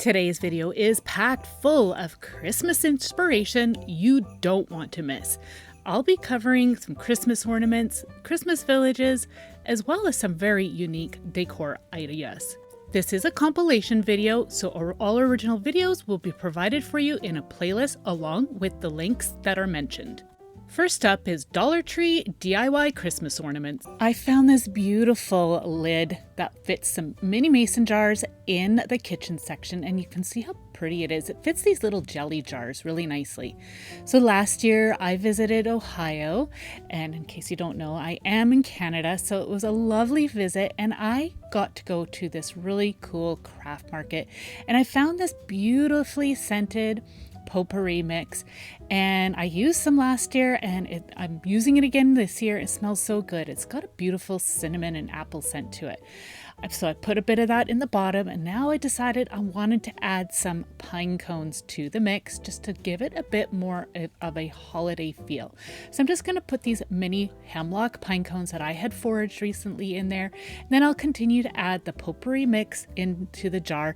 Today's video is packed full of Christmas inspiration you don't want to miss. I'll be covering some Christmas ornaments, Christmas villages, as well as some very unique decor ideas. This is a compilation video, so all original videos will be provided for you in a playlist along with the links that are mentioned. First up is Dollar Tree DIY Christmas ornaments. I found this beautiful lid that fits some mini mason jars in the kitchen section, and you can see how pretty it is. It fits these little jelly jars really nicely. So last year I visited Ohio, and in case you don't know, I am in Canada, so it was a lovely visit, and I got to go to this really cool craft market, and I found this beautifully scented potpourri mix, and I used some last year and I'm using it again this year. It smells so good. It's got a beautiful cinnamon and apple scent to it. So I put a bit of that in the bottom, and now I decided I wanted to add some pine cones to the mix just to give it a bit more of a holiday feel. So I'm just going to put these mini hemlock pine cones that I had foraged recently in there. Then I'll continue to add the potpourri mix into the jar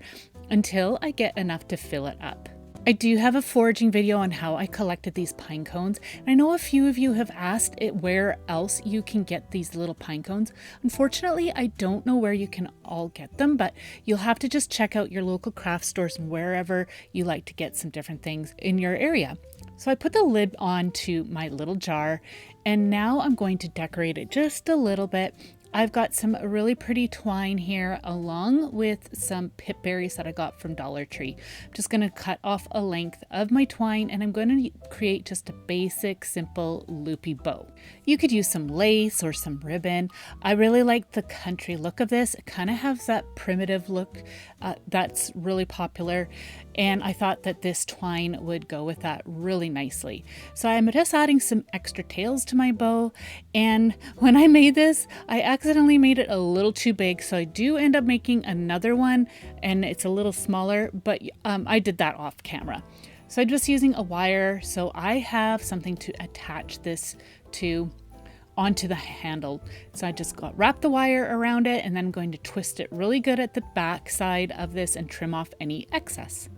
until I get enough to fill it up. I do have a foraging video on how I collected these pine cones. I know a few of you have asked where else you can get these little pine cones. Unfortunately, I don't know where you can all get them, but you'll have to just check out your local craft stores and wherever you like to get some different things in your area. So I put the lid on to my little jar, and now I'm going to decorate it just a little bit. I've got some really pretty twine here along with some pip berries that I got from Dollar Tree. I'm just going to cut off a length of my twine, and I'm going to create just a basic, simple loopy bow. You could use some lace or some ribbon. I really like the country look of this. It kind of has that primitive look that's really popular, and I thought that this twine would go with that really nicely. So I'm just adding some extra tails to my bow, and when I made this, I accidentally made it a little too big, so I do end up making another one, and it's a little smaller, but I did that off camera. So I'm just using a wire, so I have something to attach this to onto the handle. So I just wrap the wire around it, and then I'm going to twist it really good at the back side of this and trim off any excess.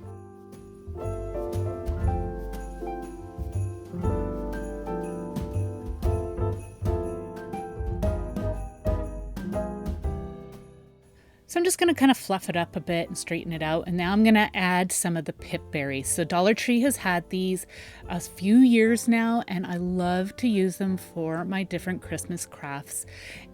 So I'm just going to kind of fluff it up a bit and straighten it out. And now I'm going to add some of the pip berries. So Dollar Tree has had these a few years now, and I love to use them for my different Christmas crafts.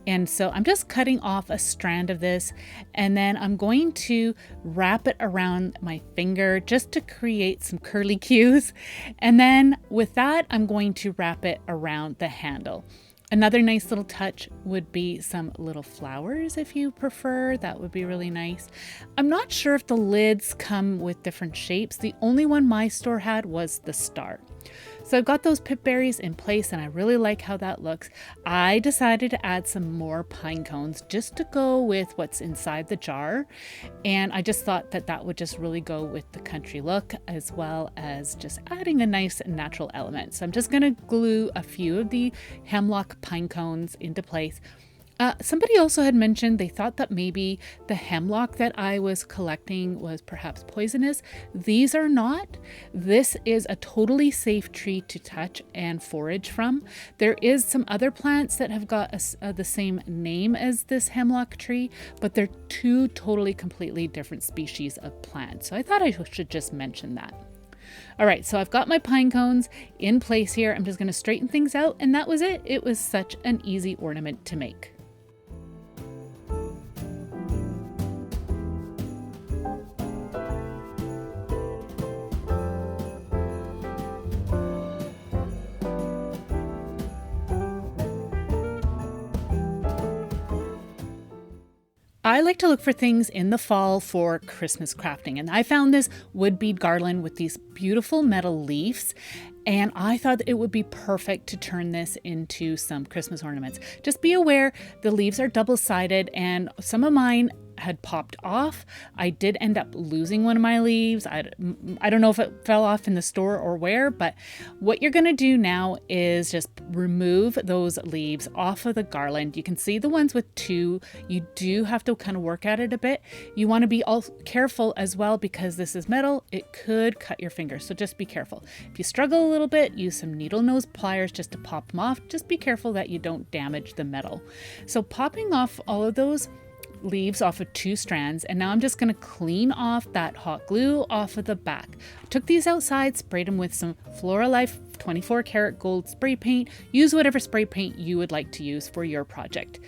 And so I'm just cutting off a strand of this, and then I'm going to wrap it around my finger just to create some curly cues. And then with that, I'm going to wrap it around the handle. Another nice little touch would be some little flowers if you prefer. That would be really nice. I'm not sure if the lids come with different shapes. The only one my store had was the star. So I've got those pip berries in place, and I really like how that looks. I decided to add some more pine cones just to go with what's inside the jar. And I just thought that that would just really go with the country look, as well as just adding a nice natural element. So I'm just going to glue a few of the hemlock pine cones into place. Somebody also had mentioned they thought that maybe the hemlock that I was collecting was perhaps poisonous. These are not. This is a totally safe tree to touch and forage from. There is some other plants that have got the same name as this hemlock tree, but they're two totally completely different species of plants. So I thought I should just mention that. All right, so I've got my pine cones in place here. I'm just going to straighten things out, and that was it. It was such an easy ornament to make. I like to look for things in the fall for Christmas crafting, and I found this wood bead garland with these beautiful metal leaves, and I thought that it would be perfect to turn this into some Christmas ornaments. Just be aware the leaves are double-sided, and some of mine had popped off. I did end up losing one of my leaves. I don't know if it fell off in the store or where, but what you're going to do now is just remove those leaves off of the garland. You can see the ones with two. You do have to kind of work at it a bit. You want to be all careful as well because this is metal. It could cut your fingers, so just be careful. If you struggle a little bit, use some needle nose pliers just to pop them off. Just be careful that you don't damage the metal. So popping off all of those leaves off of 2 strands, and now I'm just going to clean off that hot glue off of the back. I took these outside, sprayed them with some Flora Life 24 karat gold spray paint. Use whatever spray paint you would like to use for your project.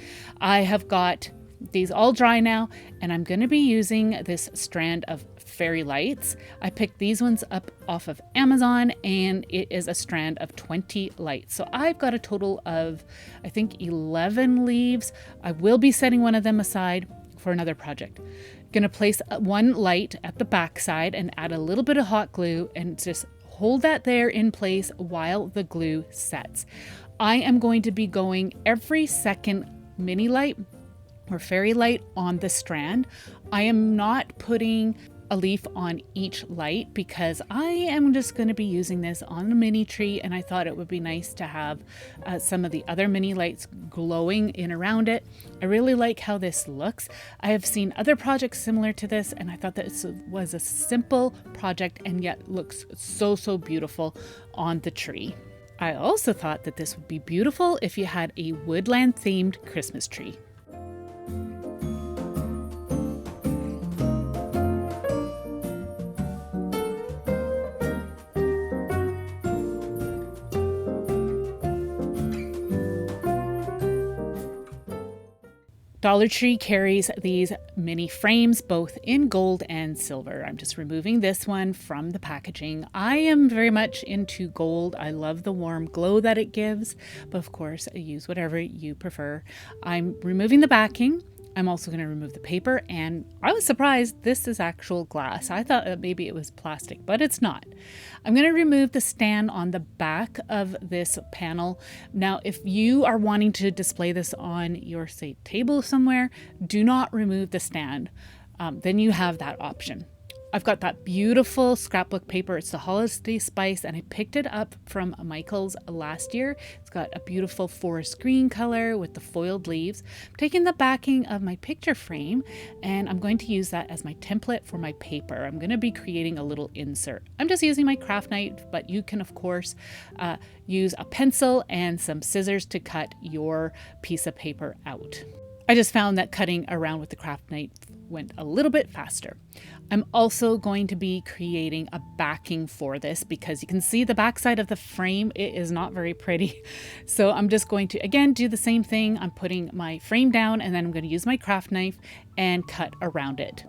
I have got these all dry now, and I'm going to be using this strand of fairy lights. I picked these ones up off of Amazon, and it is a strand of 20 lights. So I've got a total of, I think, 11 leaves. I will be setting one of them aside for another project. Going to place one light at the back side and add a little bit of hot glue and just hold that there in place while the glue sets. I am going to be going every second mini light or fairy light on the strand. I am not putting a leaf on each light because I am just going to be using this on a mini tree, and I thought it would be nice to have some of the other mini lights glowing in around it. I really like how this looks. I have seen other projects similar to this, and I thought that this was a simple project and yet looks so beautiful on the tree. I also thought that this would be beautiful if you had a woodland themed Christmas tree. Dollar Tree carries these mini frames both in gold and silver. I'm just removing this one from the packaging. I am very much into gold. I love the warm glow that it gives, but of course, use whatever you prefer. I'm removing the backing. I'm also going to remove the paper, and I was surprised this is actual glass. I thought maybe it was plastic, but it's not. I'm going to remove the stand on the back of this panel. Now, if you are wanting to display this on your, say, table somewhere, do not remove the stand. Then you have that option. I've got that beautiful scrapbook paper. It's the Holiday Spice, and I picked it up from Michael's last year. It's got a beautiful forest green color with the foiled leaves. I'm taking the backing of my picture frame, and I'm going to use that as my template for my paper. I'm going to be creating a little insert. I'm just using my craft knife, but you can, of course, use a pencil and some scissors to cut your piece of paper out. I just found that cutting around with the craft knife went a little bit faster. I'm also going to be creating a backing for this because you can see the backside of the frame. It is not very pretty. So I'm just going to, again, do the same thing. I'm putting my frame down, and then I'm going to use my craft knife and cut around it.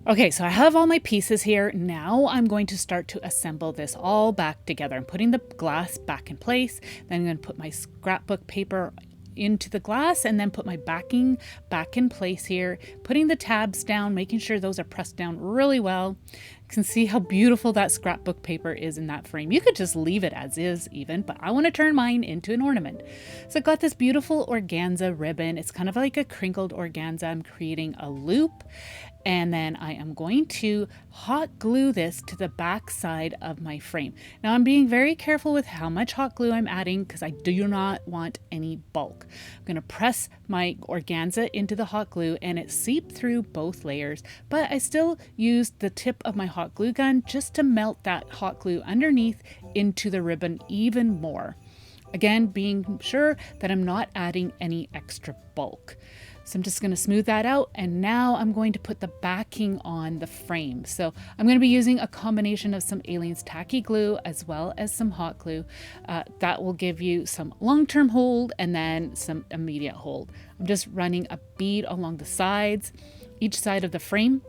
Okay, so I have all my pieces here. Now I'm going to start to assemble this all back together. I'm putting the glass back in place. Then I'm going to put my scrapbook paper into the glass and then put my backing back in place here, putting the tabs down, making sure those are pressed down really well. You can see how beautiful that scrapbook paper is in that frame. You could just leave it as is even, but I want to turn mine into an ornament. So I got this beautiful organza ribbon. It's kind of like a crinkled organza. I'm creating a loop, and then I am going to hot glue this to the back side of my frame. Now I'm being very careful with how much hot glue I'm adding because I do not want any bulk. I'm going to press my organza into the hot glue and it seeped through both layers, but I still used the tip of my hot glue gun just to melt that hot glue underneath into the ribbon even more. Again, being sure that I'm not adding any extra bulk. So I'm just going to smooth that out, and now I'm going to put the backing on the frame. So I'm going to be using a combination of some Aleene's tacky glue as well as some hot glue. That will give you some long-term hold and then some immediate hold. I'm just running a bead along the sides, each side of the frame,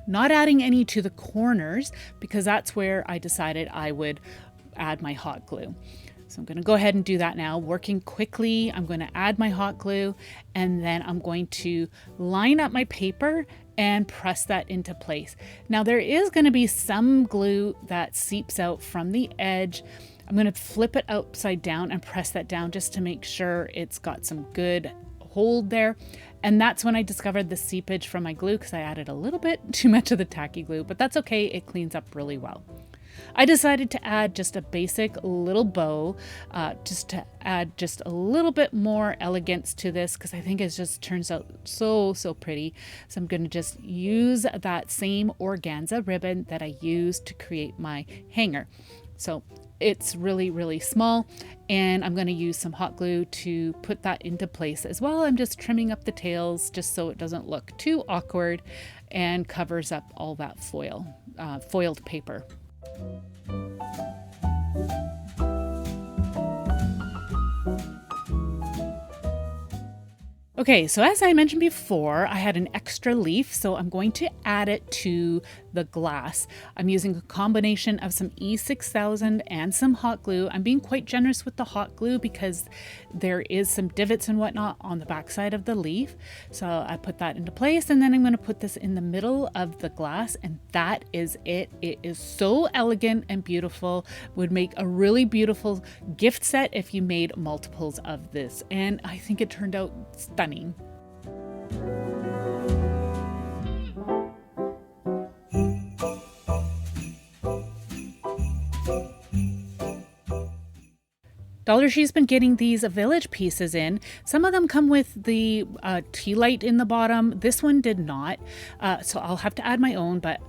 not adding any to the corners because that's where I decided I would add my hot glue. So I'm going to go ahead and do that now, working quickly. I'm going to add my hot glue, and then I'm going to line up my paper and press that into place. Now there is going to be some glue that seeps out from the edge. I'm going to flip it upside down and press that down just to make sure it's got some good hold there. And that's when I discovered the seepage from my glue, because I added a little bit too much of the tacky glue, but that's okay. It cleans up really well. I decided to add just a basic little bow, just to add just a little bit more elegance to this, because I think it just turns out so pretty. So I'm going to just use that same organza ribbon that I used to create my hanger. So it's really small, and I'm going to use some hot glue to put that into place as well. I'm just trimming up the tails just so it doesn't look too awkward and covers up all that foiled paper. Okay, so as I mentioned before, I had an extra leaf, so I'm going to add it to the glass. I'm using a combination of some E6000 and some hot glue. I'm being quite generous with the hot glue because there is some divots and whatnot on the back side of the leaf. So I put that into place, and then I'm going to put this in the middle of the glass, and that is it. It is so elegant and beautiful. Would make a really beautiful gift set if you made multiples of this, and I think it turned out stunning. Dollar Tree's been getting these village pieces in. Some of them come with the tea light in the bottom. This one did not, so I'll have to add my own, but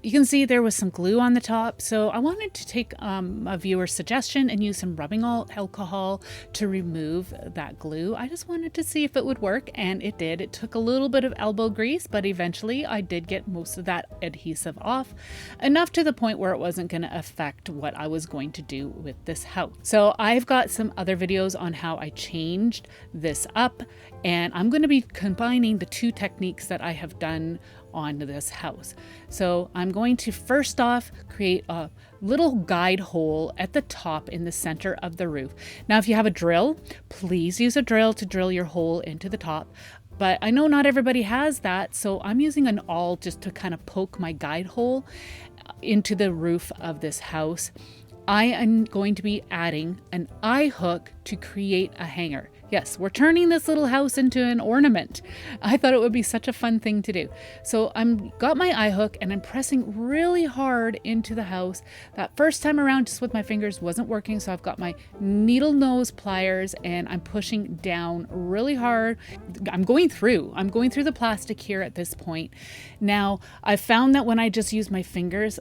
you can see there was some glue on the top. So I wanted to take a viewer's suggestion and use some rubbing alcohol to remove that glue. I just wanted to see if it would work, and it did. It took a little bit of elbow grease, but eventually I did get most of that adhesive off, enough to the point where it wasn't going to affect what I was going to do with this house. So I've got some other videos on how I changed this up, and I'm going to be combining the two techniques that I have done on this house. So I'm going to first off create a little guide hole at the top in the center of the roof. Now if you have a drill, please use a drill to drill your hole into the top. But I know not everybody has that, so I'm using an awl just to kind of poke my guide hole into the roof of this house. I am going to be adding an eye hook to create a hanger. Yes, we're turning this little house into an ornament. I thought it would be such a fun thing to do. So I'm got my eye hook and I'm pressing really hard into the house. That first time around, just with my fingers, wasn't working. So I've got my needle nose pliers and I'm pushing down really hard. I'm going through the plastic here at this point. Now I found that when I just used my fingers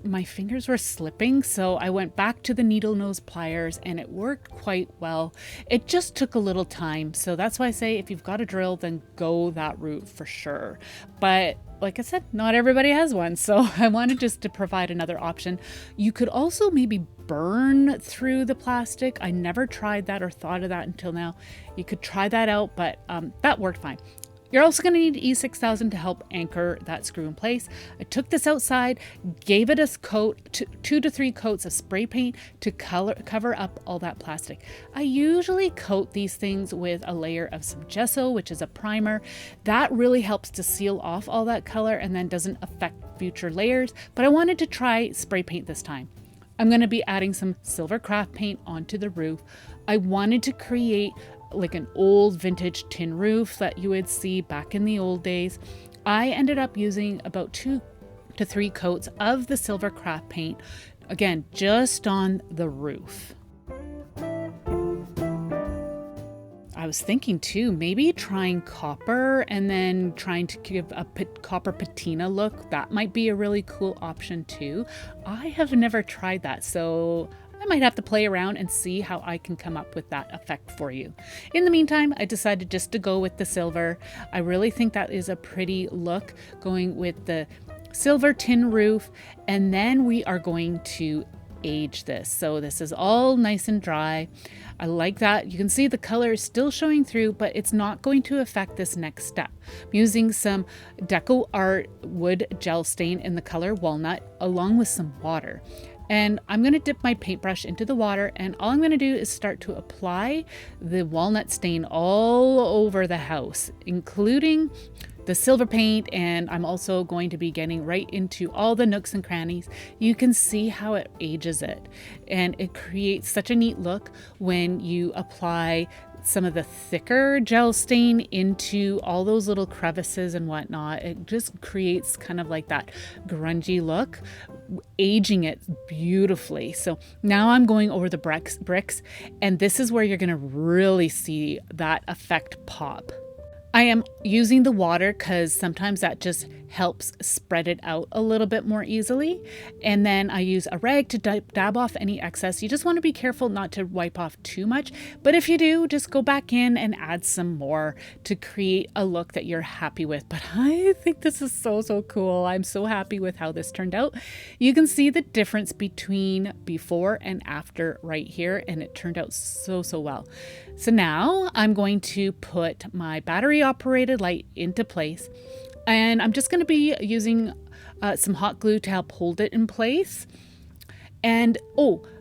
were slipping. So I went back to the needle nose pliers and it worked quite well. It just took a little time. So that's why I say if you've got a drill, then go that route for sure. But like I said, not everybody has one. So I wanted just to provide another option. You could also maybe burn through the plastic. I never tried that or thought of that until now. You could try that out, but that worked fine. You're also going to need E6000 to help anchor that screw in place. I took this outside, gave it a coat, 2 to 3 coats of spray paint to cover up all that plastic. I usually coat these things with a layer of some gesso, which is a primer. That really helps to seal off all that color and then doesn't affect future layers. But I wanted to try spray paint this time. I'm going to be adding some silver craft paint onto the roof. I wanted to create like an old vintage tin roof that you would see back in the old days. I ended up using about 2 to 3 coats of the silver craft paint, again, just on the roof. I was thinking too, maybe trying copper and then trying to give a copper patina look. That might be a really cool option too. I have never tried that, so I might have to play around and see how I can come up with that effect for you. In the meantime, I decided just to go with the silver. I really think that is a pretty look, going with the silver tin roof, and then we are going to age this. So this is all nice and dry. I like that. You can see the color is still showing through, but it's not going to affect this next step. I'm using some Deco Art wood gel stain in the color Walnut along with some water. And I'm going to dip my paintbrush into the water, and all I'm going to do is start to apply the walnut stain all over the house, including the silver paint, and I'm also going to be getting right into all the nooks and crannies. You can see how it ages it, and it creates such a neat look when you apply some of the thicker gel stain into all those little crevices and whatnot. It just creates kind of like that grungy look, aging it beautifully. So now I'm going over the bricks, and this is where you're going to really see that effect pop. I am using the water because sometimes that just helps spread it out a little bit more easily. And then I use a rag to dab off any excess. You just want to be careful not to wipe off too much. But if you do, just go back in and add some more to create a look that you're happy with. But I think this is so cool. I'm so happy with how this turned out. You can see the difference between before and after right here. And it turned out so well. So now I'm going to put my battery operated light into place, and I'm just going to be using some hot glue to help hold it in place. And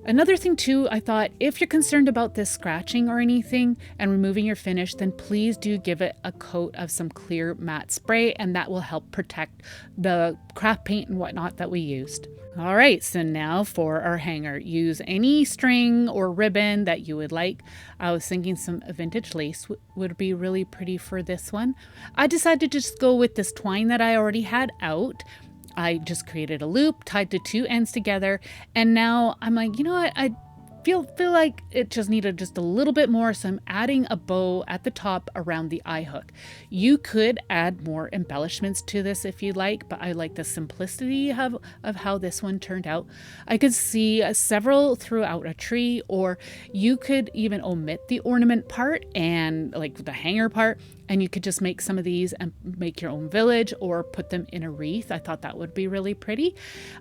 another thing too, I thought if you're concerned about this scratching or anything and removing your finish, then please do give it a coat of some clear matte spray, and that will help protect the craft paint and whatnot that we used. All right, so now for our hanger. Use any string or ribbon that you would like. I was thinking some vintage lace would be really pretty for this one. I decided to just go with this twine that I already had out. I just created a loop, tied the two ends together, and now I'm like, you know what, I feel like it just needed just a little bit more, so I'm adding a bow at the top around the eye hook. You could add more embellishments to this if you like, but I like the simplicity of how this one turned out. I could see several throughout a tree, or you could even omit the ornament part and like the hanger part, and you could just make some of these and make your own village or put them in a wreath. I thought that would be really pretty.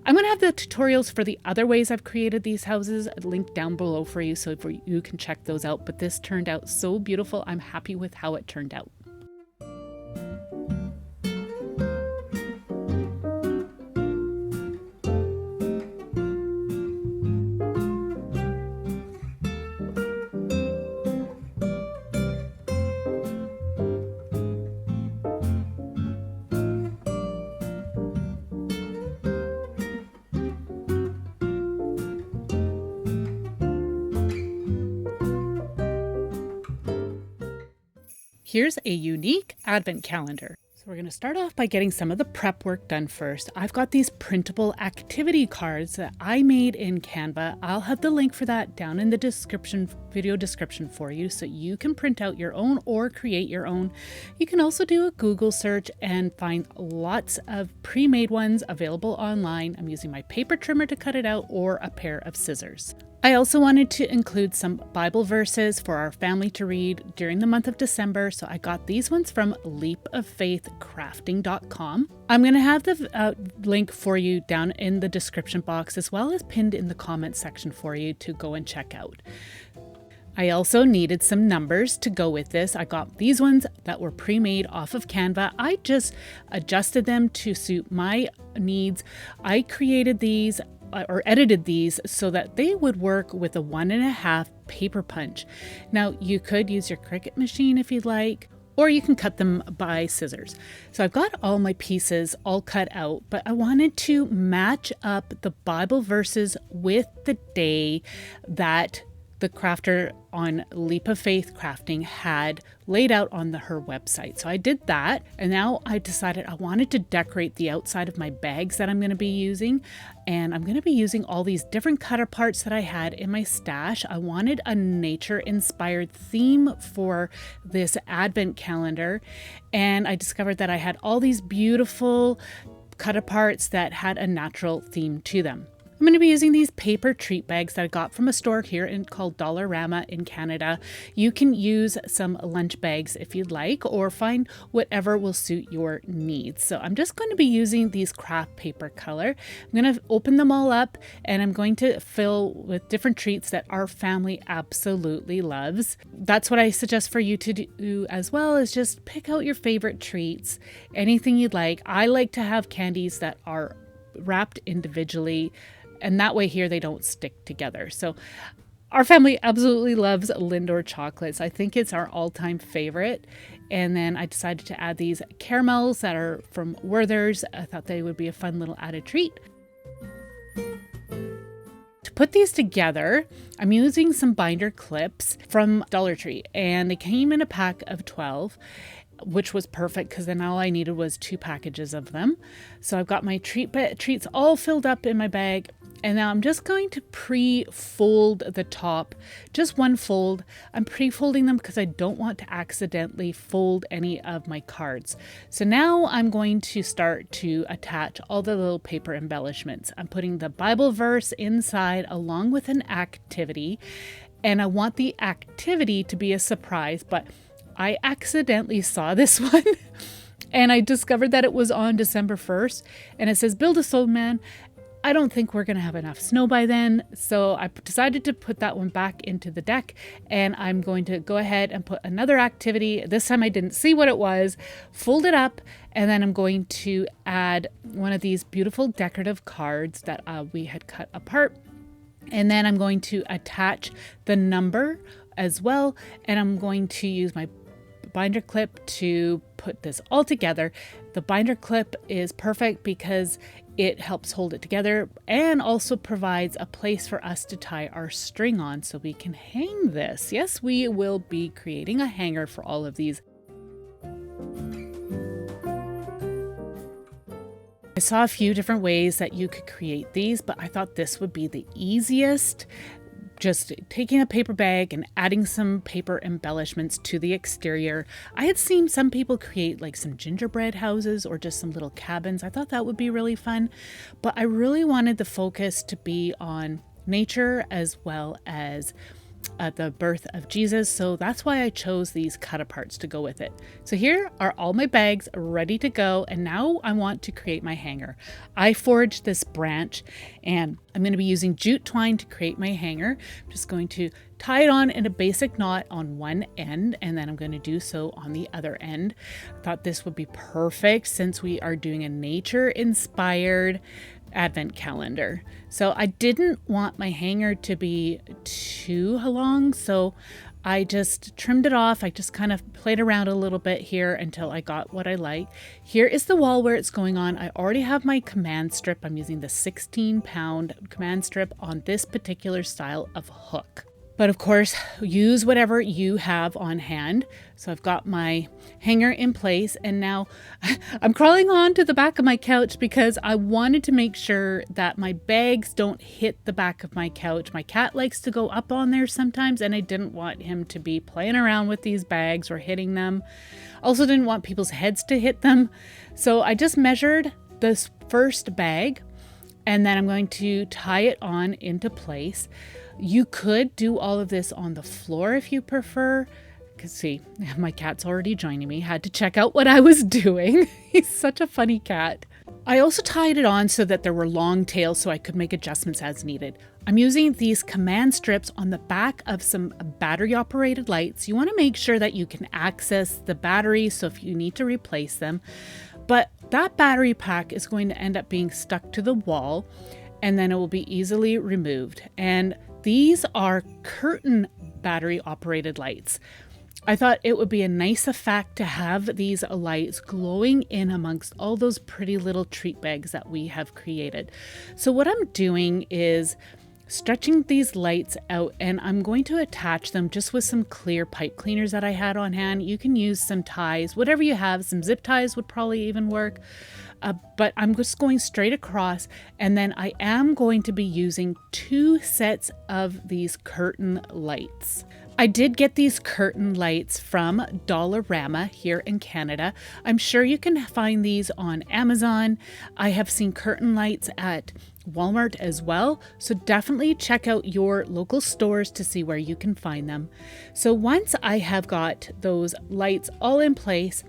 I'm going to have the tutorials for the other ways I've created these houses linked down below for you, so you can check those out. But this turned out so beautiful. I'm happy with how it turned out. Here's a unique advent calendar. So we're going to start off by getting some of the prep work done first. I've got these printable activity cards that I made in Canva. I'll have the link for that down in the video description for you, so you can print out your own or create your own. You can also do a Google search and find lots of pre-made ones available online. I'm using my paper trimmer to cut it out, or a pair of scissors. I also wanted to include some Bible verses for our family to read during the month of December, so I got these ones from leapoffaithcrafting.com. I'm going to have the link for you down in the description box, as well as pinned in the comments section for you to go and check out. I also needed some numbers to go with this. I got these ones that were pre-made off of Canva. I just adjusted them to suit my needs. I created these or edited these so that they would work with a 1.5 paper punch. Now you could use your Cricut machine if you'd like, or you can cut them by scissors. So I've got all my pieces all cut out, but I wanted to match up the Bible verses with the day that the crafter on Leap of Faith Crafting had laid out on her website. So I did that, and now I decided I wanted to decorate the outside of my bags that I'm going to be using, and I'm going to be using all these different cutter parts that I had in my stash. I wanted a nature-inspired theme for this advent calendar, and I discovered that I had all these beautiful cutter parts that had a natural theme to them. I'm going to be using these paper treat bags that I got from a store here called Dollarama in Canada. You can use some lunch bags if you'd like, or find whatever will suit your needs. So I'm just going to be using these craft paper color. I'm going to open them all up, and I'm going to fill with different treats that our family absolutely loves. That's what I suggest for you to do as well, is just pick out your favorite treats, anything you'd like. I like to have candies that are wrapped individually, and that way here they don't stick together. So Our family absolutely loves Lindor chocolates. I think it's our all-time favorite. And then I decided to add these caramels that are from Werther's. I thought they would be a fun little added treat. To put these together, I'm using some binder clips from Dollar Tree, and they came in a pack of 12, which was perfect because then all I needed was 2 packages of them. So I've got my treats all filled up in my bag. And now I'm just going to pre-fold the top, just one fold. I'm pre-folding them because I don't want to accidentally fold any of my cards. So now I'm going to start to attach all the little paper embellishments. I'm putting the Bible verse inside along with an activity, and I want the activity to be a surprise, but I accidentally saw this one. And I discovered that it was on December 1st, and it says, build a snowman. I don't think we're going to have enough snow by then, so I decided to put that one back into the deck, and I'm going to go ahead and put another activity. This time I didn't see what it was, fold it up, and then I'm going to add one of these beautiful decorative cards that we had cut apart, and then I'm going to attach the number as well, and I'm going to use my binder clip to put this all together. The binder clip is perfect because it helps hold it together and also provides a place for us to tie our string on so we can hang this. Yes, we will be creating a hanger for all of these. I saw a few different ways that you could create these, but I thought this would be the easiest. Just taking a paper bag and adding some paper embellishments to the exterior. I had seen some people create like some gingerbread houses or just some little cabins. I thought that would be really fun, but I really wanted the focus to be on nature as well as the birth of Jesus. So that's why I chose these cut aparts to go with it. So here are all my bags ready to go. And now I want to create my hanger. I forged this branch and I'm going to be using jute twine to create my hanger. I'm just going to tie it on in a basic knot on one end, and then I'm going to do so on the other end. I thought this would be perfect since we are doing a nature inspired advent calendar. So I didn't want my hanger to be too long, so I just trimmed it off. I just kind of played around a little bit here until I got what I like. Here is the wall where it's going on. I already have my command strip. I'm using the 16-pound command strip on this particular style of hook. But of course, use whatever you have on hand. So I've got my hanger in place, and now I'm crawling on to the back of my couch because I wanted to make sure that my bags don't hit the back of my couch. My cat likes to go up on there sometimes, and I didn't want him to be playing around with these bags or hitting them. Also didn't want people's heads to hit them. So I just measured this first bag, and then I'm going to tie it on into place. You could do all of this on the floor if you prefer. Because see, my cat's already joining me. Had to check out what I was doing. He's such a funny cat. I also tied it on so that there were long tails so I could make adjustments as needed. I'm using these command strips on the back of some battery operated lights. You want to make sure that you can access the battery, so if you need to replace them. But that battery pack is going to end up being stuck to the wall, and then it will be easily removed. And these are curtain battery operated lights. I thought it would be a nice effect to have these lights glowing in amongst all those pretty little treat bags that we have created. So what I'm doing is stretching these lights out, and I'm going to attach them just with some clear pipe cleaners that I had on hand. You can use some ties, whatever you have. Some zip ties would probably even work. But I'm just going straight across, and then I am going to be using 2 sets of these curtain lights. I did get these curtain lights from Dollarama here in Canada. I'm sure you can find these on Amazon. I have seen curtain lights at Walmart as well, so definitely check out your local stores to see where you can find them. So once I have got those lights all in place,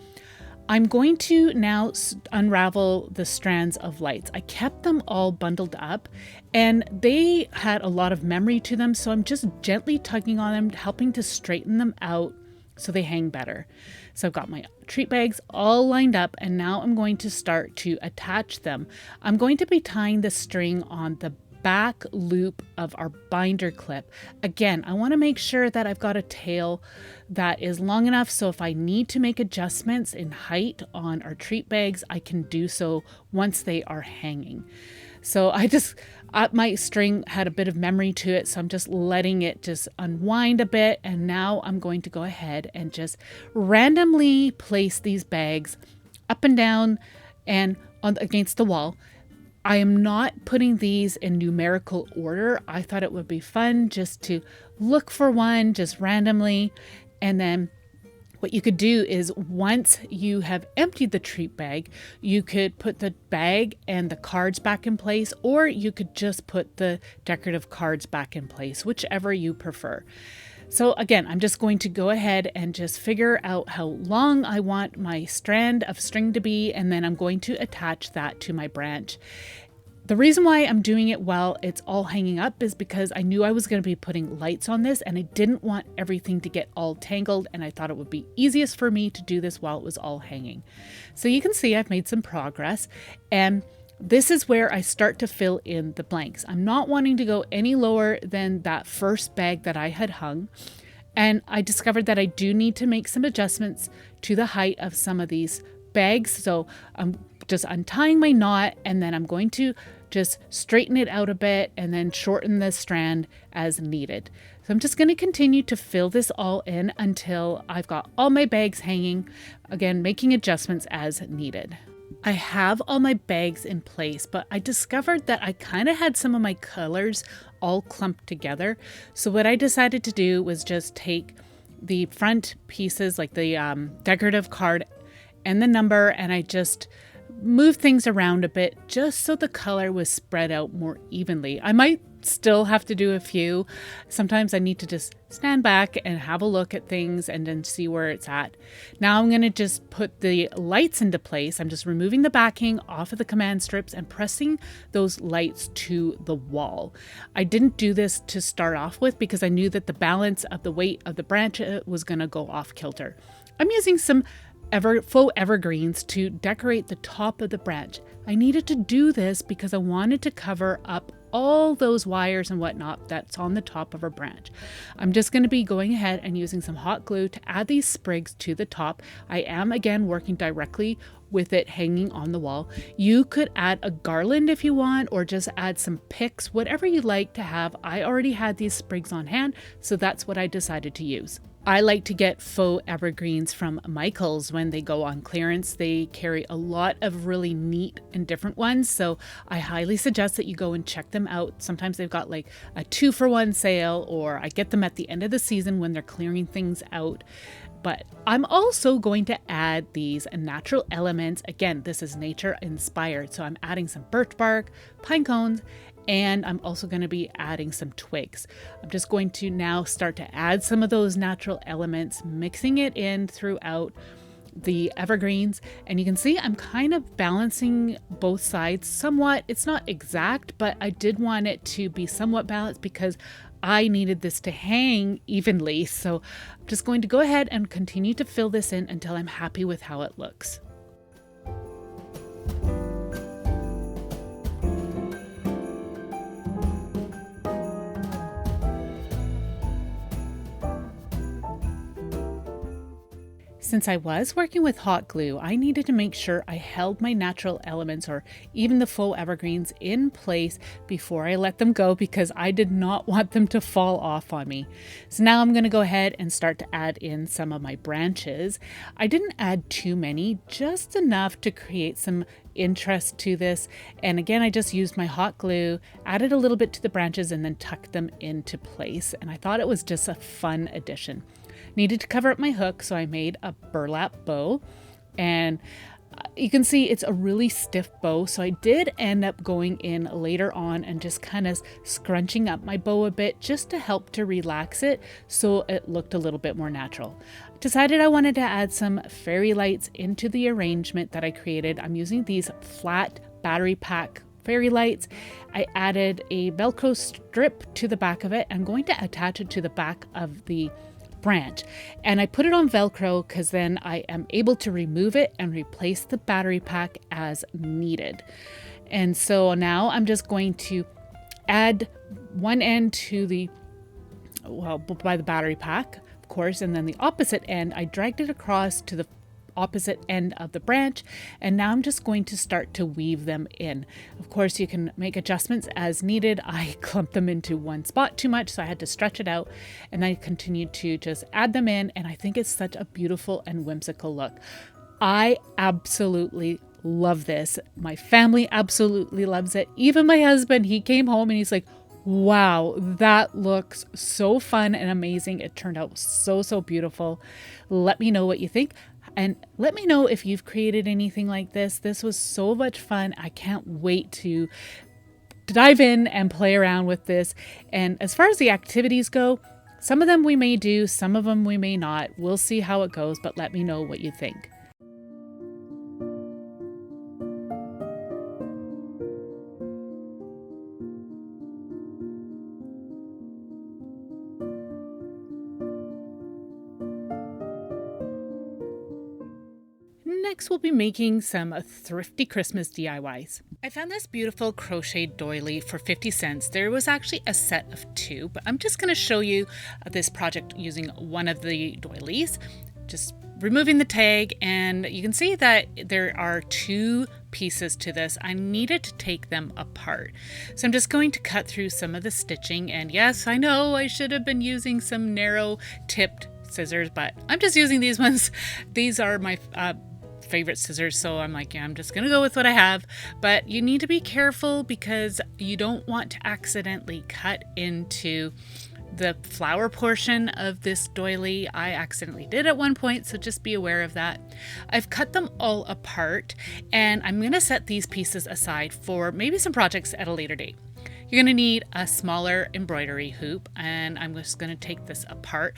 I'm going to now unravel the strands of lights. I kept them all bundled up, and they had a lot of memory to them, so I'm just gently tugging on them, helping to straighten them out so they hang better. So I've got my treat bags all lined up, and now I'm going to start to attach them. I'm going to be tying the string on the back loop of our binder clip. Again, I want to make sure that I've got a tail that is long enough so if I need to make adjustments in height on our treat bags, I can do so once they are hanging. So my string had a bit of memory to it, so I'm just letting it just unwind a bit. And now I'm going to go ahead and just randomly place these bags up and down and against the wall. I am not putting these in numerical order. I thought it would be fun just to look for one just randomly. And then what you could do is once you have emptied the treat bag, you could put the bag and the cards back in place, or you could just put the decorative cards back in place, whichever you prefer. So again, I'm just going to go ahead and just figure out how long I want my strand of string to be, and then I'm going to attach that to my branch. The reason why I'm doing it while it's all hanging up is because I knew I was going to be putting lights on this and I didn't want everything to get all tangled, and I thought it would be easiest for me to do this while it was all hanging. So you can see I've made some progress, and this is where I start to fill in the blanks. I'm not wanting to go any lower than that first bag that I had hung. And I discovered that I do need to make some adjustments to the height of some of these bags. So I'm just untying my knot, and then I'm going to just straighten it out a bit and then shorten the strand as needed. So I'm just going to continue to fill this all in until I've got all my bags hanging, again, making adjustments as needed. I have all my bags in place, but I discovered that I kind of had some of my colors all clumped together. So what I decided to do was just take the front pieces, like the decorative card and the number, and I just move things around a bit just so the color was spread out more evenly. I might still have to do a few. Sometimes I need to just stand back and have a look at things and then see where it's at. Now I'm going to just put the lights into place. I'm just removing the backing off of the command strips and pressing those lights to the wall. I didn't do this to start off with because I knew that the balance of the weight of the branch was going to go off kilter. I'm using some faux evergreens to decorate the top of the branch. I needed to do this because I wanted to cover up all those wires and whatnot that's on the top of our branch. I'm just going to be going ahead and using some hot glue to add these sprigs to the top. I am again working directly with it hanging on the wall. You could add a garland if you want, or just add some picks, whatever you like to have. I already had these sprigs on hand, so that's what I decided to use. I like to get faux evergreens from Michael's when they go on clearance. They carry a lot of really neat and different ones, so I highly suggest that you go and check them out. Sometimes they've got like a 2-for-1 sale, or I get them at the end of the season when they're clearing things out. But I'm also going to add these natural elements. Again, this is nature inspired, so I'm adding some birch bark, pine cones, and I'm also going to be adding some twigs. I'm just going to now start to add some of those natural elements, mixing it in throughout the evergreens. And you can see I'm kind of balancing both sides somewhat. It's not exact, but I did want it to be somewhat balanced because I needed this to hang evenly. So I'm just going to go ahead and continue to fill this in until I'm happy with how it looks. Since I was working with hot glue, I needed to make sure I held my natural elements, or even the faux evergreens, in place before I let them go because I did not want them to fall off on me. So now I'm going to go ahead and start to add in some of my branches. I didn't add too many, just enough to create some interest to this. And again, I just used my hot glue, added a little bit to the branches, and then tucked them into place. And I thought it was just a fun addition. Needed to cover up my hook, so I made a burlap bow, and you can see it's a really stiff bow, so I did end up going in later on and just kind of scrunching up my bow a bit just to help to relax it so it looked a little bit more natural. Decided I wanted to add some fairy lights into the arrangement that I created. I'm using these flat battery pack fairy lights. I added a Velcro strip to the back of it. I'm going to attach it to the back of the branch, and I put it on Velcro because then I am able to remove it and replace the battery pack as needed. And so now I'm just going to add one end to the, well, by the battery pack, of course, and then the opposite end, I dragged it across to the opposite end of the branch, and now I'm just going to start to weave them in. Of course, you can make adjustments as needed. I clumped them into one spot too much, so I had to stretch it out, and I continued to just add them in, and I think it's such a beautiful and whimsical look. I absolutely love this. My family absolutely loves it. Even my husband, he came home and he's like, wow, that looks so fun and amazing. It turned out so beautiful. Let me know what you think. And let me know if you've created anything like this. This was so much fun. I can't wait to dive in and play around with this. And as far as the activities go, some of them we may do, some of them we may not. We'll see how it goes, but let me know what you think. Next, we'll be making some thrifty Christmas DIYs. I found this beautiful crochet doily for 50 cents. There was actually a set of 2, but I'm just going to show you this project using one of the doilies. Just removing the tag, and you can see that there are 2 pieces to this. I needed to take them apart. So I'm just going to cut through some of the stitching, and yes, I know I should have been using some narrow tipped scissors, but I'm just using these ones. These are my favorite scissors, so I'm like, yeah, I'm just gonna go with what I have. But you need to be careful because you don't want to accidentally cut into the flower portion of this doily. I accidentally did at one point, so just be aware of that. I've cut them all apart, and I'm gonna set these pieces aside for maybe some projects at a later date. You're going to need a smaller embroidery hoop, and I'm just going to take this apart,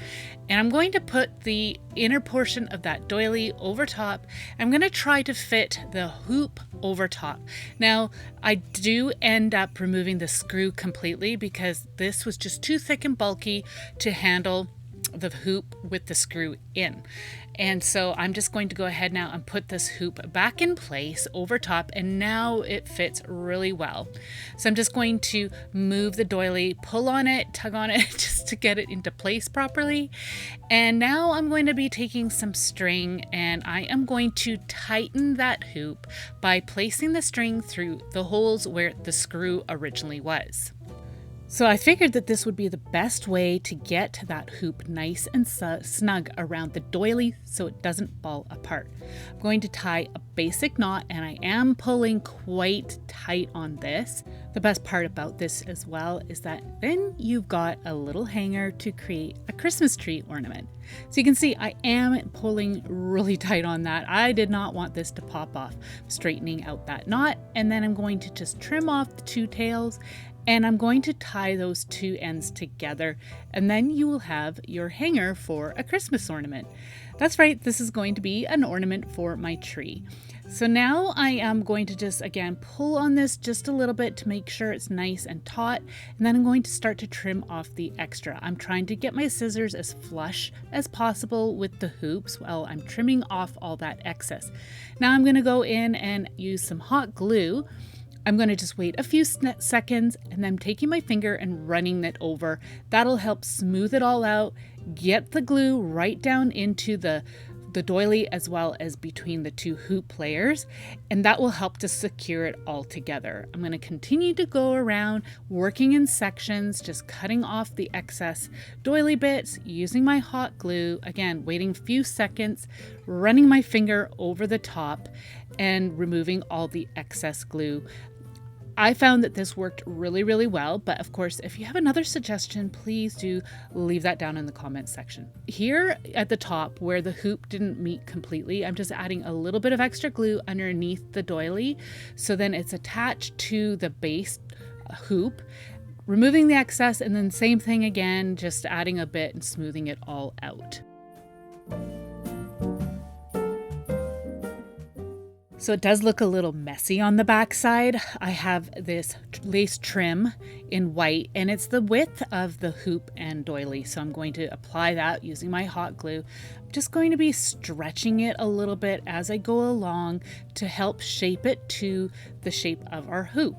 and I'm going to put the inner portion of that doily over top. I'm going to try to fit the hoop over top. Now, I do end up removing the screw completely because this was just too thick and bulky to handle the hoop with the screw in. And so I'm just going to go ahead now and put this hoop back in place over top, and now it fits really well. So I'm just going to move the doily, pull on it, tug on it just to get it into place properly. And now I'm going to be taking some string, and I am going to tighten that hoop by placing the string through the holes where the screw originally was. So I figured that this would be the best way to get that hoop nice and snug around the doily so it doesn't fall apart. I'm going to tie a basic knot, and I am pulling quite tight on this. The best part about this as well is that then you've got a little hanger to create a Christmas tree ornament. So you can see I am pulling really tight on that. I did not want this to pop off. Straightening out that knot, and then I'm going to just trim off the 2 tails, and I'm going to tie those 2 ends together, and then you will have your hanger for a Christmas ornament. That's right, this is going to be an ornament for my tree. So now I am going to just again pull on this just a little bit to make sure it's nice and taut, and then I'm going to start to trim off the extra. I'm trying to get my scissors as flush as possible with the hoops while I'm trimming off all that excess. Now I'm going to go in and use some hot glue. I'm going to just wait a few seconds, and then taking my finger and running it over. That'll help smooth it all out, get the glue right down into the doily as well as between the 2 hoop layers, and that will help to secure it all together. I'm going to continue to go around working in sections, just cutting off the excess doily bits, using my hot glue, again waiting a few seconds, running my finger over the top and removing all the excess glue. I found that this worked really well, but of course, if you have another suggestion, please do leave that down in the comments section. Here at the top where the hoop didn't meet completely, I'm just adding a little bit of extra glue underneath the doily, so then it's attached to the base hoop, removing the excess, and then same thing again, just adding a bit and smoothing it all out. So it does look a little messy on the back side. I have this lace trim in white, and it's the width of the hoop and doily. So I'm going to apply that using my hot glue. I'm just going to be stretching it a little bit as I go along to help shape it to the shape of our hoop.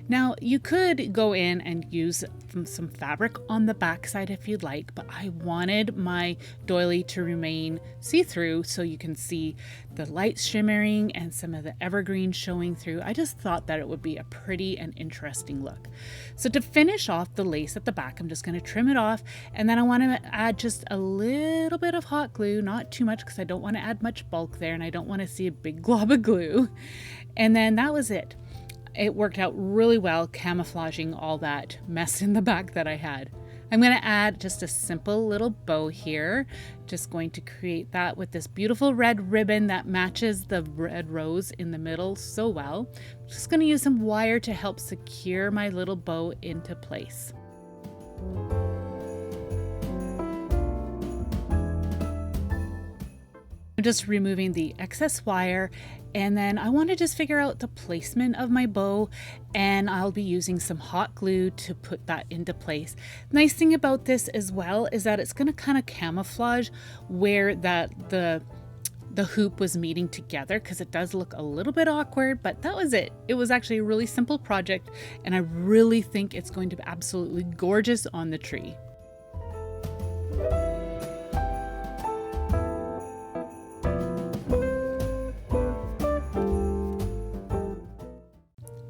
Now you could go in and use some fabric on the back side if you'd like, but I wanted my doily to remain see-through so you can see the lights shimmering and some of the evergreens showing through. I just thought that it would be a pretty and interesting look. So to finish off the lace at the back, I'm just going to trim it off, and then I want to add just a little bit of hot glue, not too much because I don't want to add much bulk there and I don't want to see a big glob of glue. And then that was it. It worked out really well, camouflaging all that mess in the back that I had. I'm going to add just a simple little bow here. Just going to create that with this beautiful red ribbon that matches the red rose in the middle so well. I'm just going to use some wire to help secure my little bow into place. I'm just removing the excess wire, and then I want to just figure out the placement of my bow, and I'll be using some hot glue to put that into place. Nice thing about this as well is that it's going to kind of camouflage where the hoop was meeting together, because it does look a little bit awkward, but that was it. It was actually a really simple project, and I really think it's going to be absolutely gorgeous on the tree.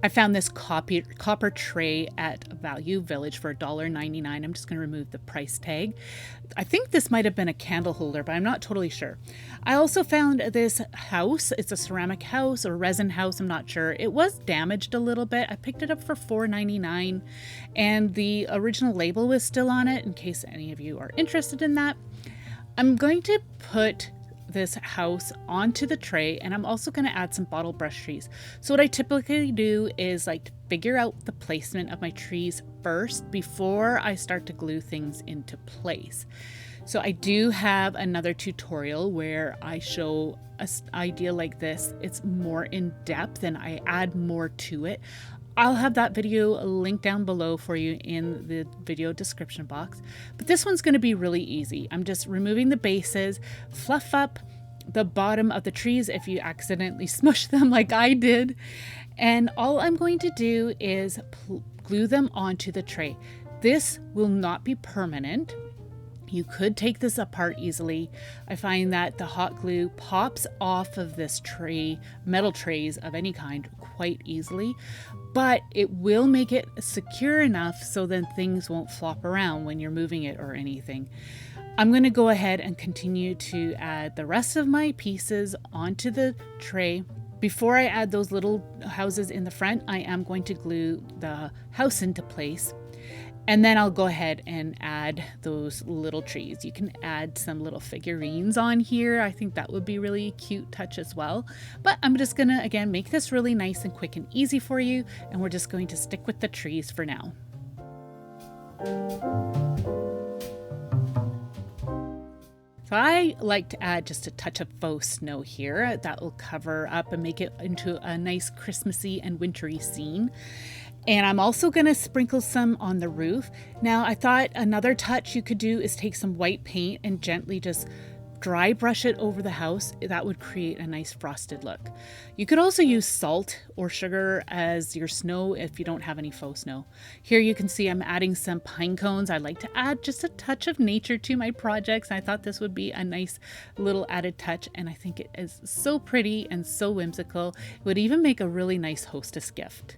I found this copper tray at Value Village for $1.99. I'm just going to remove the price tag. I think this might have been a candle holder, but I'm not totally sure. I also found this house. It's a ceramic house or resin house. I'm not sure. It was damaged a little bit. I picked it up for $4.99, and the original label was still on it in case any of you are interested in that. I'm going to put this house onto the tray, and I'm also going to add some bottle brush trees. So what I typically do is like to figure out the placement of my trees first before I start to glue things into place. So I do have another tutorial where I show an idea like this. It's more in depth and I add more to it. I'll have that video linked down below for you in the video description box. But this one's going to be really easy. I'm just removing the bases, fluff up the bottom of the trees if you accidentally smush them like I did. And all I'm going to do is glue them onto the tray. This will not be permanent. You could take this apart easily. I find that the hot glue pops off of this tray, metal trays of any kind, quite easily, but it will make it secure enough so then things won't flop around when you're moving it or anything. I'm going to go ahead and continue to add the rest of my pieces onto the tray. Before I add those little houses in the front, I am going to glue the house into place. And then I'll go ahead and add those little trees. You can add some little figurines on here. I think that would be really cute touch as well. But I'm just gonna, again, make this really nice and quick and easy for you. And we're just going to stick with the trees for now. So I like to add just a touch of faux snow here. That will cover up and make it into a nice Christmassy and wintry scene. And I'm also going to sprinkle some on the roof. Now, I thought another touch you could do is take some white paint and gently just dry brush it over the house. That would create a nice frosted look. You could also use salt or sugar as your snow if you don't have any faux snow. Here you can see I'm adding some pine cones. I like to add just a touch of nature to my projects. I thought this would be a nice little added touch, and I think it is so pretty and so whimsical. It would even make a really nice hostess gift.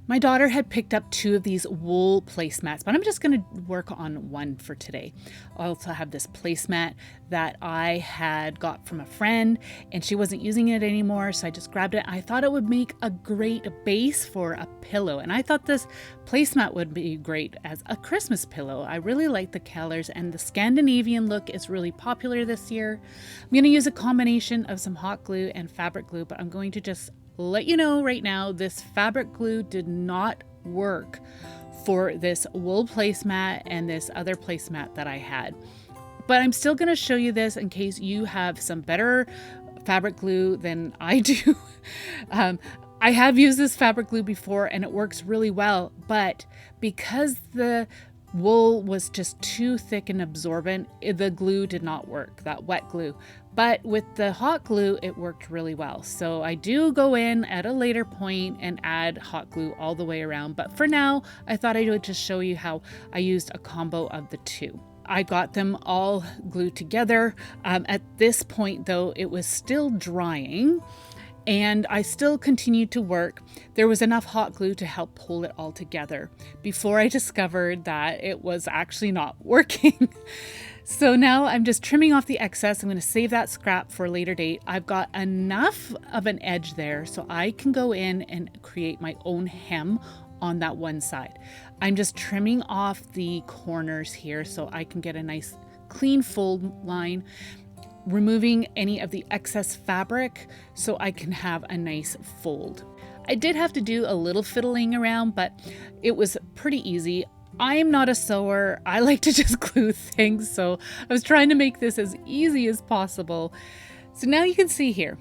My daughter had picked up 2 of these wool placemats, but I'm just going to work on one for today. I also have this placemat that I had got from a friend, and she wasn't using it anymore, so I just grabbed it. I thought it would make a great base for a pillow, and I thought this placemat would be great as a Christmas pillow. I really like the colors, and the Scandinavian look is really popular this year. I'm going to use a combination of some hot glue and fabric glue, but I'm going to just let you know right now, this fabric glue did not work for this wool placemat and this other placemat that I had. But I'm still going to show you this in case you have some better fabric glue than I do. I have used this fabric glue before and it works really well, but because the wool was just too thick and absorbent. The glue did not work, that wet glue. But with the hot glue, it worked really well. So I do go in at a later point and add hot glue all the way around. But for now, I thought I would just show you how I used a combo of the two. I got them all glued together. At this point, though, it was still drying, and I still continued to work. There was enough hot glue to help pull it all together before I discovered that it was actually not working. So now I'm just trimming off the excess. I'm going to save that scrap for a later date. I've got enough of an edge there so I can go in and create my own hem on that one side. I'm just trimming off the corners here so I can get a nice clean fold line, removing any of the excess fabric so I can have a nice fold. I did have to do a little fiddling around, but it was pretty easy. I'm not a sewer. I like to just glue things, so I was trying to make this as easy as possible. So now you can see here,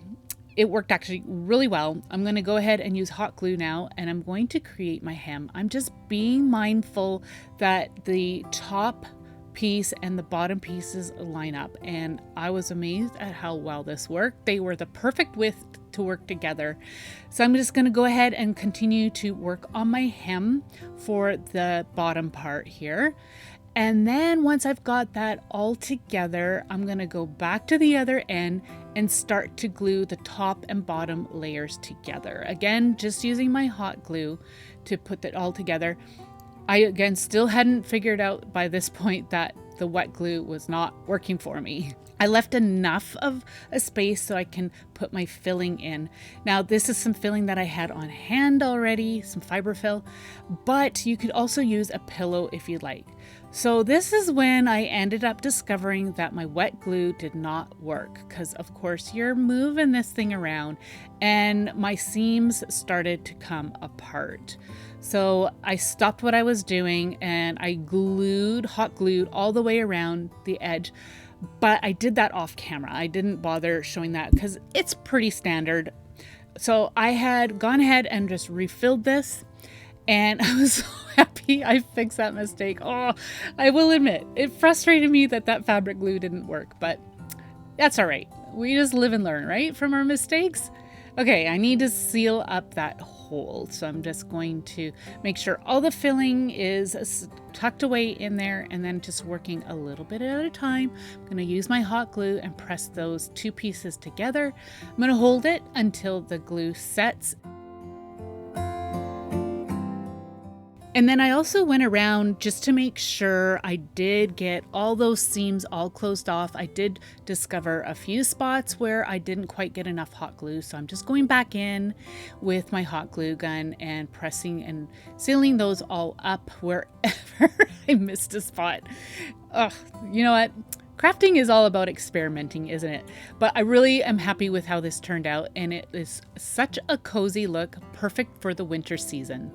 it worked actually really well. I'm going to go ahead and use hot glue now, and I'm going to create my hem. I'm just being mindful that the top piece and the bottom pieces line up, and I was amazed at how well this worked. They were the perfect width to work together. So I'm just going to go ahead and continue to work on my hem for the bottom part here. And then once I've got that all together, I'm going to go back to the other end and start to glue the top and bottom layers together. Again, just using my hot glue to put that all together. I, again, still hadn't figured out by this point that the wet glue was not working for me. I left enough of a space so I can put my filling in. Now, this is some filling that I had on hand already, some fiberfill, but you could also use a pillow if you like. So this is when I ended up discovering that my wet glue did not work, because of course you're moving this thing around and my seams started to come apart. So I stopped what I was doing and I hot glued all the way around the edge. But I did that off camera. I didn't bother showing that because it's pretty standard. So I had gone ahead and just refilled this, and I was so happy I fixed that mistake. Oh, I will admit, it frustrated me that that fabric glue didn't work, but that's all right. We just live and learn, right, from our mistakes? Okay, I need to seal up that hole. So I'm just going to make sure all the filling is tucked away in there, and then just working a little bit at a time. I'm going to use my hot glue and press those two pieces together. I'm going to hold it until the glue sets. And then I also went around just to make sure I did get all those seams all closed off. I did discover a few spots where I didn't quite get enough hot glue. So I'm just going back in with my hot glue gun and pressing and sealing those all up wherever I missed a spot. Ugh, you know what? Crafting is all about experimenting, isn't it? But I really am happy with how this turned out, and it is such a cozy look, perfect for the winter season.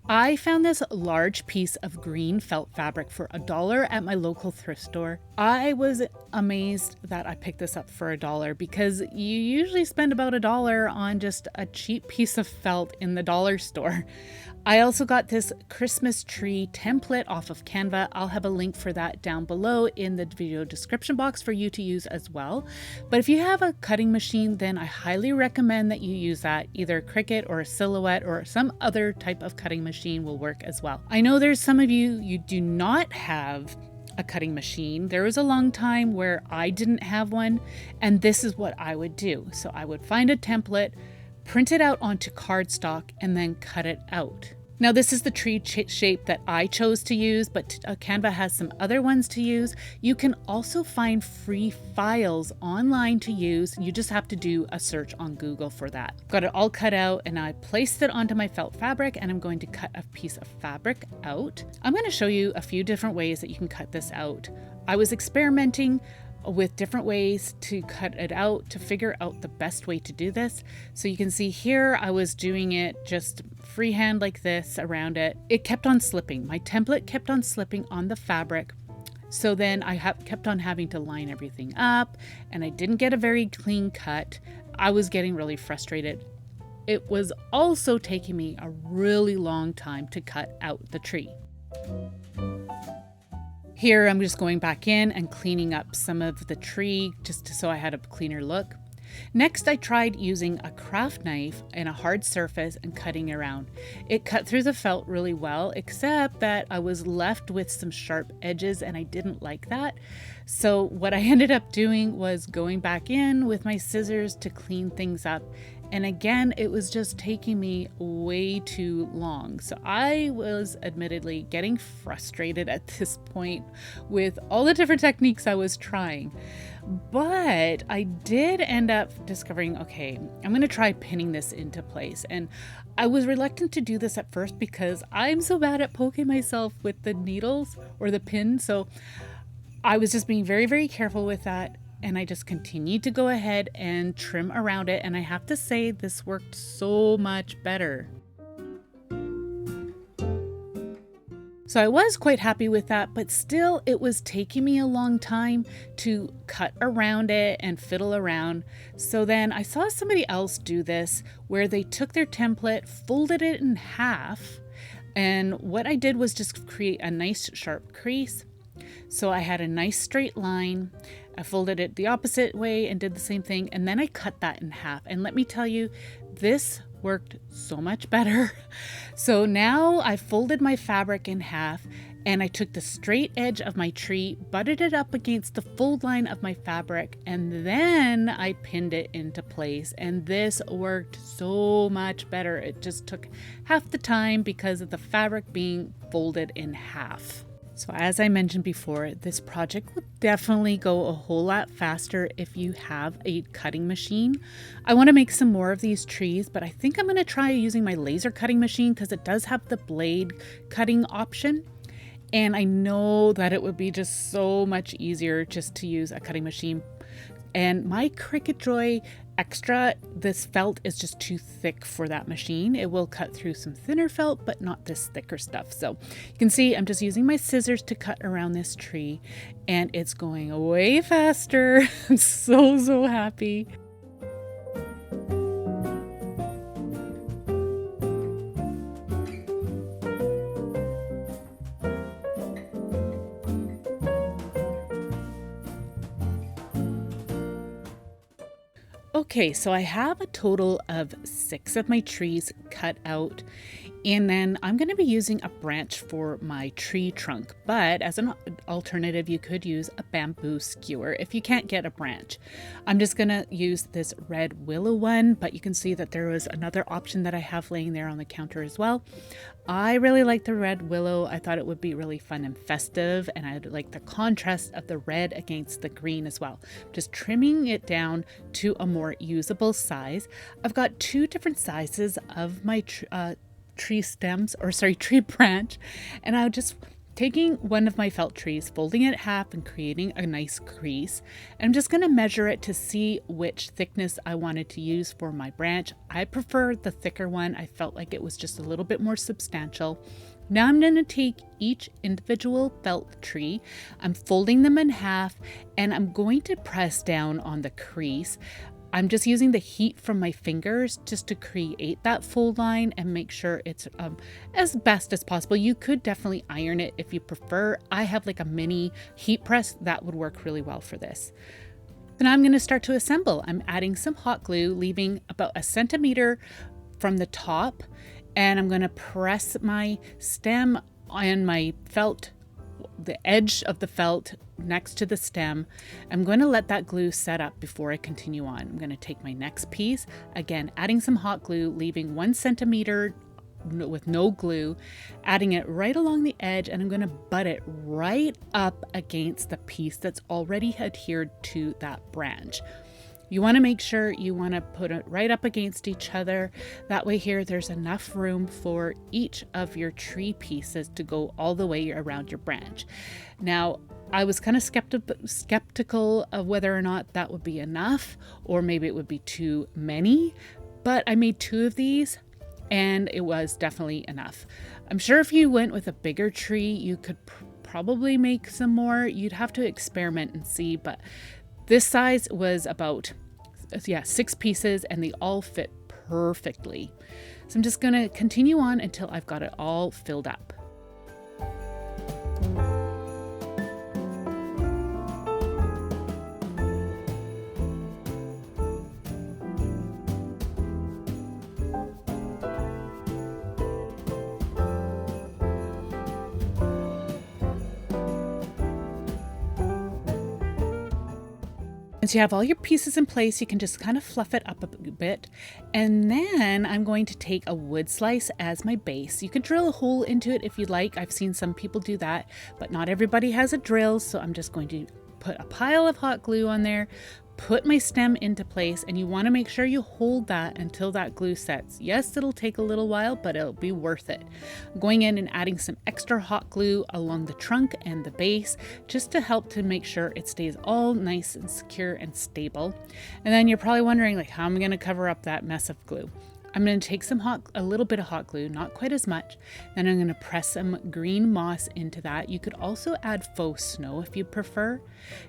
I found this large piece of green felt fabric for $1 at my local thrift store. I was amazed that I picked this up for $1 because you usually spend about $1 on just a cheap piece of felt in the dollar store. I also got this Christmas tree template off of Canva. I'll have a link for that down below in the video description box for you to use as well. But if you have a cutting machine, then I highly recommend that you use that. Either Cricut or a Silhouette or some other type of cutting machine will work as well. I know there's some of you do not have a cutting machine. There was a long time where I didn't have one, and this is what I would do. So I would find a template, print it out onto cardstock, and then cut it out. Now this is the tree shape that I chose to use, but Canva has some other ones to use. You can also find free files online to use. You just have to do a search on Google for that. Got it all cut out, and I placed it onto my felt fabric, and I'm going to cut a piece of fabric out. I'm going to show you a few different ways that you can cut this out. I was experimenting with different ways to cut it out to figure out the best way to do this. So you can see here I was doing it just freehand like this around it. It kept on slipping. My template kept on slipping on the fabric. So then I kept on having to line everything up, and I didn't get a very clean cut. I was getting really frustrated. It was also taking me a really long time to cut out the tree. Here I'm just going back in and cleaning up some of the tree just so I had a cleaner look. Next, I tried using a craft knife and a hard surface and cutting around. It cut through the felt really well, except that I was left with some sharp edges and I didn't like that. So what I ended up doing was going back in with my scissors to clean things up. And again, it was just taking me way too long. So I was admittedly getting frustrated at this point with all the different techniques I was trying. But I did end up discovering, okay, I'm going to try pinning this into place. And I was reluctant to do this at first because I'm so bad at poking myself with the needles or the pin. So I was just being very, very careful with that. And I just continued to go ahead and trim around it. And I have to say, this worked so much better. So I was quite happy with that, but still it was taking me a long time to cut around it and fiddle around. So then I saw somebody else do this where they took their template, folded it in half. And what I did was just create a nice sharp crease. So I had a nice straight line. I folded it the opposite way and did the same thing. And then I cut that in half. And let me tell you, this worked so much better. So now I folded my fabric in half and I took the straight edge of my tree, butted it up against the fold line of my fabric, and then I pinned it into place. And this worked so much better. It just took half the time because of the fabric being folded in half. So as I mentioned before, this project will definitely go a whole lot faster if you have a cutting machine. I want to make some more of these trees, but I think I'm going to try using my laser cutting machine because it does have the blade cutting option. And I know that it would be just so much easier just to use a cutting machine. And my Cricut Joy Extra, this felt is just too thick for that machine. It will cut through some thinner felt, but not this thicker stuff. So you can see I'm just using my scissors to cut around this tree and it's going way faster. I'm so happy. Okay, so I have a total of 6 of my trees cut out, and then I'm going to be using a branch for my tree trunk, but as an alternative, you could use a bamboo skewer if you can't get a branch. I'm just going to use this red willow one, but you can see that there was another option that I have laying there on the counter as well. I really like the red willow. I thought it would be really fun and festive, and I like the contrast of the red against the green as well. Just trimming it down to a more usable size. I've got 2 different sizes of my tree branch, and I'm just taking one of my felt trees, folding it in half and creating a nice crease. I'm just going to measure it to see which thickness I wanted to use for my branch. I prefer the thicker one. I felt like it was just a little bit more substantial. Now I'm going to take each individual felt tree, I'm folding them in half, and I'm going to press down on the crease. I'm just using the heat from my fingers just to create that fold line and make sure it's as best as possible. You could definitely iron it if you prefer. I have like a mini heat press that would work really well for this. Then I'm going to start to assemble. I'm adding some hot glue, leaving about 1 centimeter from the top, and I'm going to press my stem and my felt, the edge of the felt next to the stem. I'm going to let that glue set up before I continue on. I'm going to take my next piece, again adding some hot glue, leaving 1 centimeter with no glue, adding it right along the edge, and I'm going to butt it right up against the piece that's already adhered to that branch. You want to make sure you want to put it right up against each other. That way here there's enough room for each of your tree pieces to go all the way around your branch. Now, I was kind of skeptical of whether or not that would be enough, or maybe it would be too many, but I made 2 of these and it was definitely enough. I'm sure if you went with a bigger tree, you could probably make some more. You'd have to experiment and see, but this size was about 6 pieces and they all fit perfectly. So I'm just going to continue on until I've got it all filled up. Once you have all your pieces in place, you can just kind of fluff it up a bit. And then I'm going to take a wood slice as my base. You could drill a hole into it if you'd like. I've seen some people do that, but not everybody has a drill. So I'm just going to put a pile of hot glue on there, put my stem into place, and you want to make sure you hold that until that glue sets. Yes, it'll take a little while, but it'll be worth it. I'm going in and adding some extra hot glue along the trunk and the base just to help to make sure it stays all nice and secure and stable. And then you're probably wondering, like, how am I going to cover up that mess of glue? I'm going to take a little bit of hot glue, not quite as much. Then I'm going to press some green moss into that. You could also add faux snow if you prefer.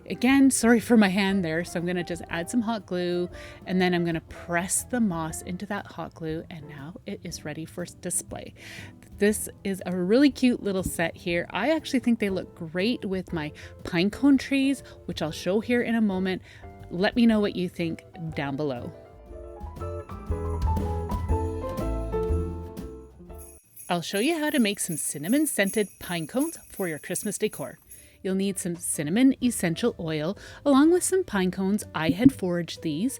Again, sorry for my hand there. So I'm going to just add some hot glue and then I'm going to press the moss into that hot glue, and now it is ready for display. This is a really cute little set here. I actually think they look great with my pinecone trees, which I'll show here in a moment. Let me know what you think down below. I'll show you how to make some cinnamon scented pine cones for your Christmas decor. You'll need some cinnamon essential oil along with some pine cones. I had foraged these.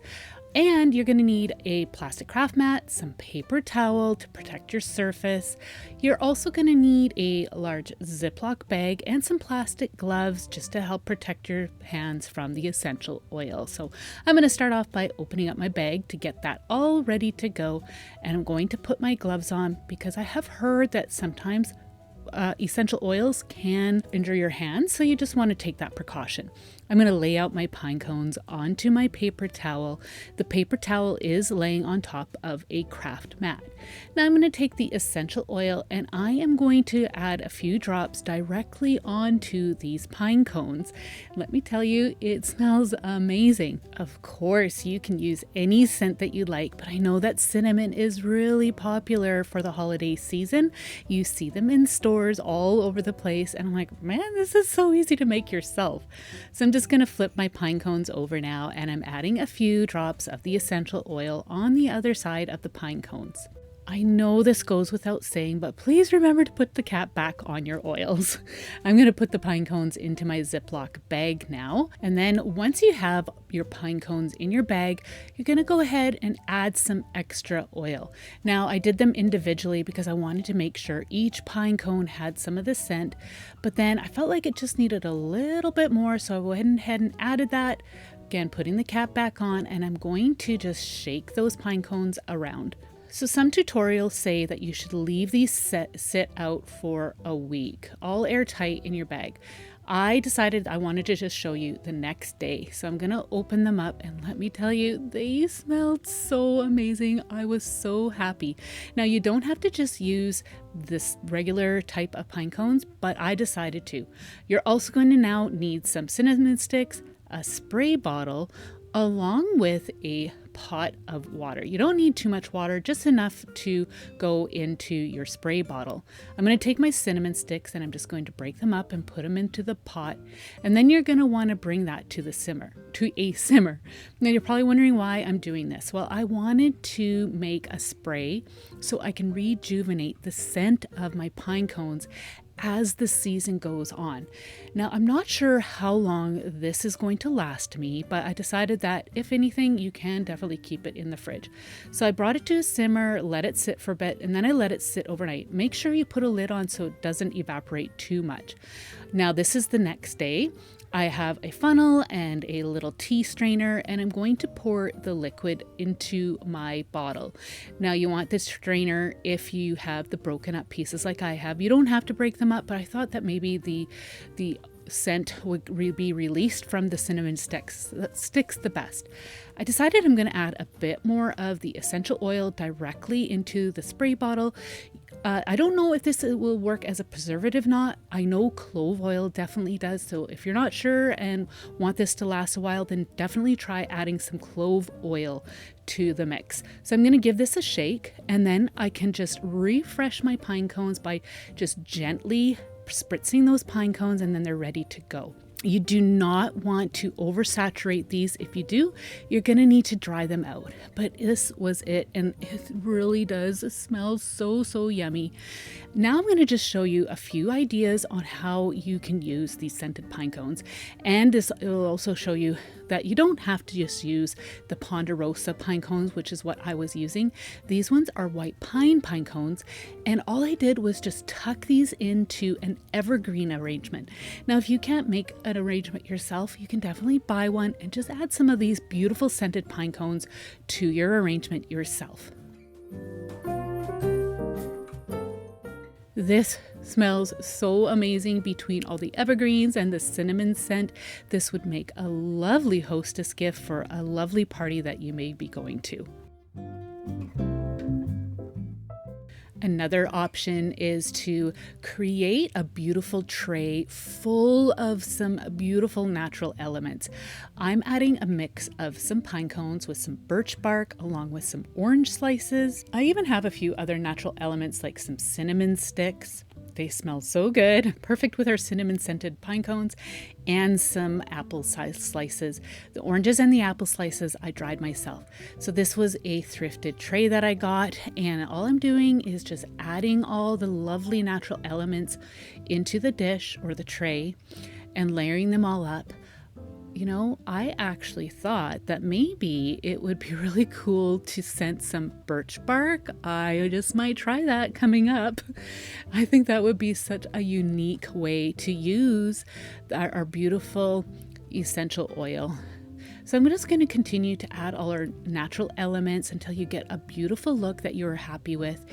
And you're going to need a plastic craft mat, some paper towel to protect your surface. You're also going to need a large Ziploc bag and some plastic gloves just to help protect your hands from the essential oil. So I'm going to start off by opening up my bag to get that all ready to go. And I'm going to put my gloves on because I have heard that sometimes essential oils can injure your hands, so you just want to take that precaution. I'm going to lay out my pine cones onto my paper towel. The paper towel is laying on top of a craft mat. Now I'm going to take the essential oil and I am going to add a few drops directly onto these pine cones. Let me tell you, it smells amazing. Of course, you can use any scent that you like, but I know that cinnamon is really popular for the holiday season. You see them in stores all over the place, and I'm like, man, this is so easy to make yourself. So I'm just going to flip my pine cones over now, and I'm adding a few drops of the essential oil on the other side of the pine cones. I know this goes without saying, but please remember to put the cap back on your oils. I'm going to put the pine cones into my Ziploc bag now. And then once you have your pine cones in your bag, you're going to go ahead and add some extra oil. Now, I did them individually because I wanted to make sure each pine cone had some of the scent, but then I felt like it just needed a little bit more, so I went ahead and added that. Again, putting the cap back on, and I'm going to just shake those pine cones around. So some tutorials say that you should leave these sit out for a week, all airtight in your bag. I decided I wanted to just show you the next day. So I'm going to open them up, and let me tell you, they smelled so amazing. I was so happy. Now, you don't have to just use this regular type of pine cones, but I decided to. You're also going to now need some cinnamon sticks, a spray bottle, along with a pot of water. You don't need too much water, just enough to go into your spray bottle. I'm going to take my cinnamon sticks and I'm just going to break them up and put them into the pot. And then you're going to want to bring that to a simmer. Now you're probably wondering why I'm doing this. Well, I wanted to make a spray so I can rejuvenate the scent of my pine cones as the season goes on. Now, I'm not sure how long this is going to last me, but I decided that if anything, you can definitely keep it in the fridge. So I brought it to a simmer, let it sit for a bit, and then I let it sit overnight. Make sure you put a lid on so it doesn't evaporate too much. Now, this is the next day. I have a funnel and a little tea strainer, and I'm going to pour the liquid into my bottle. Now, you want this strainer if you have the broken up pieces like I have. You don't have to break them up, but I thought that maybe the scent would be released from the cinnamon sticks. That sticks the best. I decided I'm going to add a bit more of the essential oil directly into the spray bottle. I don't know if this will work as a preservative knot. I know clove oil definitely does. So if you're not sure and want this to last a while, then definitely try adding some clove oil to the mix. So I'm going to give this a shake, and then I can just refresh my pine cones by just gently spritzing those pine cones, and then they're ready to go. You do not want to oversaturate these. If you do, you're going to need to dry them out. But this was it, and it really does smell so yummy. Now I'm going to just show you a few ideas on how you can use these scented pine cones, and this will also show you that you don't have to just use the Ponderosa pine cones, which is what I was using. These ones are white pine cones, and all I did was just tuck these into an evergreen arrangement. Now, if you can't make an arrangement yourself, you can definitely buy one and just add some of these beautiful scented pine cones to your arrangement yourself. This smells so amazing between all the evergreens and the cinnamon scent. This would make a lovely hostess gift for a lovely party that you may be going to. Another option is to create a beautiful tray full of some beautiful natural elements. I'm adding a mix of some pine cones with some birch bark along with some orange slices. I even have a few other natural elements like some cinnamon sticks. They smell so good, perfect with our cinnamon scented pine cones, and some apple slices. The oranges and the apple slices I dried myself. So this was a thrifted tray that I got, and all I'm doing is just adding all the lovely natural elements into the dish or the tray and layering them all up. You know, I actually thought that maybe it would be really cool to scent some birch bark. I just might try that coming up. I think that would be such a unique way to use our beautiful essential oil. So I'm just going to continue to add all our natural elements until you get a beautiful look that you're happy with.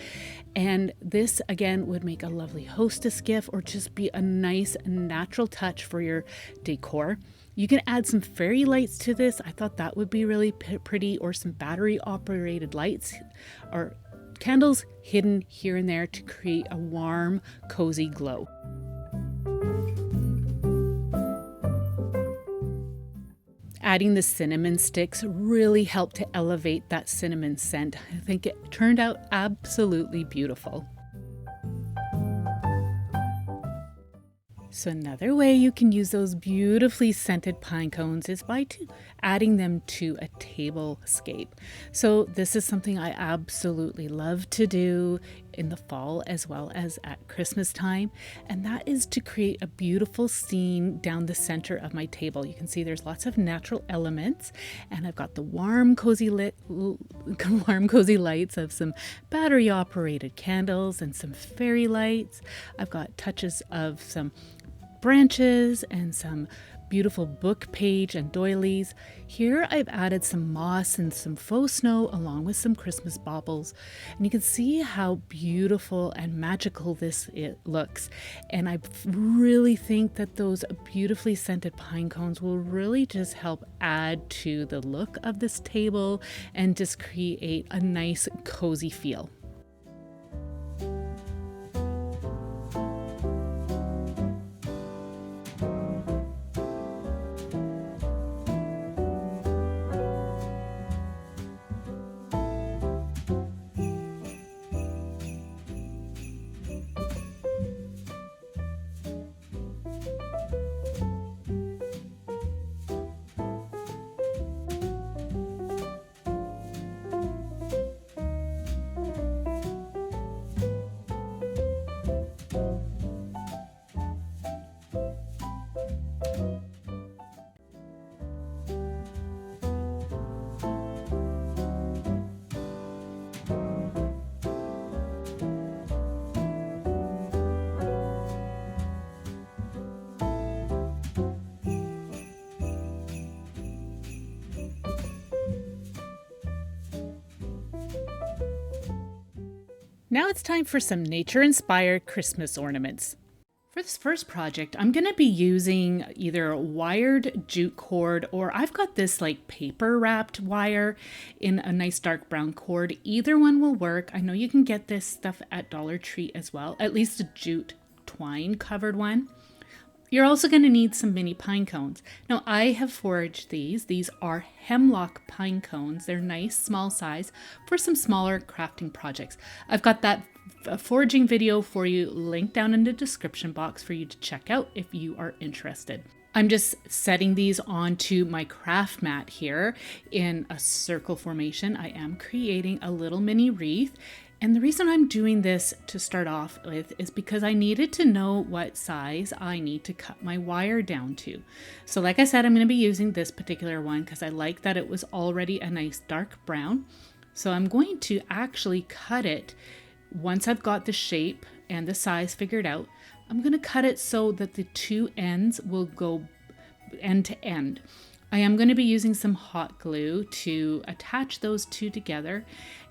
And this again would make a lovely hostess gift or just be a nice natural touch for your decor. You can add some fairy lights to this. I thought that would be really pretty, or some battery operated lights or candles hidden here and there to create a warm, cozy glow. Adding the cinnamon sticks really helped to elevate that cinnamon scent. I think it turned out absolutely beautiful. So another way you can use those beautifully scented pine cones is by adding them to a tablescape. So this is something I absolutely love to do in the fall as well as at Christmas time, and that is to create a beautiful scene down the center of my table. You can see there's lots of natural elements, and I've got the warm cozy lights of some battery operated candles and some fairy lights. I've got touches of some branches and some beautiful book page and doilies. Here I've added some moss and some faux snow along with some Christmas baubles, and you can see how beautiful and magical it looks. And I really think that those beautifully scented pine cones will really just help add to the look of this table and just create a nice cozy feel. Now it's time for some nature-inspired Christmas ornaments. For this first project, I'm going to be using either wired jute cord, or I've got this like paper wrapped wire in a nice dark brown cord. Either one will work. I know you can get this stuff at Dollar Tree as well, at least a jute twine covered one. You're also going to need some mini pine cones. Now I have foraged these. These are hemlock pine cones. They're nice, small size for some smaller crafting projects. I've got that foraging video for you linked down in the description box for you to check out if you are interested. I'm just setting these onto my craft mat here in a circle formation. I am creating a little mini wreath. And the reason I'm doing this to start off with is because I needed to know what size I need to cut my wire down to. So like I said, I'm going to be using this particular one because I like that it was already a nice dark brown. So I'm going to actually cut it once I've got the shape and the size figured out. I'm going to cut it so that the two ends will go end to end. I am going to be using some hot glue to attach those two together.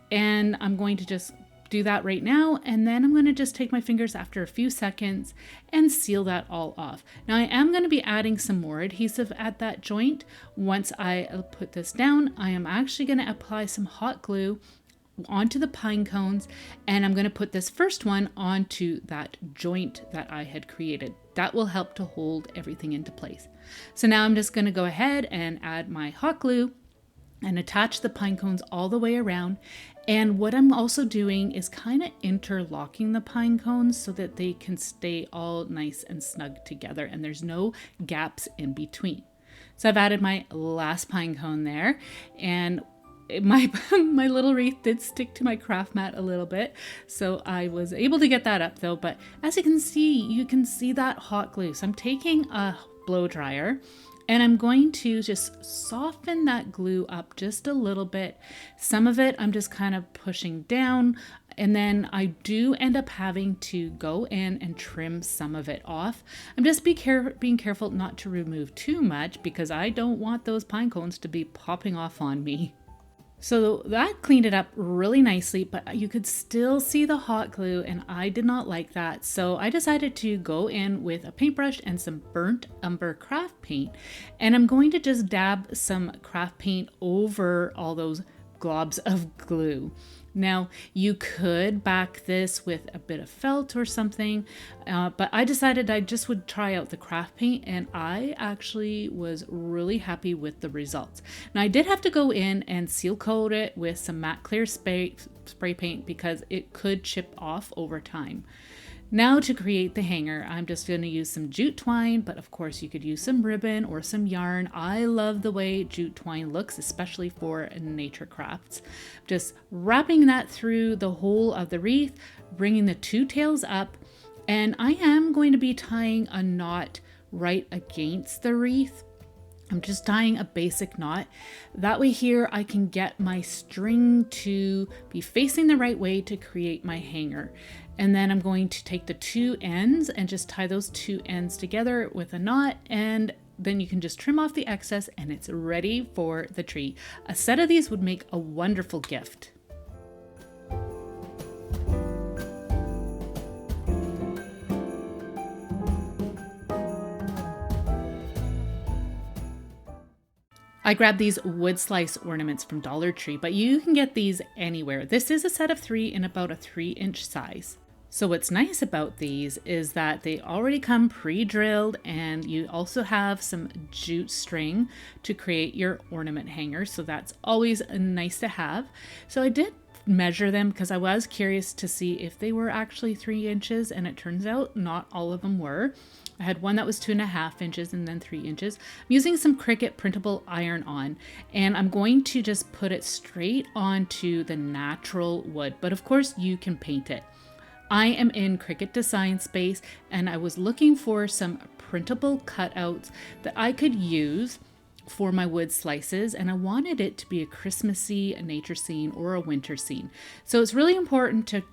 And I'm going to just do that right now. And then I'm going to just take my fingers after a few seconds and seal that all off. Now I am going to be adding some more adhesive at that joint. Once I put this down, I am actually going to apply some hot glue onto the pine cones, and I'm going to put this first one onto that joint that I had created. That will help to hold everything into place. So now I'm just going to go ahead and add my hot glue and attach the pine cones all the way around. And what I'm also doing is kind of interlocking the pine cones so that they can stay all nice and snug together and there's no gaps in between. So I've added my last pine cone there, and my little wreath did stick to my craft mat a little bit, so I was able to get that up though. But as you can see that hot glue. So I'm taking a blow dryer and I'm going to just soften that glue up just a little bit. Some of it I'm just kind of pushing down, and then I do end up having to go in and trim some of it off. I'm just being careful not to remove too much because I don't want those pine cones to be popping off on me. So that cleaned it up really nicely, but you could still see the hot glue and I did not like that. So I decided to go in with a paintbrush and some burnt umber craft paint. And I'm going to just dab some craft paint over all those globs of glue. Now you could back this with a bit of felt or something, but I decided I just would try out the craft paint, and I actually was really happy with the results. Now I did have to go in and seal coat it with some matte clear spray paint because it could chip off over time. Now to create the hanger, I'm just going to use some jute twine, but of course you could use some ribbon or some yarn. I love the way jute twine looks, especially for nature crafts. Just wrapping that through the whole of the wreath, bringing the two tails up, and I am going to be tying a knot right against the wreath. I'm just tying a basic knot. That way here I can get my string to be facing the right way to create my hanger. And then I'm going to take the two ends and just tie those two ends together with a knot, and then you can just trim off the excess and it's ready for the tree. A set of these would make a wonderful gift. I grabbed these wood slice ornaments from Dollar Tree, but you can get these anywhere. This is a set of 3 in about a 3-inch size. So what's nice about these is that they already come pre-drilled, and you also have some jute string to create your ornament hanger. So that's always nice to have. So I did measure them because I was curious to see if they were actually 3 inches, and it turns out not all of them were. I had one that was 2.5 inches and then 3 inches. I'm using some Cricut printable iron-on, and I'm going to just put it straight onto the natural wood, but of course you can paint it. I am in Cricut Design Space, and I was looking for some printable cutouts that I could use for my wood slices, and I wanted it to be a Christmassy nature scene or a winter scene. So it's really important to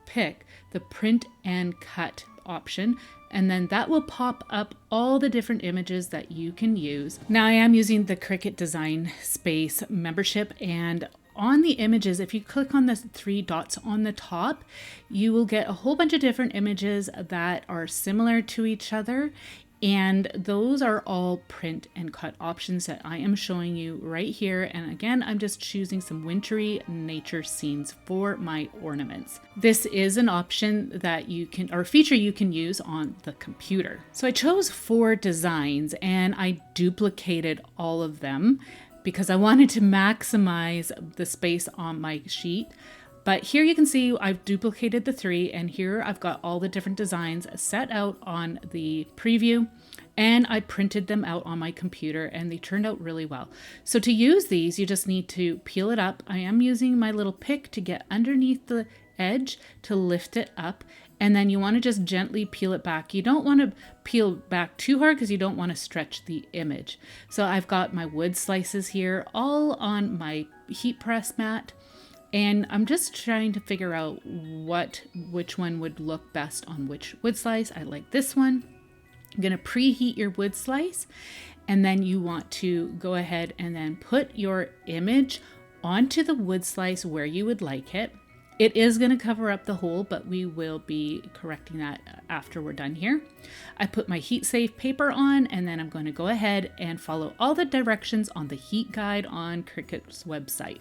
pick the print and cut option, and then that will pop up all the different images that you can use. Now I am using the Cricut Design Space membership, and on the images, if you click on the three dots on the top, you will get a whole bunch of different images that are similar to each other. And those are all print and cut options that I am showing you right here. And again, I'm just choosing some wintry nature scenes for my ornaments. This is an option that you can, or feature you can use on the computer. So I chose 4 designs and I duplicated all of them because I wanted to maximize the space on my sheet. But here you can see I've duplicated the 3, and here I've got all the different designs set out on the preview, and I printed them out on my computer and they turned out really well. So to use these, you just need to peel it up. I am using my little pick to get underneath the edge to lift it up, and then you want to just gently peel it back. You don't want to peel back too hard because you don't want to stretch the image. So I've got my wood slices here all on my heat press mat. And I'm just trying to figure out which one would look best on which wood slice. I like this one. I'm going to preheat your wood slice, and then you want to go ahead and then put your image onto the wood slice where you would like it. It is going to cover up the hole, but we will be correcting that after we're done here. I put my heat safe paper on, and then I'm going to go ahead and follow all the directions on the heat guide on Cricut's website.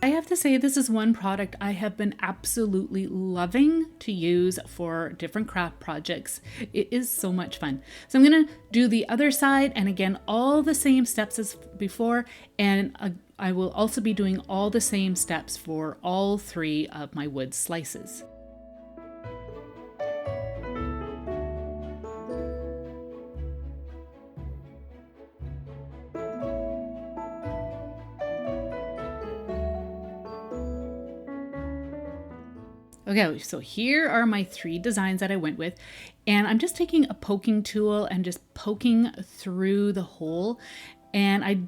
I have to say, this is one product I have been absolutely loving to use for different craft projects. It is so much fun. So I'm going to do the other side, and again, all the same steps as before, and I will also be doing all the same steps for all 3 of my wood slices. Okay, so here are my 3 designs that I went with, and I'm just taking a poking tool and just poking through the hole, and I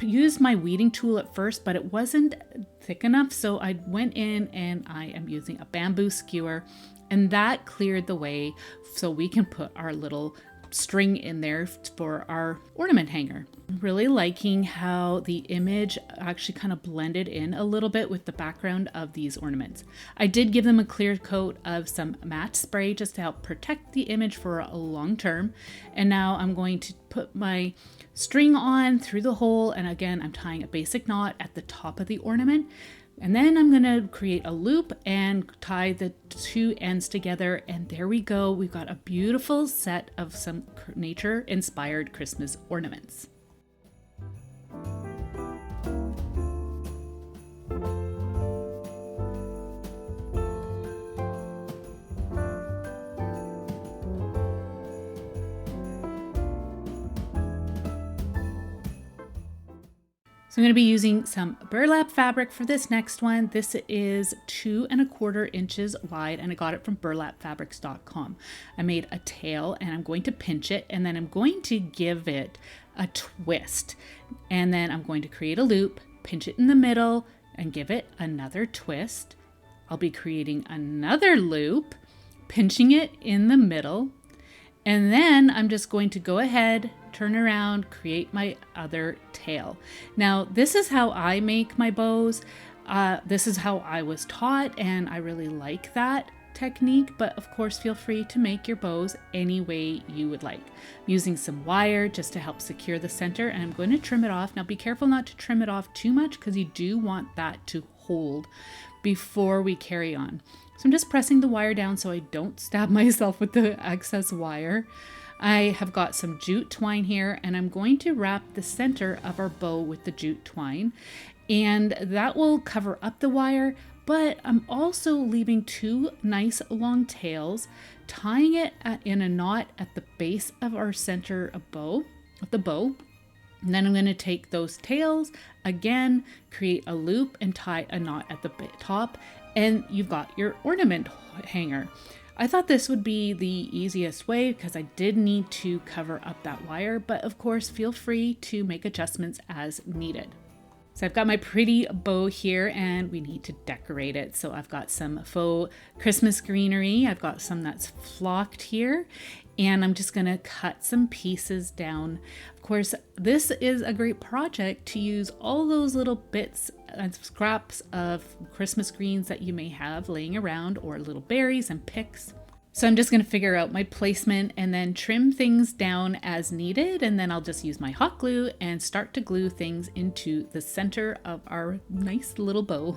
used my weeding tool at first, but it wasn't thick enough, so I went in and I am using a bamboo skewer, and that cleared the way so we can put our little string in there for our ornament hanger. I'm really liking how the image actually kind of blended in a little bit with the background of these ornaments. I did give them a clear coat of some matte spray just to help protect the image for a long term. And now I'm going to put my string on through the hole, and again I'm tying a basic knot at the top of the ornament. And then I'm going to create a loop and tie the 2 ends together, and there we go. We've got a beautiful set of some nature-inspired Christmas ornaments. So I'm going to be using some burlap fabric for this next one. This is 2 1/4 inches wide, and I got it from burlapfabrics.com. I made a tail, and I'm going to pinch it, and then I'm going to give it a twist. And then I'm going to create a loop, pinch it in the middle, and give it another twist. I'll be creating another loop, pinching it in the middle, and then I'm just going to go ahead, turn around, create my other tail. Now, this is how I make my bows. This is how I was taught, and I really like that technique, but of course, feel free to make your bows any way you would like. I'm using some wire just to help secure the center, and I'm going to trim it off. Now, be careful not to trim it off too much because you do want that to hold before we carry on. So I'm just pressing the wire down so I don't stab myself with the excess wire. I have got some jute twine here, and I'm going to wrap the center of our bow with the jute twine, and that will cover up the wire, but I'm also leaving 2 nice long tails, tying it in a knot at the base of our center of the bow. And then I'm going to take those tails again, create a loop, and tie a knot at the top, and you've got your ornament hanger. I thought this would be the easiest way because I did need to cover up that wire, but of course, feel free to make adjustments as needed. So I've got my pretty bow here, and we need to decorate it. So I've got some faux Christmas greenery. I've got some that's flocked here, And I'm just gonna cut some pieces down. Of course, this is a great project to use all those little bits and scraps of Christmas greens that you may have laying around, or little berries and picks. So I'm just gonna figure out my placement and then trim things down as needed. And then I'll just use my hot glue and start to glue things into the center of our nice little bow.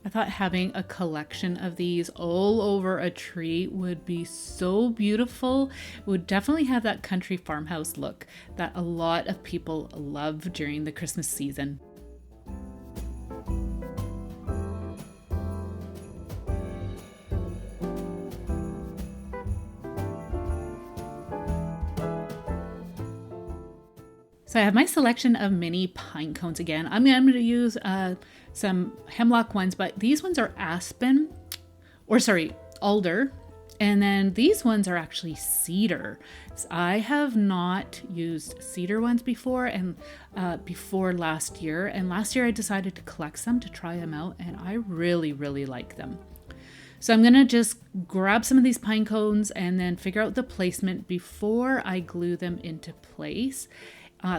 I thought having a collection of these all over a tree would be so beautiful. It would definitely have that country farmhouse look that a lot of people love during the Christmas season. So I have my selection of mini pine cones again. I'm going to use some hemlock ones, but these ones are alder. And then these ones are actually cedar. So I have not used cedar ones before, and before last year. And last year I decided to collect some to try them out, and I really, really like them. So I'm gonna just grab some of these pine cones and then figure out the placement before I glue them into place.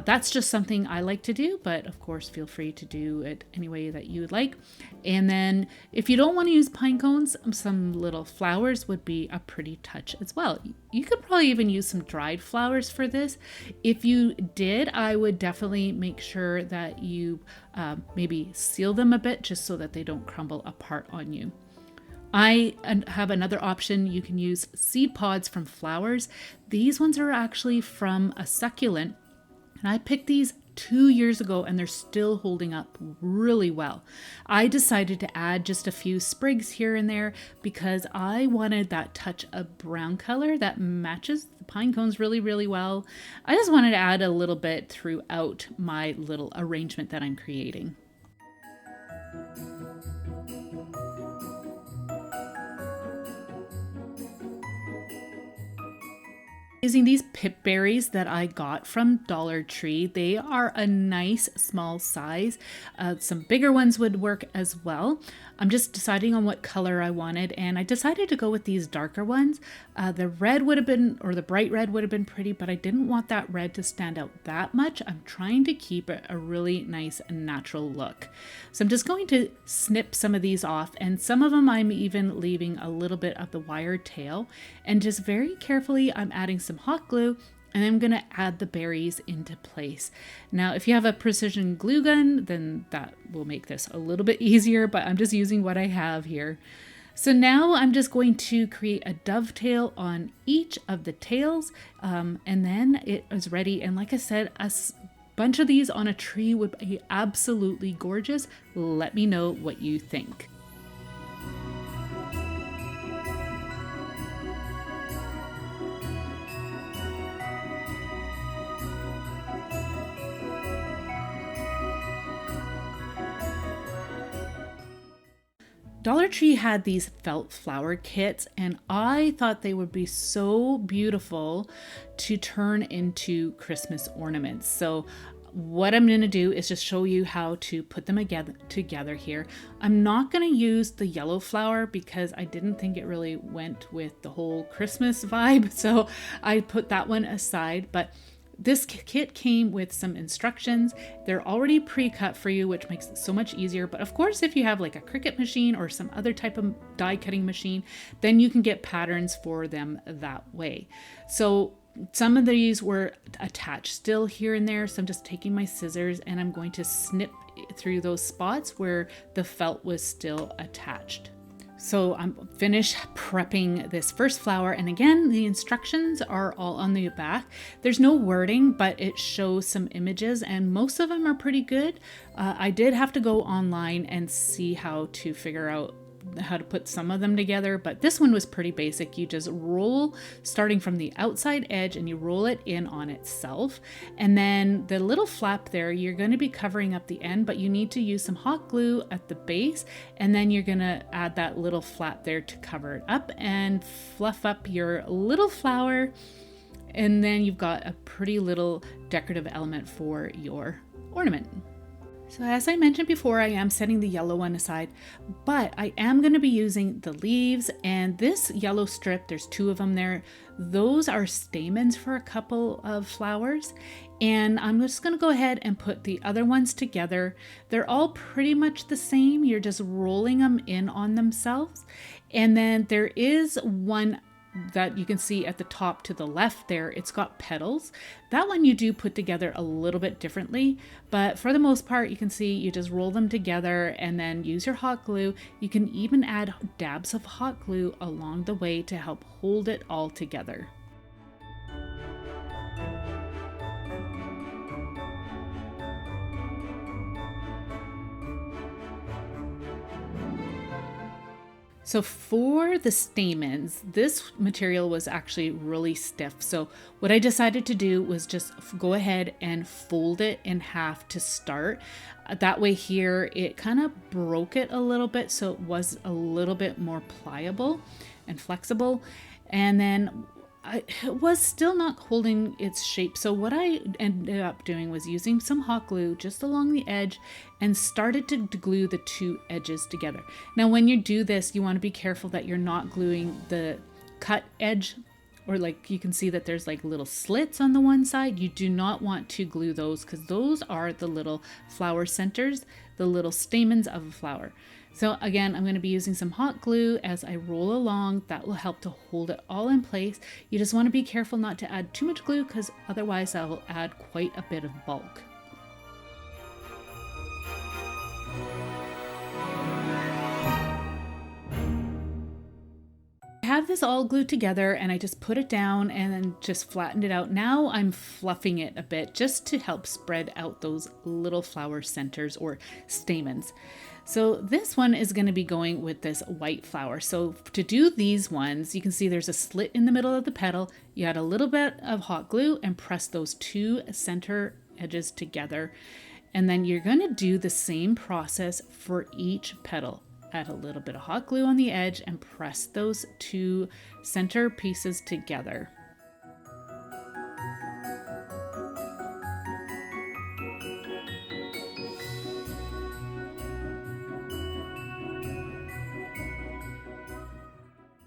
That's just something I like to do, but of course feel free to do it any way that you would like. And then if you don't want to use pine cones, some little flowers would be a pretty touch as well. You could probably even use some dried flowers for this. If you did, I would definitely make sure that you maybe seal them a bit just so that they don't crumble apart on you. I have another option. You can use seed pods from flowers. These ones are actually from a succulent. And I picked these 2 years ago and they're still holding up really well. I decided to add just a few sprigs here and there because I wanted that touch of brown color that matches the pine cones really, really well. I just wanted to add a little bit throughout my little arrangement that I'm creating. Using these pip berries that I got from Dollar Tree. They are a nice small size. Some bigger ones would work as well. I'm just deciding on what color I wanted, and I decided to go with these darker ones. The red would have been, or the bright red would have been pretty, but I didn't want that red to stand out that much. I'm trying to keep it a really nice natural look. So I'm just going to snip some of these off, and some of them I'm even leaving a little bit of the wire tail, and just very carefully I'm adding some hot glue, and I'm going to add the berries into place. Now, if you have a precision glue gun, then that will make this a little bit easier, but I'm just using what I have here. So now I'm just going to create a dovetail on each of the tails, and then it is ready. And like I said, a bunch of these on a tree would be absolutely gorgeous. Let me know what you think. Dollar Tree had these felt flower kits, and I thought they would be so beautiful to turn into Christmas ornaments. So what I'm going to do is just show you how to put them together here. I'm not going to use the yellow flower because I didn't think it really went with the whole Christmas vibe, so I put that one aside. But this kit came with some instructions. They're already pre-cut for you, which makes it so much easier. But of course, if you have like a Cricut machine or some other type of die cutting machine, then you can get patterns for them that way. So some of these were attached still here and there. So I'm just taking my scissors and I'm going to snip through those spots where the felt was still attached. So I'm finished prepping this first flower, and again, the instructions are all on the back. There's no wording, but it shows some images, and most of them are pretty good. I did have to go online and see how to figure out how to put some of them together, but this one was pretty basic. You just roll starting from the outside edge and you roll it in on itself, and then the little flap there, you're going to be covering up the end, but you need to use some hot glue at the base, and then you're going to add that little flap there to cover it up and fluff up your little flower, and then you've got a pretty little decorative element for your ornament. So as I mentioned before, I am setting the yellow one aside, but I am going to be using the leaves, and this yellow strip, there's two of them there. Those are stamens for a couple of flowers, and I'm just going to go ahead and put the other ones together. They're all pretty much the same. You're just rolling them in on themselves. And then there is one that you can see at the top to the left there, it's got petals. That one you do put together a little bit differently, but for the most part you can see you just roll them together and then use your hot glue. You can even add dabs of hot glue along the way to help hold it all together. So for the stamens, this material was actually really stiff. So what I decided to do was just go ahead and fold it in half to start. That way here, it kind of broke it a little bit, so it was a little bit more pliable and flexible. And then it was still not holding its shape. So what I ended up doing was using some hot glue just along the edge and started to glue the two edges together. Now, when you do this, you want to be careful that you're not gluing the cut edge, or like you can see that there's like little slits on the one side. You do not want to glue those because those are the little flower centers, the little stamens of a flower. So again, I'm going to be using some hot glue as I roll along. That will help to hold it all in place. You just want to be careful not to add too much glue because otherwise that will add quite a bit of bulk. I have this all glued together and I just put it down and then just flattened it out. Now I'm fluffing it a bit just to help spread out those little flower centers or stamens. So this one is going to be going with this white flower. So to do these ones, you can see there's a slit in the middle of the petal. You add a little bit of hot glue and press those two center edges together. And then you're going to do the same process for each petal. Add a little bit of hot glue on the edge and press those two center pieces together.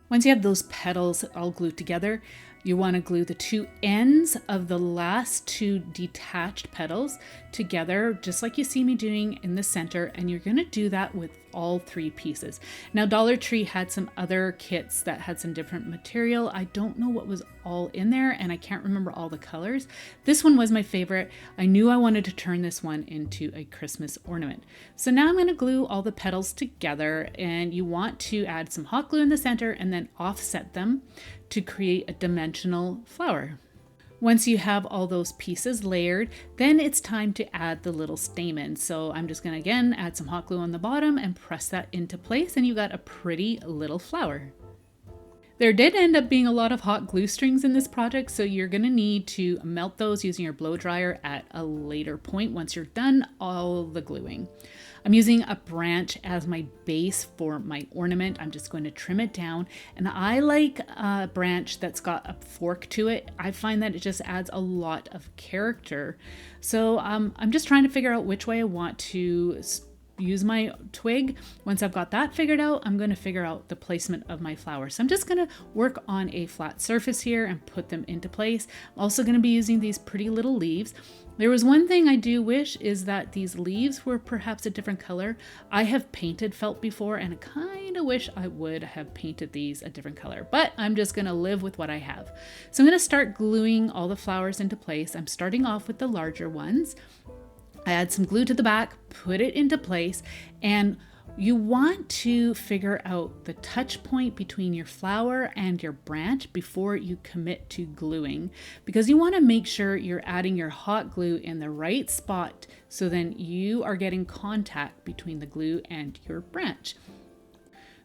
Once you have those petals all glued together, you want to glue the two ends of the last two detached petals together, just like you see me doing in the center, and you're going to do that with all three pieces. Now, Dollar Tree had some other kits that had some different material. I don't know what was all in there, and I can't remember all the colors. This one was my favorite. I knew I wanted to turn this one into a Christmas ornament. So now I'm going to glue all the petals together, and you want to add some hot glue in the center and then offset them to create a dimensional flower. Once you have all those pieces layered, then it's time to add the little stamen. So I'm just going to again add some hot glue on the bottom and press that into place, and you got a pretty little flower. There did end up being a lot of hot glue strings in this project, so you're going to need to melt those using your blow dryer at a later point once you're done all the gluing. I'm using a branch as my base for my ornament. I'm just going to trim it down, and I like a branch that's got a fork to it. I find that it just adds a lot of character. So I'm just trying to figure out which way I want to use my twig. Once I've got that figured out, I'm going to figure out the placement of my flowers. So I'm just going to work on a flat surface here and put them into place. I'm also going to be using these pretty little leaves. There was one thing I do wish is that these leaves were perhaps a different color. I have painted felt before, and I kind of wish I would have painted these a different color, but I'm just going to live with what I have. So I'm going to start gluing all the flowers into place. I'm starting off with the larger ones. I add some glue to the back, put it into place, and you want to figure out the touch point between your flower and your branch before you commit to gluing, because you want to make sure you're adding your hot glue in the right spot so then you are getting contact between the glue and your branch.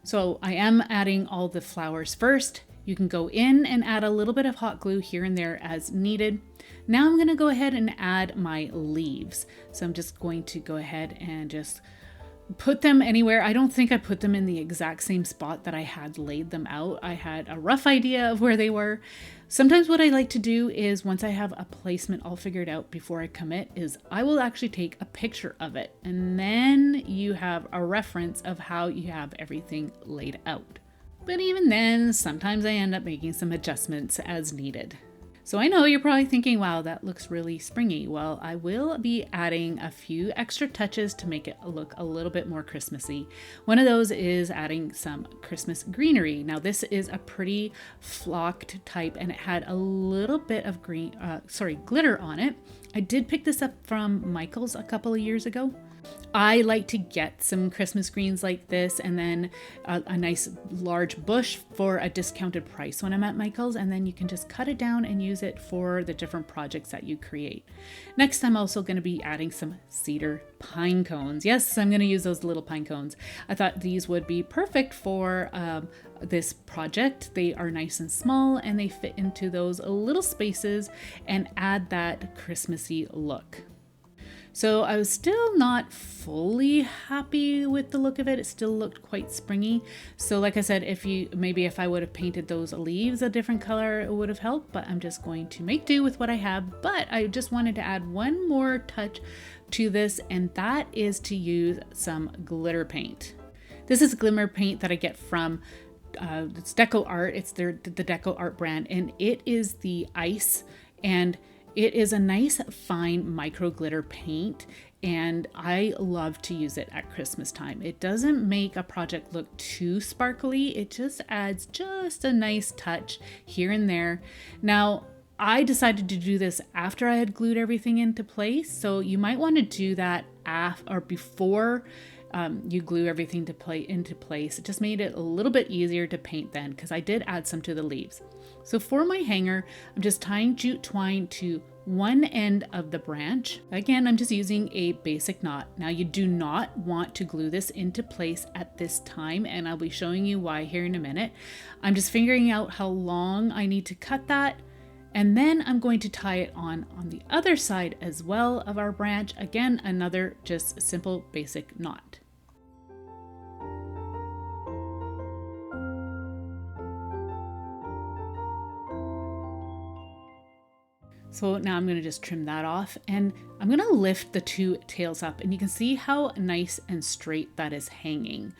So I am adding all the flowers first. You can go in and add a little bit of hot glue here and there as needed. Now I'm going to go ahead and add my leaves. So I'm just going to go ahead and just put them anywhere. I don't think I put them in the exact same spot that I had laid them out. I had a rough idea of where they were. Sometimes what I like to do is once I have a placement all figured out before I commit is I will actually take a picture of it, and then you have a reference of how you have everything laid out. But even then, sometimes I end up making some adjustments as needed. So I know you're probably thinking, wow, that looks really springy. Well, I will be adding a few extra touches to make it look a little bit more Christmassy. One of those is adding some Christmas greenery. Now this is a pretty flocked type and it had a little bit of glitter on it. I did pick this up from Michael's a couple of years ago. I like to get some Christmas greens like this and then a nice large bush for a discounted price when I'm at Michael's, and then you can just cut it down and use it for the different projects that you create. Next, I'm also going to be adding some cedar pine cones. Yes, I'm going to use those little pine cones. I thought these would be perfect for this project. They are nice and small and they fit into those little spaces and add that Christmassy look. So I was still not fully happy with the look of it. It still looked quite springy. So like I said, if I would have painted those leaves a different color, it would have helped, but I'm just going to make do with what I have. But I just wanted to add one more touch to this, and that is to use some glitter paint. This is glitter paint that I get from it's Deco Art. It's the Deco Art brand, and it is the ice, and it is a nice fine micro glitter paint, and I love to use it at Christmas time. It doesn't make a project look too sparkly. It just adds just a nice touch here and there. Now, I decided to do this after I had glued everything into place, so you might want to do that before you glue everything into place. It just made it a little bit easier to paint then, because I did add some to the leaves. So for my hanger, I'm just tying jute twine to one end of the branch. Again, I'm just using a basic knot. Now you do not want to glue this into place at this time, and I'll be showing you why here in a minute. I'm just figuring out how long I need to cut that, and then I'm going to tie it on the other side as well of our branch. Again, another just simple basic knot. So now I'm going to just trim that off, and I'm going to lift the two tails up, and you can see how nice and straight that is hanging.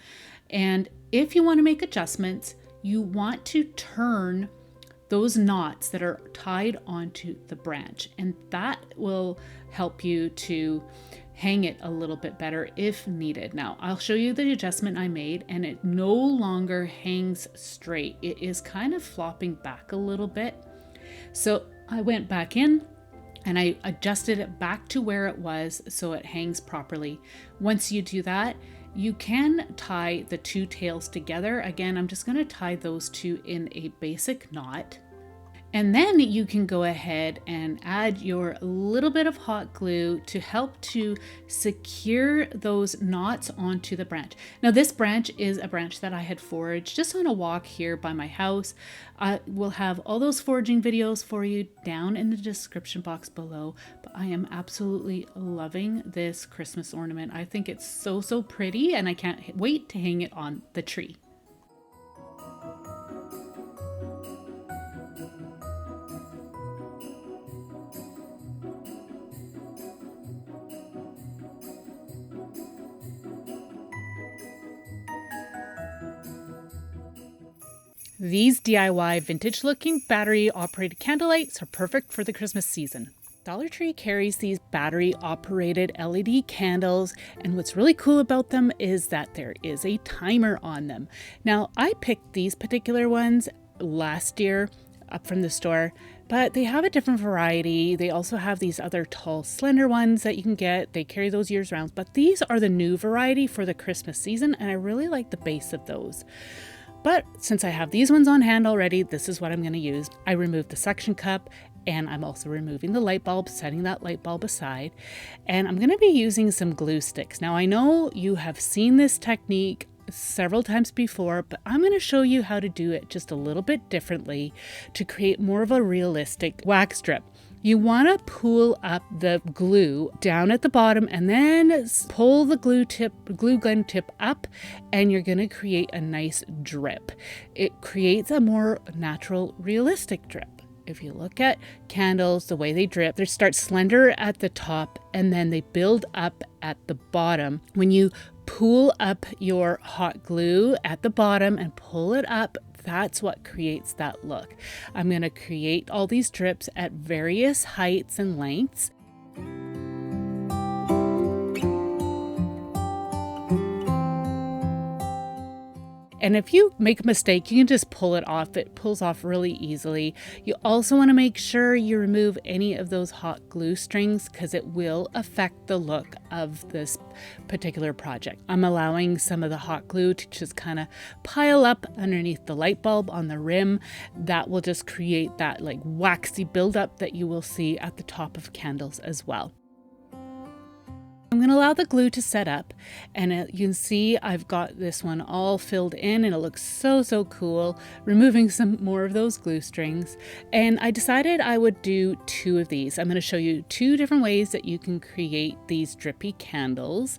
And if you want to make adjustments, you want to turn those knots that are tied onto the branch, and that will help you to hang it a little bit better if needed. Now I'll show you the adjustment I made, and it no longer hangs straight. It is kind of flopping back a little bit. So I went back in and I adjusted it back to where it was so it hangs properly. Once you do that, you can tie the two tails together. Again, I'm just going to tie those two in a basic knot. And then you can go ahead and add your little bit of hot glue to help to secure those knots onto the branch. Now this branch is a branch that I had foraged just on a walk here by my house. I will have all those foraging videos for you down in the description box below, but I am absolutely loving this Christmas ornament. I think it's so pretty, and I can't wait to hang it on the tree. These DIY vintage looking battery operated candlelights are perfect for the Christmas season. Dollar Tree carries these battery operated LED candles, and what's really cool about them is that there is a timer on them. Now I picked these particular ones last year up from the store, but they have a different variety. They also have these other tall slender ones that you can get. They carry those years round, but these are the new variety for the Christmas season, and I really like the base of those. But since I have these ones on hand already, this is what I'm going to use. I removed the suction cup, and I'm also removing the light bulb, setting that light bulb aside. And I'm going to be using some glue sticks. Now I know you have seen this technique several times before, but I'm going to show you how to do it just a little bit differently to create more of a realistic wax strip. You want to pull up the glue down at the bottom and then pull the glue gun tip up, and you're going to create a nice drip. It creates a more natural, realistic drip. If you look at candles, the way they drip, they start slender at the top and then they build up at the bottom. When you pull up your hot glue at the bottom and pull it up, that's what creates that look. I'm going to create all these drips at various heights and lengths. And if you make a mistake, you can just pull it off. It pulls off really easily. You also want to make sure you remove any of those hot glue strings because it will affect the look of this particular project. I'm allowing some of the hot glue to just kind of pile up underneath the light bulb on the rim. That will just create that like waxy buildup that you will see at the top of candles as well. I'm going to allow the glue to set up, and you can see I've got this one all filled in and it looks so cool, removing some more of those glue strings. And I decided I would do 2 of these. I'm going to show you 2 different ways that you can create these drippy candles.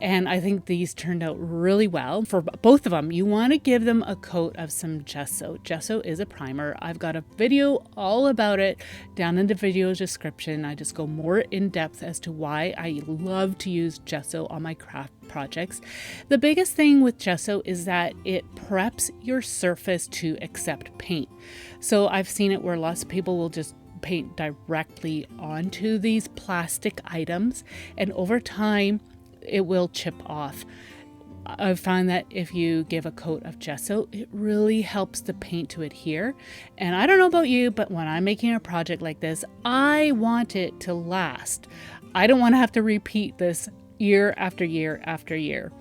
And I think these turned out really well. For both of them, you want to give them a coat of some gesso. Gesso is a primer. I've got a video all about it down in the video description. I just go more in depth as to why I love to use gesso on my craft projects. The biggest thing with gesso is that it preps your surface to accept paint. So I've seen it where lots of people will just paint directly onto these plastic items, and over time it will chip off. I find that if you give a coat of gesso, it really helps the paint to adhere. And I don't know about you, but when I'm making a project like this, I want it to last. I don't want to have to repeat this year after year after year.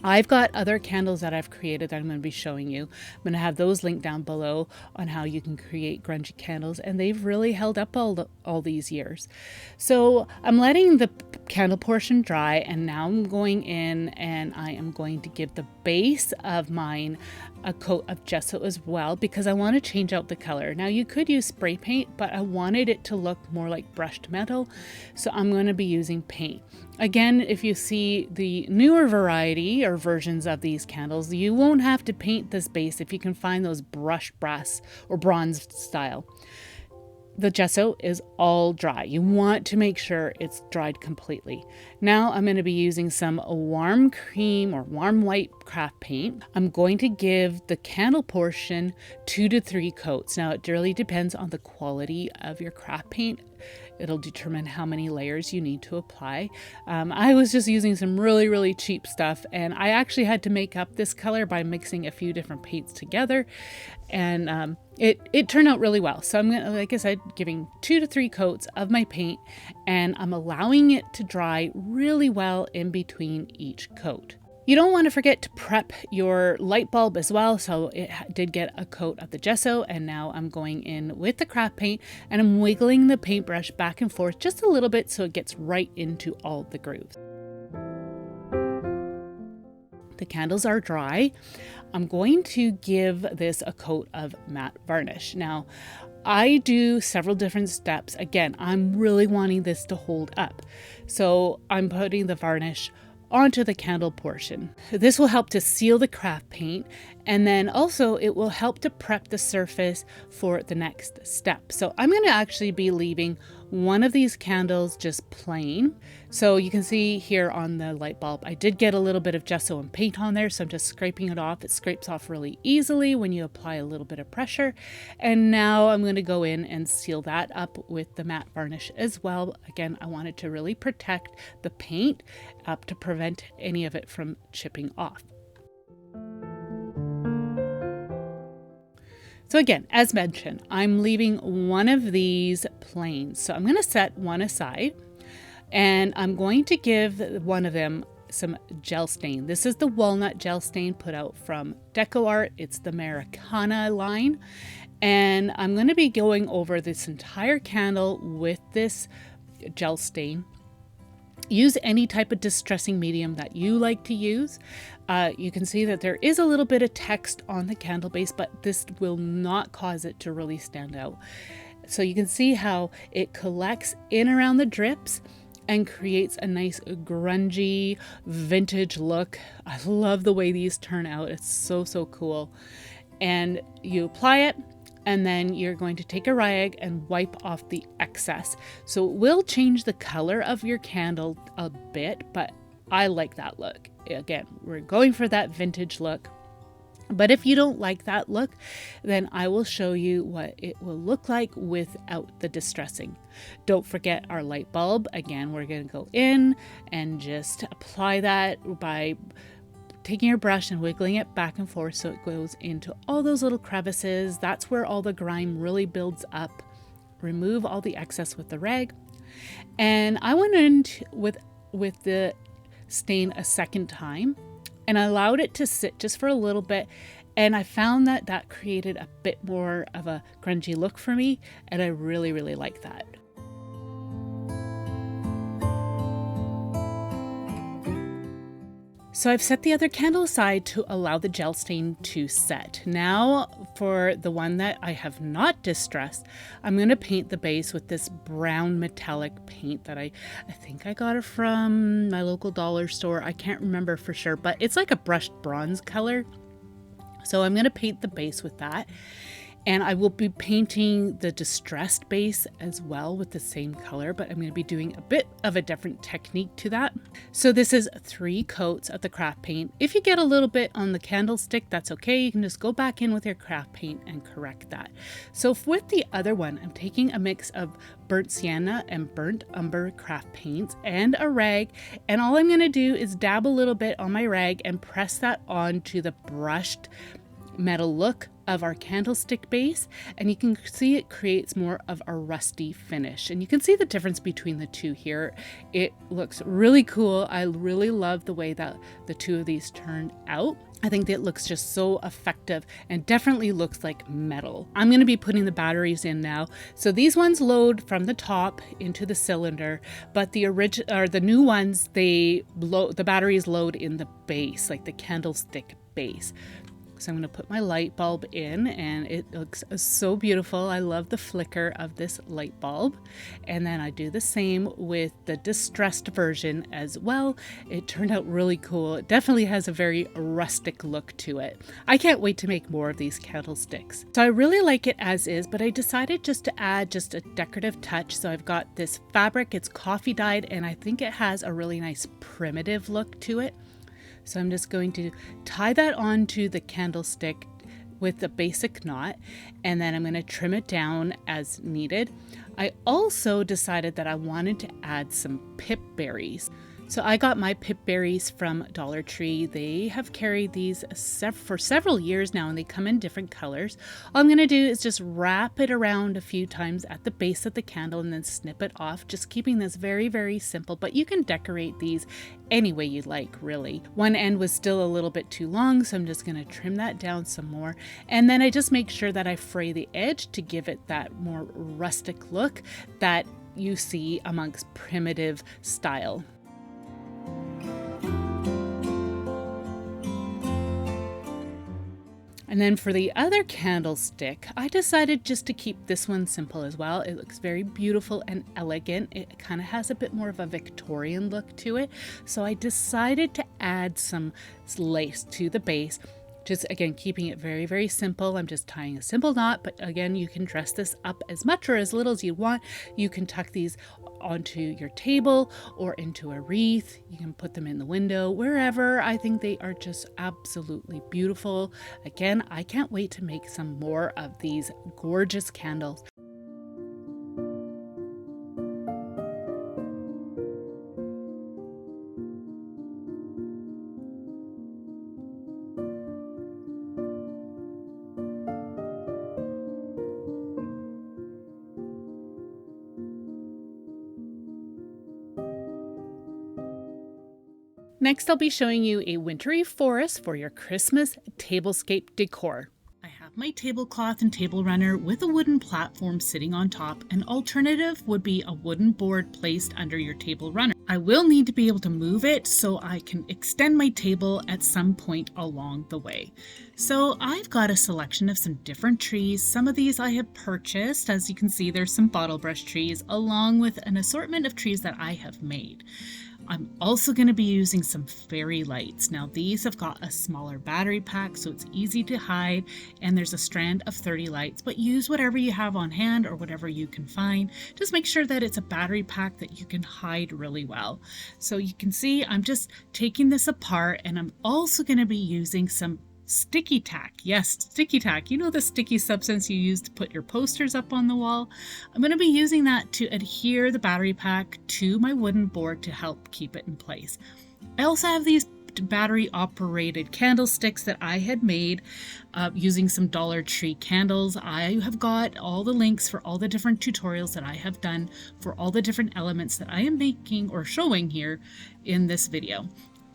I've got other candles that I've created that I'm going to be showing you. I'm going to have those linked down below on how you can create grungy candles, and they've really held up all these years. So I'm letting the candle portion dry, and now I'm going in and I am going to give the base of mine a coat of gesso as well, because I want to change out the color. Now you could use spray paint, but I wanted it to look more like brushed metal, so I'm going to be using paint. Again, if you see the newer variety or versions of these candles, you won't have to paint this base if you can find those brushed brass or bronze style. The gesso is all dry. You want to make sure it's dried completely. Now I'm going to be using some warm cream or warm white craft paint. I'm going to give the candle portion 2 to 3 coats. Now it really depends on the quality of your craft paint. It'll determine how many layers you need to apply. I was just using some really cheap stuff, and I actually had to make up this color by mixing a few different paints together, and it turned out really well. So I'm gonna, like I said, giving 2 to 3 coats of my paint, and I'm allowing it to dry really well in between each coat. You don't want to forget to prep your light bulb as well. So it did get a coat of the gesso, and now I'm going in with the craft paint and I'm wiggling the paintbrush back and forth just a little bit so it gets right into all the grooves. The candles are dry. I'm going to give this a coat of matte varnish. Now, I do several different steps. Again, I'm really wanting this to hold up. So I'm putting the varnish onto the candle portion. This will help to seal the craft paint, and then also it will help to prep the surface for the next step. So I'm going to actually be leaving one of these candles just plain. So you can see here on the light bulb, I did get a little bit of gesso and paint on there, so I'm just scraping it off. It scrapes off really easily when you apply a little bit of pressure. And now I'm going to go in and seal that up with the matte varnish as well. Again, I wanted to really protect the paint up to prevent any of it from chipping off. So again, as mentioned, I'm leaving one of these plain. So I'm going to set one aside, and I'm going to give one of them some gel stain. This is the walnut gel stain put out from Decor. It's the Americana line. And I'm going to be going over this entire candle with this gel stain. Use any type of distressing medium that you like to use. You can see that there is a little bit of text on the candle base, but this will not cause it to really stand out. So you can see how it collects in around the drips and creates a nice grungy vintage look. I love the way these turn out. It's so, so cool. And you apply it, and then you're going to take a rag and wipe off the excess. So it will change the color of your candle a bit, but I like that look. Again, we're going for that vintage look. But if you don't like that look, then I will show you what it will look like without the distressing. Don't forget our light bulb. Again, we're going to go in and just apply that by taking your brush and wiggling it back and forth so it goes into all those little crevices. That's where all the grime really builds up. Remove all the excess with the rag. And I went in with the stain a second time, and I allowed it to sit just for a little bit, and I found that that created a bit more of a grungy look for me, and I really, really like that. So I've set the other candle aside to allow the gel stain to set. Now for the one that I have not distressed, I'm going to paint the base with this brown metallic paint that I think I got it from my local dollar store. I can't remember for sure, but it's like a brushed bronze color. So I'm going to paint the base with that. And I will be painting the distressed base as well with the same color, but I'm going to be doing a bit of a different technique to that. So this is 3 coats of the craft paint. If you get a little bit on the candlestick, that's okay. You can just go back in with your craft paint and correct that. So with the other one, I'm taking a mix of burnt sienna and burnt umber craft paints and a rag. And all I'm going to do is dab a little bit on my rag and press that onto the brushed metal look of our candlestick base, and you can see it creates more of a rusty finish, and you can see the difference between the two here. It looks really cool. I really love the way that the two of these turned out. I think that it looks just so effective and definitely looks like metal. I'm going to be putting the batteries in now. So these ones load from the top into the cylinder, but the new ones, the batteries load in the base, like the candlestick base. So I'm going to put my light bulb in, and it looks so beautiful. I love the flicker of this light bulb. And then I do the same with the distressed version as well. It turned out really cool. It definitely has a very rustic look to it. I can't wait to make more of these candlesticks. So I really like it as is, but I decided just to add just a decorative touch. So I've got this fabric, it's coffee dyed, and I think it has a really nice primitive look to it. So I'm just going to tie that onto the candlestick with a basic knot, and then I'm going to trim it down as needed. I also decided that I wanted to add some pip berries. So I got my pip berries from Dollar Tree. They have carried these for several years now, and they come in different colors. All I'm going to do is just wrap it around a few times at the base of the candle and then snip it off, just keeping this very, very simple, but you can decorate these any way you like, really. One end was still a little bit too long, so I'm just going to trim that down some more. And then I just make sure that I fray the edge to give it that more rustic look that you see amongst primitive style. And then for the other candlestick, I decided just to keep this one simple as well. It looks very beautiful and elegant. It kind of has a bit more of a Victorian look to it. So I decided to add some lace to the base. Just again, keeping it very, very simple. I'm just tying a simple knot, but again, you can dress this up as much or as little as you want. You can tuck these onto your table or into a wreath. You can put them in the window, wherever. I think they are just absolutely beautiful. Again, I can't wait to make some more of these gorgeous candles. Next, I'll be showing you a wintry forest for your Christmas tablescape decor. I have my tablecloth and table runner with a wooden platform sitting on top. An alternative would be a wooden board placed under your table runner. I will need to be able to move it so I can extend my table at some point along the way. So I've got a selection of some different trees. Some of these I have purchased. As you can see, there's some bottle brush trees along with an assortment of trees that I have made. I'm also going to be using some fairy lights. Now these have got a smaller battery pack, so it's easy to hide, and there's a strand of 30 lights, but use whatever you have on hand or whatever you can find. Just make sure that it's a battery pack that you can hide really well. So you can see I'm just taking this apart, and I'm also going to be using some sticky tack. Yes, sticky tack. You know, the sticky substance you use to put your posters up on the wall. I'm going to be using that to adhere the battery pack to my wooden board to help keep it in place. I also have these battery operated candlesticks that I had made using some Dollar Tree candles. I have got all the links for all the different tutorials that I have done for all the different elements that I am making or showing here in this video.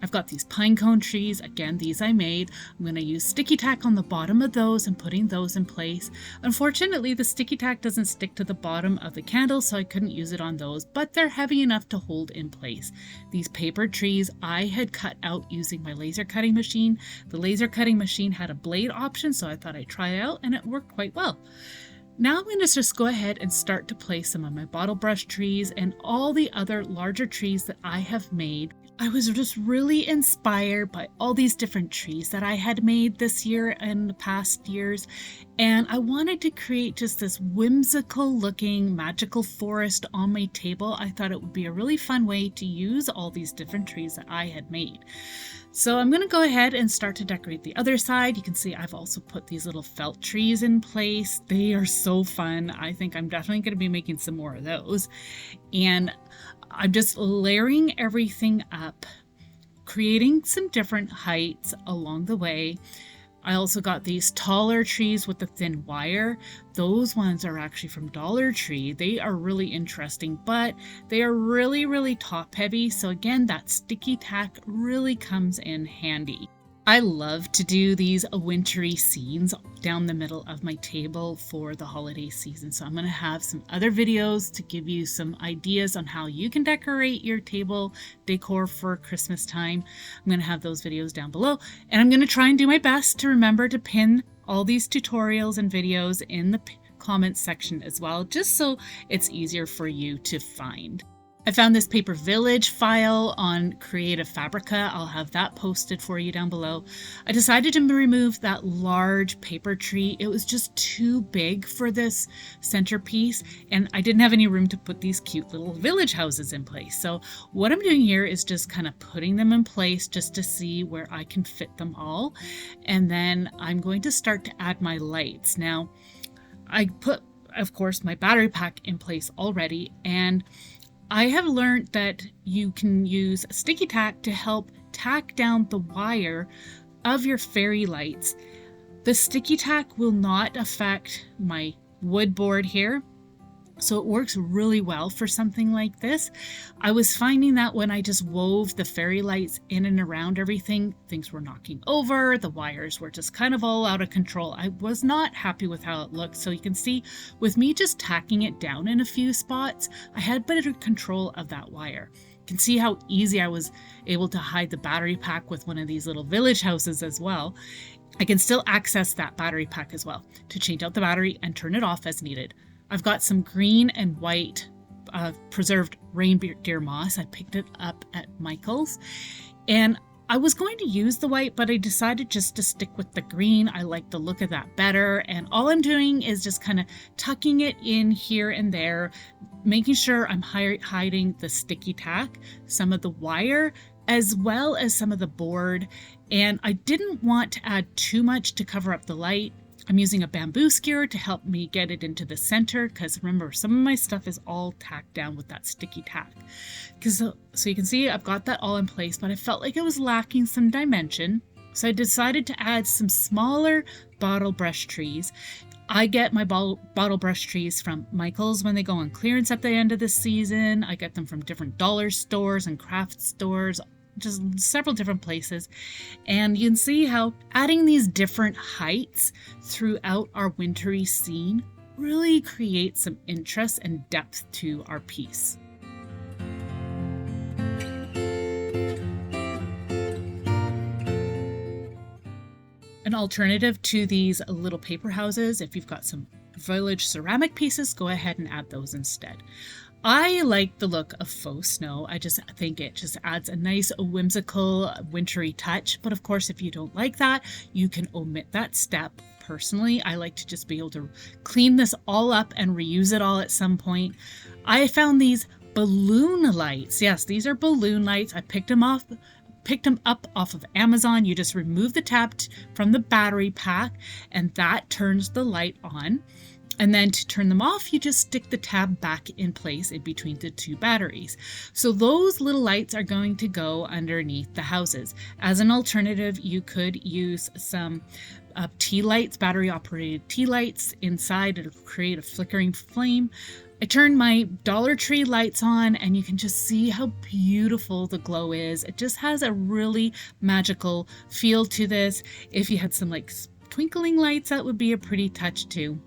I've got these pinecone trees. Again, these I made. I'm going to use sticky tack on the bottom of those and putting those in place. Unfortunately, the sticky tack doesn't stick to the bottom of the candle, so I couldn't use it on those, but they're heavy enough to hold in place. These paper trees I had cut out using my laser cutting machine. The laser cutting machine had a blade option, so I thought I'd try it out, and it worked quite well. Now I'm going to just go ahead and start to place some of my bottle brush trees and all the other larger trees that I have made. I was just really inspired by all these different trees that I had made this year and the past years, and I wanted to create just this whimsical looking magical forest on my table. I thought it would be a really fun way to use all these different trees that I had made. So I'm going to go ahead and start to decorate the other side. You can see I've also put these little felt trees in place. They are so fun. I think I'm definitely going to be making some more of those. And I'm just layering everything up, creating some different heights along the way. I also got these taller trees with the thin wire. Those ones are actually from Dollar Tree. They are really interesting, but they are really, really top heavy. So again, that sticky tack really comes in handy. I love to do these wintry scenes down the middle of my table for the holiday season. So I'm going to have some other videos to give you some ideas on how you can decorate your table decor for Christmas time. I'm going to have those videos down below, and I'm going to try and do my best to remember to pin all these tutorials and videos in the comments section as well, just so it's easier for you to find. I found this Paper Village file on Creative Fabrica. I'll have that posted for you down below. I decided to remove that large paper tree. It was just too big for this centerpiece, and I didn't have any room to put these cute little village houses in place. So what I'm doing here is just kind of putting them in place just to see where I can fit them all. And then I'm going to start to add my lights. Now, I put, of course, my battery pack in place already, and I have learned that you can use sticky tack to help tack down the wire of your fairy lights. The sticky tack will not affect my wood board here, so it works really well for something like this. I was finding that when I just wove the fairy lights in and around everything, things were knocking over, the wires were just kind of all out of control. I was not happy with how it looked. So you can see with me just tacking it down in a few spots, I had better control of that wire. You can see how easy I was able to hide the battery pack with one of these little village houses as well. I can still access that battery pack as well to change out the battery and turn it off as needed. I've got some green and white preserved reindeer moss. I picked it up at Michael's, and I was going to use the white, but I decided just to stick with the green. I like the look of that better, and all I'm doing is just kind of tucking it in here and there, making sure I'm hiding the sticky tack, some of the wire, as well as some of the board. And I didn't want to add too much to cover up the light. I'm using a bamboo skewer to help me get it into the center, because remember, some of my stuff is all tacked down with that sticky tack. So you can see I've got that all in place, but I felt like it was lacking some dimension. So I decided to add some smaller bottle brush trees. I get my bottle brush trees from Michael's when they go on clearance at the end of the season. I get them from different dollar stores and craft stores just several different places. And you can see how adding these different heights throughout our wintry scene really creates some interest and depth to our piece. An alternative to these little paper houses, if you've got some village ceramic pieces, go ahead and add those instead. I like the look of faux snow. I just think it just adds a nice whimsical wintry touch. But of course, if you don't like that, you can omit that step. Personally, I like to just be able to clean this all up and reuse it all at some point. I found these balloon lights. Yes, these are balloon lights. I picked them up off of Amazon. You just remove the tab from the battery pack and that turns the light on. And then to turn them off, you just stick the tab back in place in between the two batteries. So those little lights are going to go underneath the houses. As an alternative, you could use some tea lights, battery operated tea lights inside to create a flickering flame. I turned my Dollar Tree lights on and you can just see how beautiful the glow is. It just has a really magical feel to this. If you had some like twinkling lights, that would be a pretty touch too.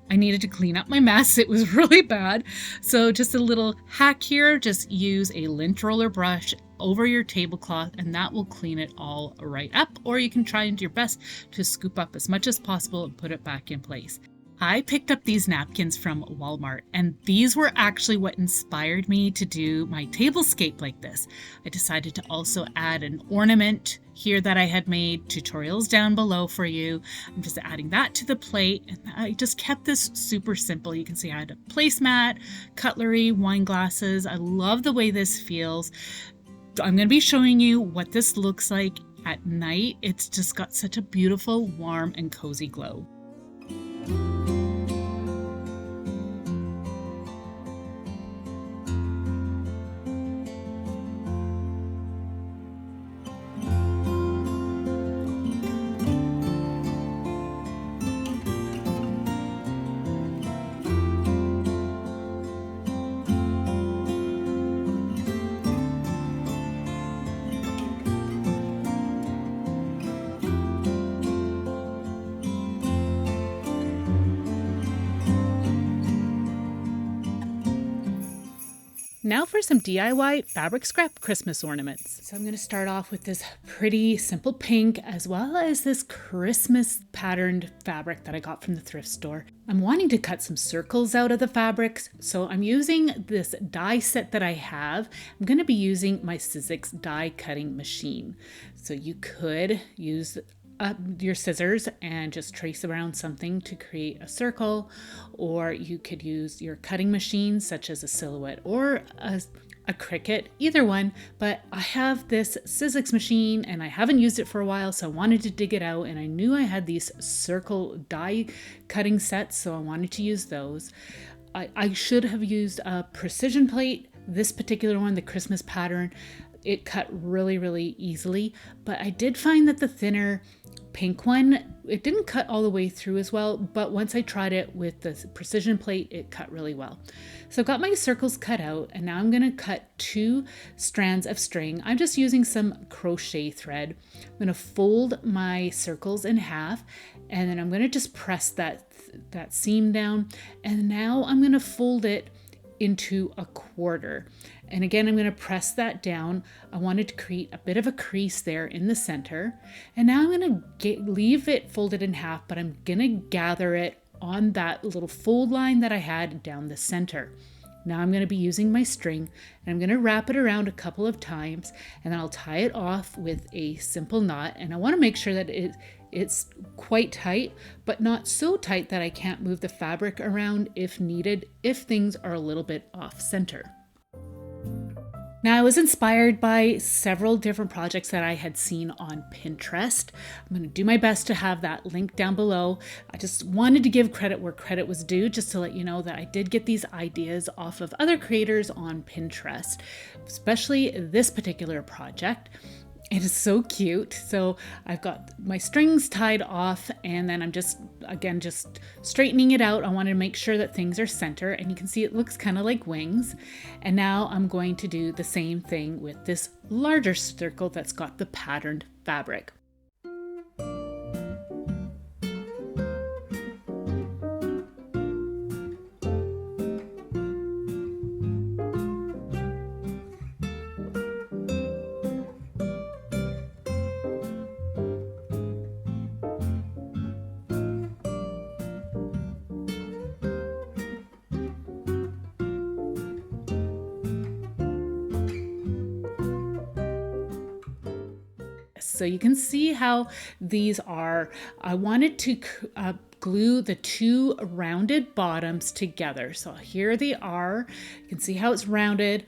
I needed to clean up my mess. It was really bad. So just a little hack here, just use a lint roller brush over your tablecloth and that will clean it all right up. Or you can try and do your best to scoop up as much as possible and put it back in place. I picked up these napkins from Walmart and these were actually what inspired me to do my tablescape like this. I decided to also add an ornament here that I had made, tutorials down below for you. I'm just adding that to the plate and I just kept this super simple. You can see I had a placemat, cutlery, wine glasses. I love the way this feels. I'm going to be showing you what this looks like at night. It's just got such a beautiful, warm and cozy glow. Now for some DIY fabric scrap Christmas ornaments. So I'm going to start off with this pretty simple pink as well as this Christmas patterned fabric that I got from the thrift store. I'm wanting to cut some circles out of the fabrics, so I'm using this die set that I have. I'm going to be using my Sizzix die cutting machine. So you could use your scissors and just trace around something to create a circle, or you could use your cutting machine such as a Silhouette or a Cricut, either one. But I have this Sizzix machine and I haven't used it for a while, so I wanted to dig it out and I knew I had these circle die cutting sets, so I wanted to use those. I should have used a precision plate. This particular one, the Christmas pattern, it cut really, really easily, but I did find that the thinner pink one, it didn't cut all the way through as well, but once I tried it with the precision plate, it cut really well. So I've got my circles cut out and now I'm going to cut 2 strands of string. I'm just using some crochet thread. I'm going to fold my circles in half and then I'm going to just press that seam down, and now I'm going to fold it into a quarter. And again, I'm going to press that down. I wanted to create a bit of a crease there in the center. And now I'm going to leave it folded in half, but I'm going to gather it on that little fold line that I had down the center. Now I'm going to be using my string and I'm going to wrap it around a couple of times and then I'll tie it off with a simple knot. And I want to make sure that it's quite tight, but not so tight that I can't move the fabric around if needed, if things are a little bit off center. Now, I was inspired by several different projects that I had seen on Pinterest. I'm going to do my best to have that link down below. I just wanted to give credit where credit was due, just to let you know that I did get these ideas off of other creators on Pinterest, especially this particular project. It is so cute. So I've got my strings tied off, and then I'm just straightening it out. I want to make sure that things are center, and you can see it looks kind of like wings. And now I'm going to do the same thing with this larger circle that's got the patterned fabric. So you can see how these are. I wanted to glue the two rounded bottoms together. So here they are. You can see how it's rounded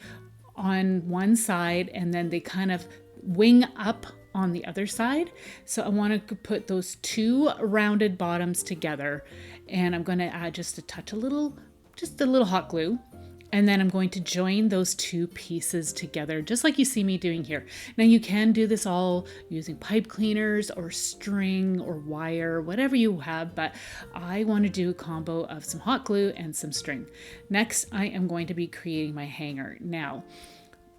on one side, and then they kind of wing up on the other side. So I want to put those two rounded bottoms together, and I'm going to add just a little hot glue. And then I'm going to join those two pieces together, just like you see me doing here. Now you can do this all using pipe cleaners or string or wire, whatever you have, but I want to do a combo of some hot glue and some string. Next, I am going to be creating my hanger. Now,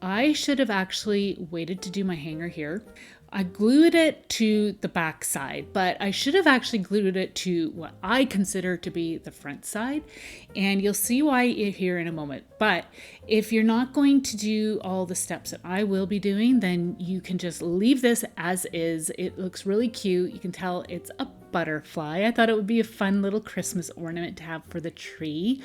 I should have actually waited to do my hanger here. I glued it to the back side, but I should have actually glued it to what I consider to be the front side. And you'll see why here in a moment. But if you're not going to do all the steps that I will be doing, then you can just leave this as is. It looks really cute. You can tell it's a butterfly. I thought it would be a fun little Christmas ornament to have for the tree.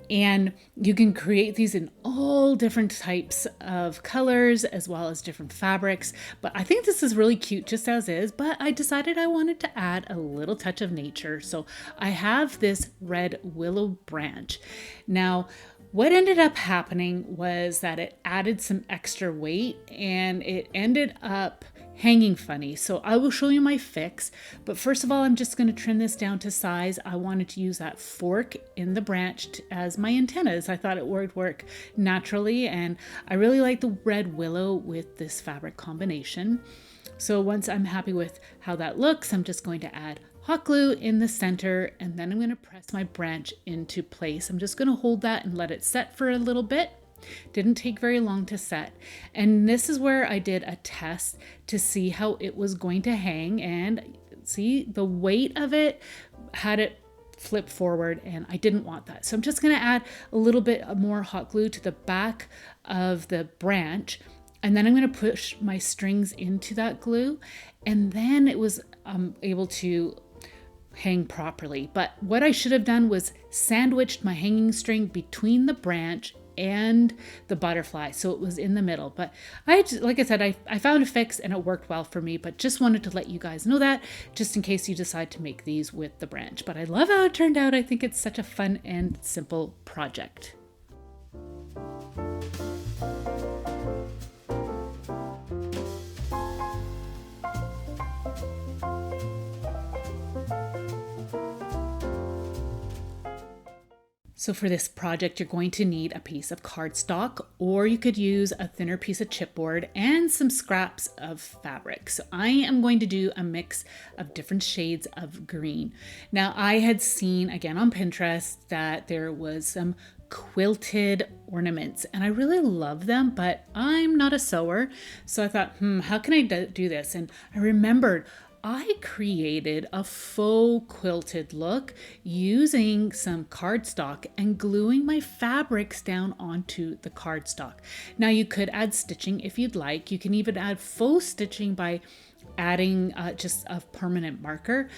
And you can create these in all different types of colors as well as different fabrics. But I think this is really cute just as is, but I decided I wanted to add a little touch of nature. So I have this red willow branch. Now, what ended up happening was that it added some extra weight and it ended up hanging funny. So I will show you my fix, but first of all, I'm just going to trim this down to size. I wanted to use that fork in the branch as my antennas. I thought it would work naturally, and I really like the red willow with this fabric combination. So once I'm happy with how that looks, I'm just going to add hot glue in the center, and then I'm going to press my branch into place. I'm just going to hold that and let it set for a little bit. Didn't take very long to set. And this is where I did a test to see how it was going to hang, and see the weight of it had it flip forward, and I didn't want that. So I'm just going to add a little bit more hot glue to the back of the branch, and then I'm going to push my strings into that glue, and then it was able to hang properly. But what I should have done was sandwiched my hanging string between the branch and the butterfly, so it was in the middle. But like I said, I found a fix and it worked well for me, but just wanted to let you guys know that, just in case you decide to make these with the branch. But I love how it turned out. I think it's such a fun and simple project. So for this project, you're going to need a piece of cardstock, or you could use a thinner piece of chipboard and some scraps of fabric. So I am going to do a mix of different shades of green. Now, I had seen again on Pinterest that there was some quilted ornaments, and I really love them, but I'm not a sewer. So I thought, how can I do this? And I remembered I created a faux quilted look using some cardstock and gluing my fabrics down onto the cardstock. Now you could add stitching if you'd like. You can even add faux stitching by adding just a permanent marker.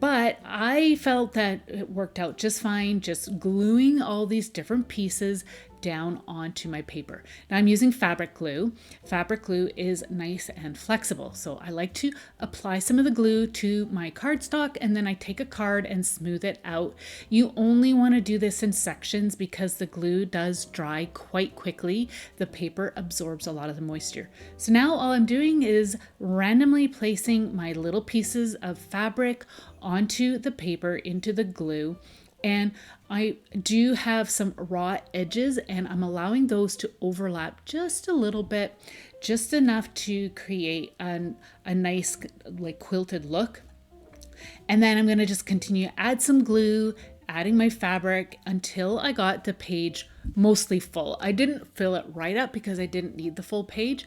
But I felt that it worked out just fine, just gluing all these different pieces down onto my paper. Now I'm using fabric glue. Fabric glue is nice and flexible. So I like to apply some of the glue to my cardstock, and then I take a card and smooth it out. You only want to do this in sections because the glue does dry quite quickly. The paper absorbs a lot of the moisture. So now all I'm doing is randomly placing my little pieces of fabric onto the paper, into the glue. And I do have some raw edges, and I'm allowing those to overlap just a little bit just enough to create a nice like quilted look. And then I'm going to just continue to add some glue, adding my fabric until I got the page mostly full. I didn't fill it right up because I didn't need the full page,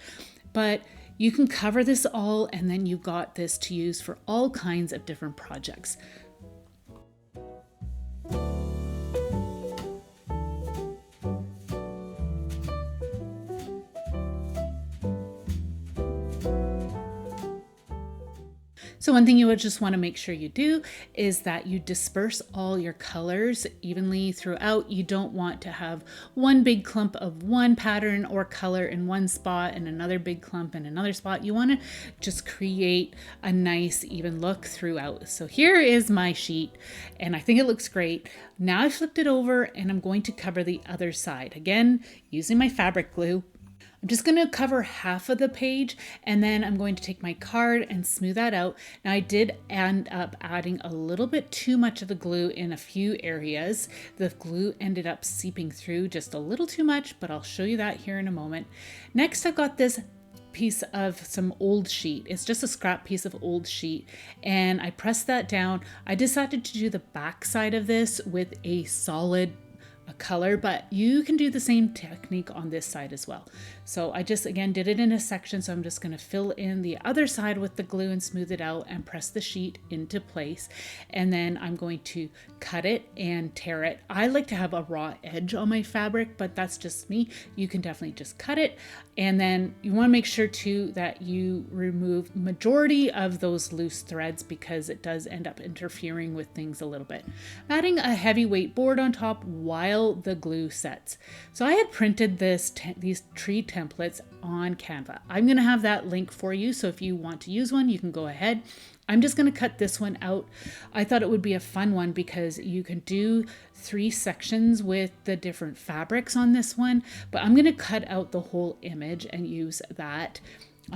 but you can cover this all and then you've got this to use for all kinds of different projects. So one thing you would just want to make sure you do is that you disperse all your colors evenly throughout. You don't want to have one big clump of one pattern or color in one spot and another big clump in another spot. You want to just create a nice even look throughout. So here is my sheet and I think it looks great. Now I flipped it over and I'm going to cover the other side. Again, using my fabric glue. I'm just going to cover half of the page and then I'm going to take my card and smooth that out. Now I did end up adding a little bit too much of the glue in a few areas. The glue ended up seeping through just a little too much, but I'll show you that here in a moment. Next, I've got this piece of some old sheet. It's just a scrap piece of old sheet and I pressed that down. I decided to do the back side of this with a solid color, but you can do the same technique on this side as well. So I just again did it in a section, so I'm just going to fill in the other side with the glue and smooth it out and press the sheet into place, and then I'm going to cut it and tear it. I like to have a raw edge on my fabric, but that's just me. You can definitely just cut it, and then you want to make sure too that you remove majority of those loose threads because it does end up interfering with things a little bit. I'm adding a heavyweight board on top while the glue sets. So I had printed these tree templates on Canva. I'm going to have that link for you, so if you want to use one, you can go ahead. I'm just going to cut this one out. I thought it would be a fun one because you can do 3 sections with the different fabrics on this one, but I'm going to cut out the whole image and use that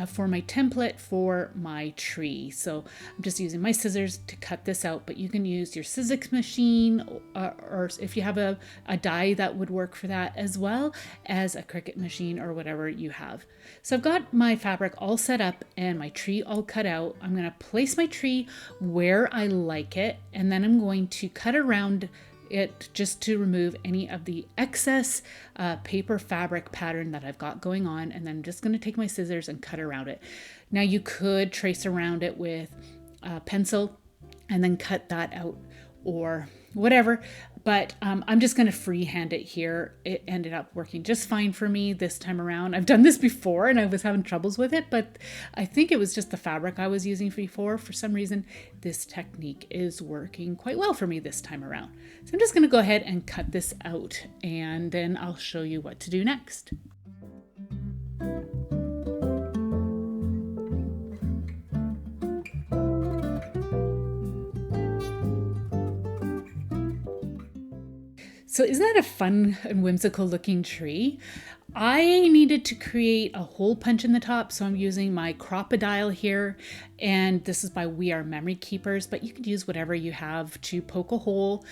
for my template for my tree. So I'm just using my scissors to cut this out, but you can use your Sizzix machine or if you have a die that would work for that, as well as a Cricut machine or whatever you have. So I've got my fabric all set up and my tree all cut out. I'm going to place my tree where I like it, and then I'm going to cut around it just to remove any of the excess paper fabric pattern that I've got going on, and then I'm just going to take my scissors and cut around it. Now you could trace around it with a pencil and then cut that out or whatever, but I'm just going to freehand it here. It ended up working just fine for me this time around. I've done this before and I was having troubles with it, but I think it was just the fabric I was using before. For some reason, this technique is working quite well for me this time around. So I'm just going to go ahead and cut this out and then I'll show you what to do next. So isn't that a fun and whimsical looking tree? I needed to create a hole punch in the top, so I'm using my Crocodile here, and this is by We Are Memory Keepers, but you could use whatever you have to poke a hole.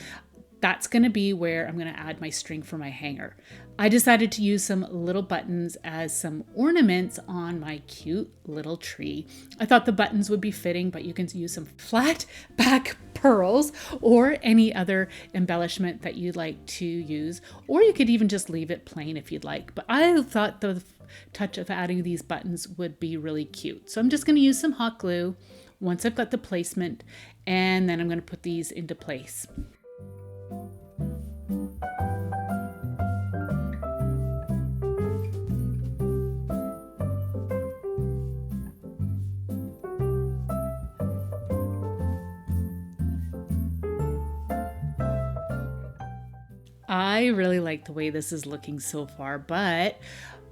That's going to be where I'm going to add my string for my hanger. I decided to use some little buttons as some ornaments on my cute little tree. I thought the buttons would be fitting, but you can use some flat back pearls or any other embellishment that you'd like to use, or you could even just leave it plain if you'd like. But I thought the touch of adding these buttons would be really cute. So I'm just going to use some hot glue once I've got the placement, and then I'm going to put these into place. I really like the way this is looking so far, but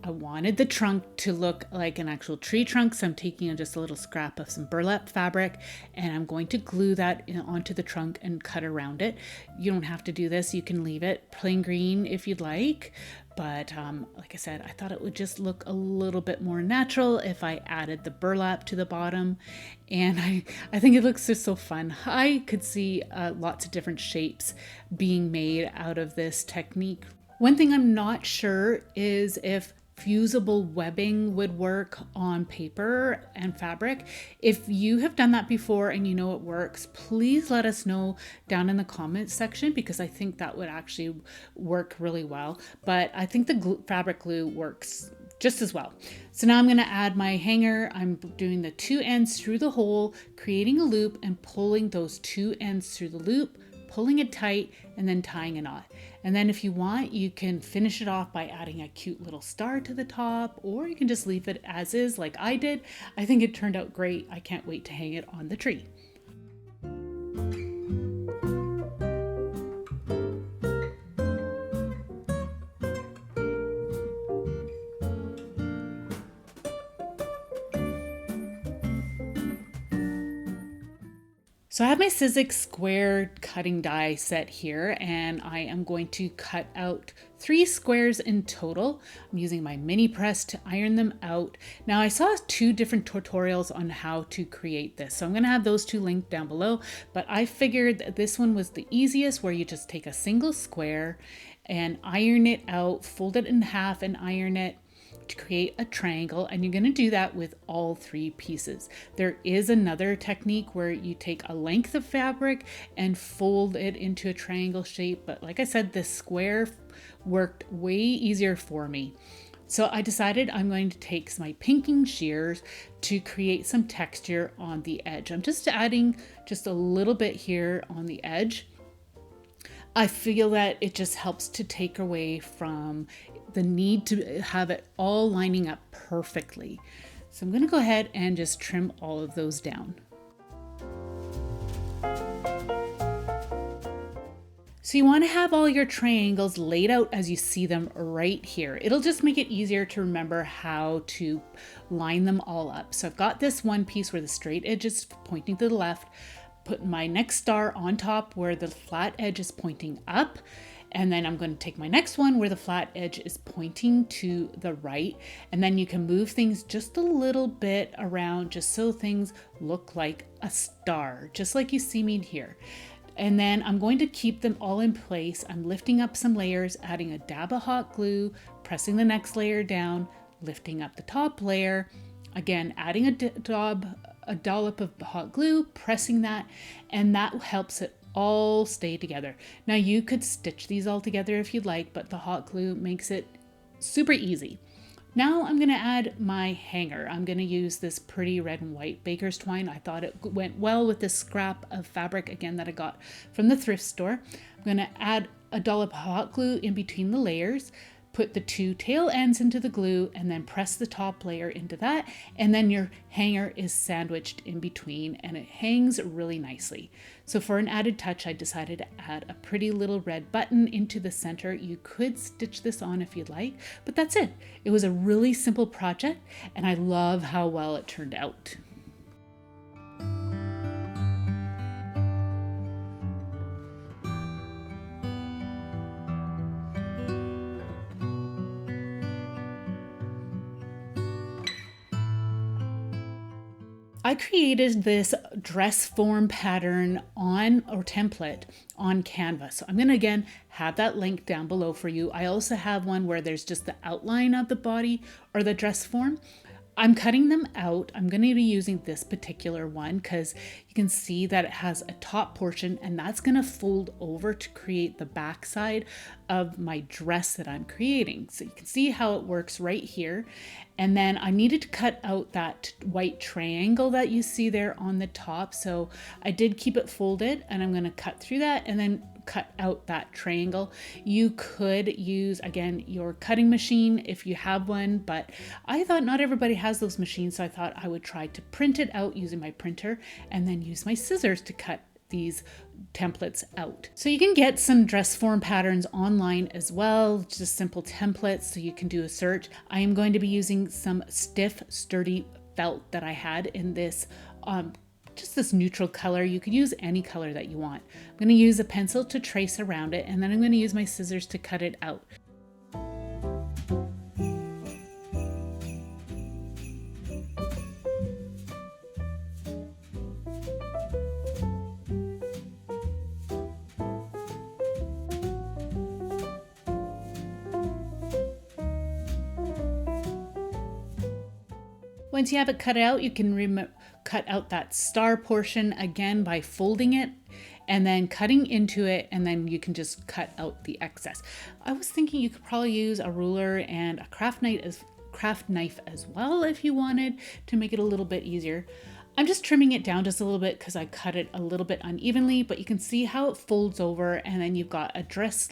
I wanted the trunk to look like an actual tree trunk, so I'm taking just a little scrap of some burlap fabric and I'm going to glue that onto the trunk and cut around it. You don't have to do this. You can leave it plain green if you'd like, but like I said, I thought it would just look a little bit more natural if I added the burlap to the bottom, and I think it looks just so fun. I could see lots of different shapes being made out of this technique. One thing I'm not sure is if fusible webbing would work on paper and fabric. If you have done that before and you know it works, please let us know down in the comments section, because I think that would actually work really well. But I think the fabric glue works just as well. So now I'm going to add my hanger. I'm doing the two ends through the hole, creating a loop and pulling those two ends through the loop, pulling it tight, and then tying a knot. And then if you want, you can finish it off by adding a cute little star to the top, or you can just leave it as is like I did. I think it turned out great. I can't wait to hang it on the tree. So I have my Sizzix square cutting die set here, and I am going to cut out 3 squares in total. I'm using my mini press to iron them out. Now I saw 2 different tutorials on how to create this, so I'm gonna have those 2 linked down below, but I figured that this one was the easiest, where you just take a single square and iron it out, fold it in half and iron it to create a triangle, and you're going to do that with all 3 pieces. There is another technique where you take a length of fabric and fold it into a triangle shape, but like I said, this square worked way easier for me. So I decided I'm going to take my pinking shears to create some texture on the edge. I'm just adding just a little bit here on the edge. I feel that it just helps to take away from the need to have it all lining up perfectly. So I'm going to go ahead and just trim all of those down. So you want to have all your triangles laid out as you see them right here. It'll just make it easier to remember how to line them all up. So I've got this one piece where the straight edge is pointing to the left, put my next star on top where the flat edge is pointing up. And then I'm going to take my next one where the flat edge is pointing to the right. And then you can move things just a little bit around just so things look like a star, just like you see me here. And then I'm going to keep them all in place. I'm lifting up some layers, adding a dab of hot glue, pressing the next layer down, lifting up the top layer, again, adding a dollop of hot glue, pressing that, and that helps it all stay together. Now you could stitch these all together if you'd like, but the hot glue makes it super easy. Now I'm going to add my hanger. I'm going to use this pretty red and white baker's twine. I thought it went well with this scrap of fabric, again, that I got from the thrift store. I'm going to add a dollop of hot glue in between the layers, put the 2 tail ends into the glue, and then press the top layer into that, and then your hanger is sandwiched in between and it hangs really nicely. So for an added touch, I decided to add a pretty little red button into the center. You could stitch this on if you'd like, but that's it. It was a really simple project and I love how well it turned out. I created this dress form pattern template on Canva. So I'm going to again have that link down below for you. I also have one where there's just the outline of the body or the dress form. I'm cutting them out. I'm going to be using this particular one because you can see that it has a top portion, and that's going to fold over to create the back side of my dress that I'm creating. So you can see how it works right here. And then I needed to cut out that white triangle that you see there on the top. So I did keep it folded, and I'm going to cut through that and then cut out that triangle. You could use, again, your cutting machine if you have one, but I thought not everybody has those machines, so I thought I would try to print it out using my printer and then use my scissors to cut these templates out. So you can get some dress form patterns online as well, just simple templates, so you can do a search. I am going to be using some stiff, sturdy felt that I had in this just this neutral color. You could use any color that you want. I'm going to use a pencil to trace around it, and then I'm going to use my scissors to cut it out. Once you have it cut out, you can cut out that star portion again by folding it and then cutting into it, and then you can just cut out the excess. I was thinking you could probably use a ruler and a craft knife as well if you wanted to make it a little bit easier. I'm just trimming it down just a little bit because I cut it a little bit unevenly, but you can see how it folds over, and then you've got a dress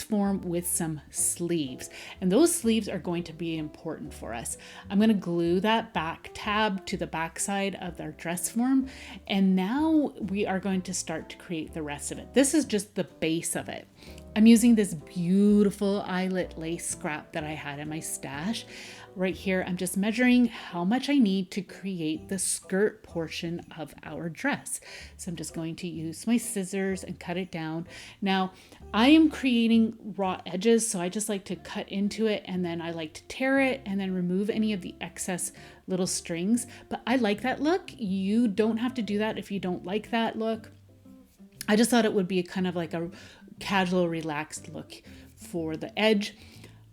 form with some sleeves. And those sleeves are going to be important for us. I'm going to glue that back tab to the back side of our dress form. And now we are going to start to create the rest of it. This is just the base of it. I'm using this beautiful eyelet lace scrap that I had in my stash. Right here, I'm just measuring how much I need to create the skirt portion of our dress. So I'm just going to use my scissors and cut it down. Now, I am creating raw edges, so I just like to cut into it, and then I like to tear it and then remove any of the excess little strings. But I like that look. You don't have to do that if you don't like that look. I just thought it would be kind of like a casual, relaxed look for the edge.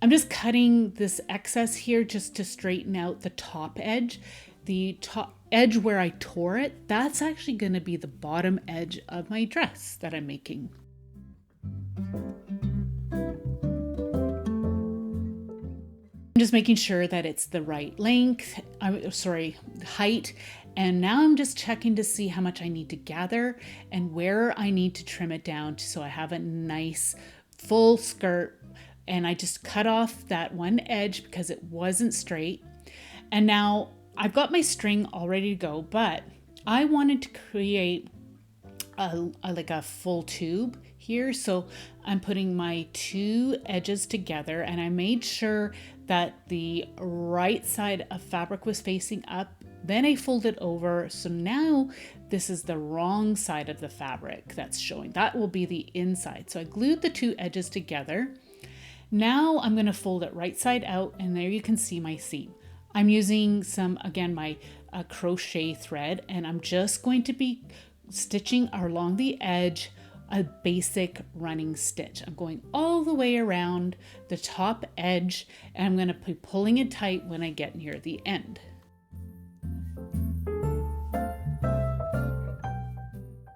I'm just cutting this excess here just to straighten out the top edge. The top edge where I tore it, that's actually going to be the bottom edge of my dress that I'm making. I'm just making sure that it's the right length, height. And now I'm just checking to see how much I need to gather and where I need to trim it down so I have a nice full skirt. And I just cut off that one edge because it wasn't straight. And now I've got my string all ready to go, but I wanted to create a full tube here. So I'm putting my two edges together, and I made sure that the right side of fabric was facing up. Then I folded over. So now this is the wrong side of the fabric that's showing. That will be the inside. So I glued the two edges together. Now I'm going to fold it right side out, and there you can see my seam. I'm using my crochet thread, and I'm just going to be stitching along the edge a basic running stitch. I'm going all the way around the top edge, and I'm going to be pulling it tight when I get near the end.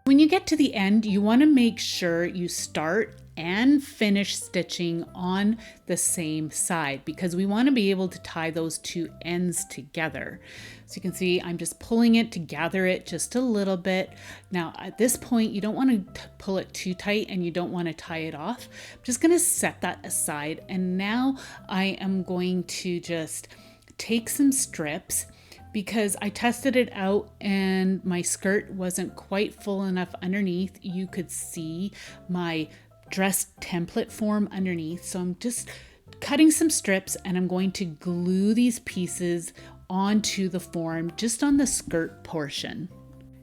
When you get to the end, you want to make sure you start and finish stitching on the same side, because we want to be able to tie those two ends together. So you can see I'm just pulling it to gather it just a little bit. Now at this point, you don't want to pull it too tight and you don't want to tie it off. I'm just going to set that aside, and now I am going to just take some strips, because I tested it out and my skirt wasn't quite full enough underneath. You could see my dress template form underneath. So I'm just cutting some strips, and I'm going to glue these pieces onto the form just on the skirt portion.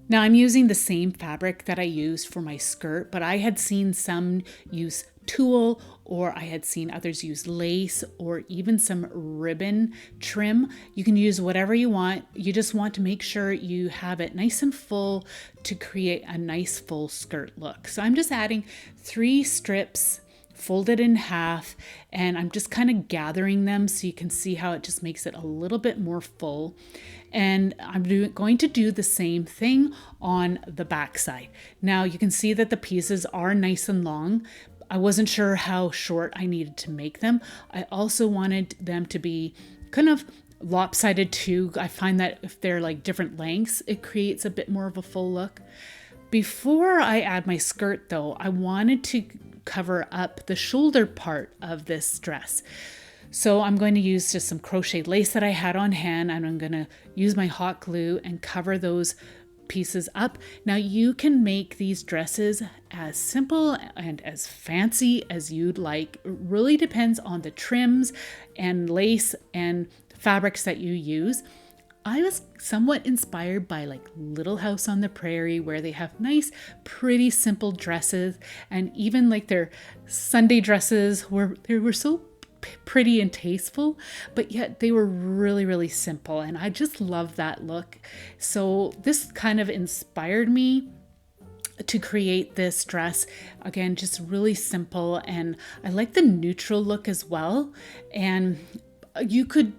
Now I'm using the same fabric that I used for my skirt, but I had seen some use tulle, or I had seen others use lace, or even some ribbon trim. You can use whatever you want. You just want to make sure you have it nice and full to create a nice full skirt look. So I'm just adding 3 strips folded in half, and I'm just kind of gathering them so you can see how it just makes it a little bit more full. And I'm going to do the same thing on the back side. Now you can see that the pieces are nice and long. I wasn't sure how short I needed to make them. I also wanted them to be kind of lopsided too. I find that if they're like different lengths, it creates a bit more of a full look. Before I add my skirt though, I wanted to cover up the shoulder part of this dress. So I'm going to use just some crochet lace that I had on hand, and I'm going to use my hot glue and cover those pieces up. Now you can make these dresses as simple and as fancy as you'd like. It really depends on the trims and lace and fabrics that you use. I was somewhat inspired by like Little House on the Prairie, where they have nice, pretty simple dresses, and even like their Sunday dresses they were so pretty and tasteful, but yet they were really, really simple. And I just love that look. So this kind of inspired me to create this dress. Again, just really simple. And I like the neutral look as well. And you could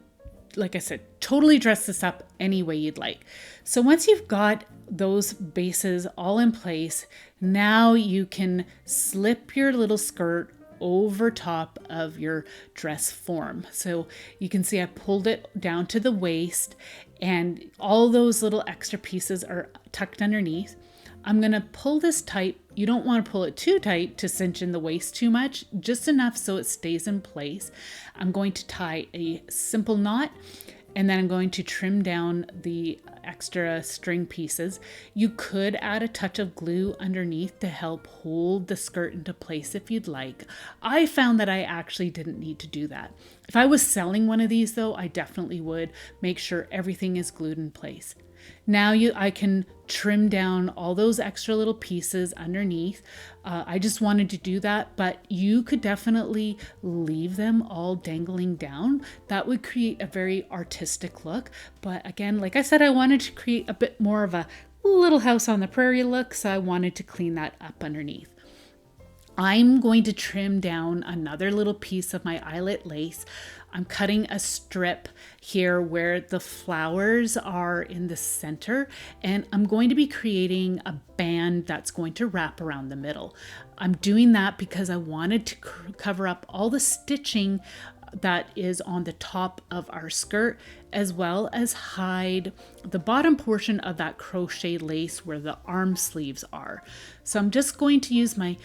like I said, totally dress this up any way you'd like. So once you've got those bases all in place, now you can slip your little skirt over top of your dress form. So you can see I pulled it down to the waist and all those little extra pieces are tucked underneath. I'm going to pull this tight. You don't want to pull it too tight to cinch in the waist too much, just enough so it stays in place. I'm going to tie a simple knot and then I'm going to trim down the extra string pieces. You could add a touch of glue underneath to help hold the skirt into place if you'd like. I found that I actually didn't need to do that. If I was selling one of these though, I definitely would make sure everything is glued in place. Now I can trim down all those extra little pieces underneath. I just wanted to do that, but you could definitely leave them all dangling down. That would create a very artistic look. But again, like I said, I wanted to create a bit more of a Little House on the Prairie look, so I wanted to clean that up underneath. I'm going to trim down another little piece of my eyelet lace. I'm cutting a strip here where the flowers are in the center, and I'm going to be creating a band that's going to wrap around the middle. I'm doing that because I wanted to cover up all the stitching that is on the top of our skirt, as well as hide the bottom portion of that crochet lace where the arm sleeves are. So I'm just going to use my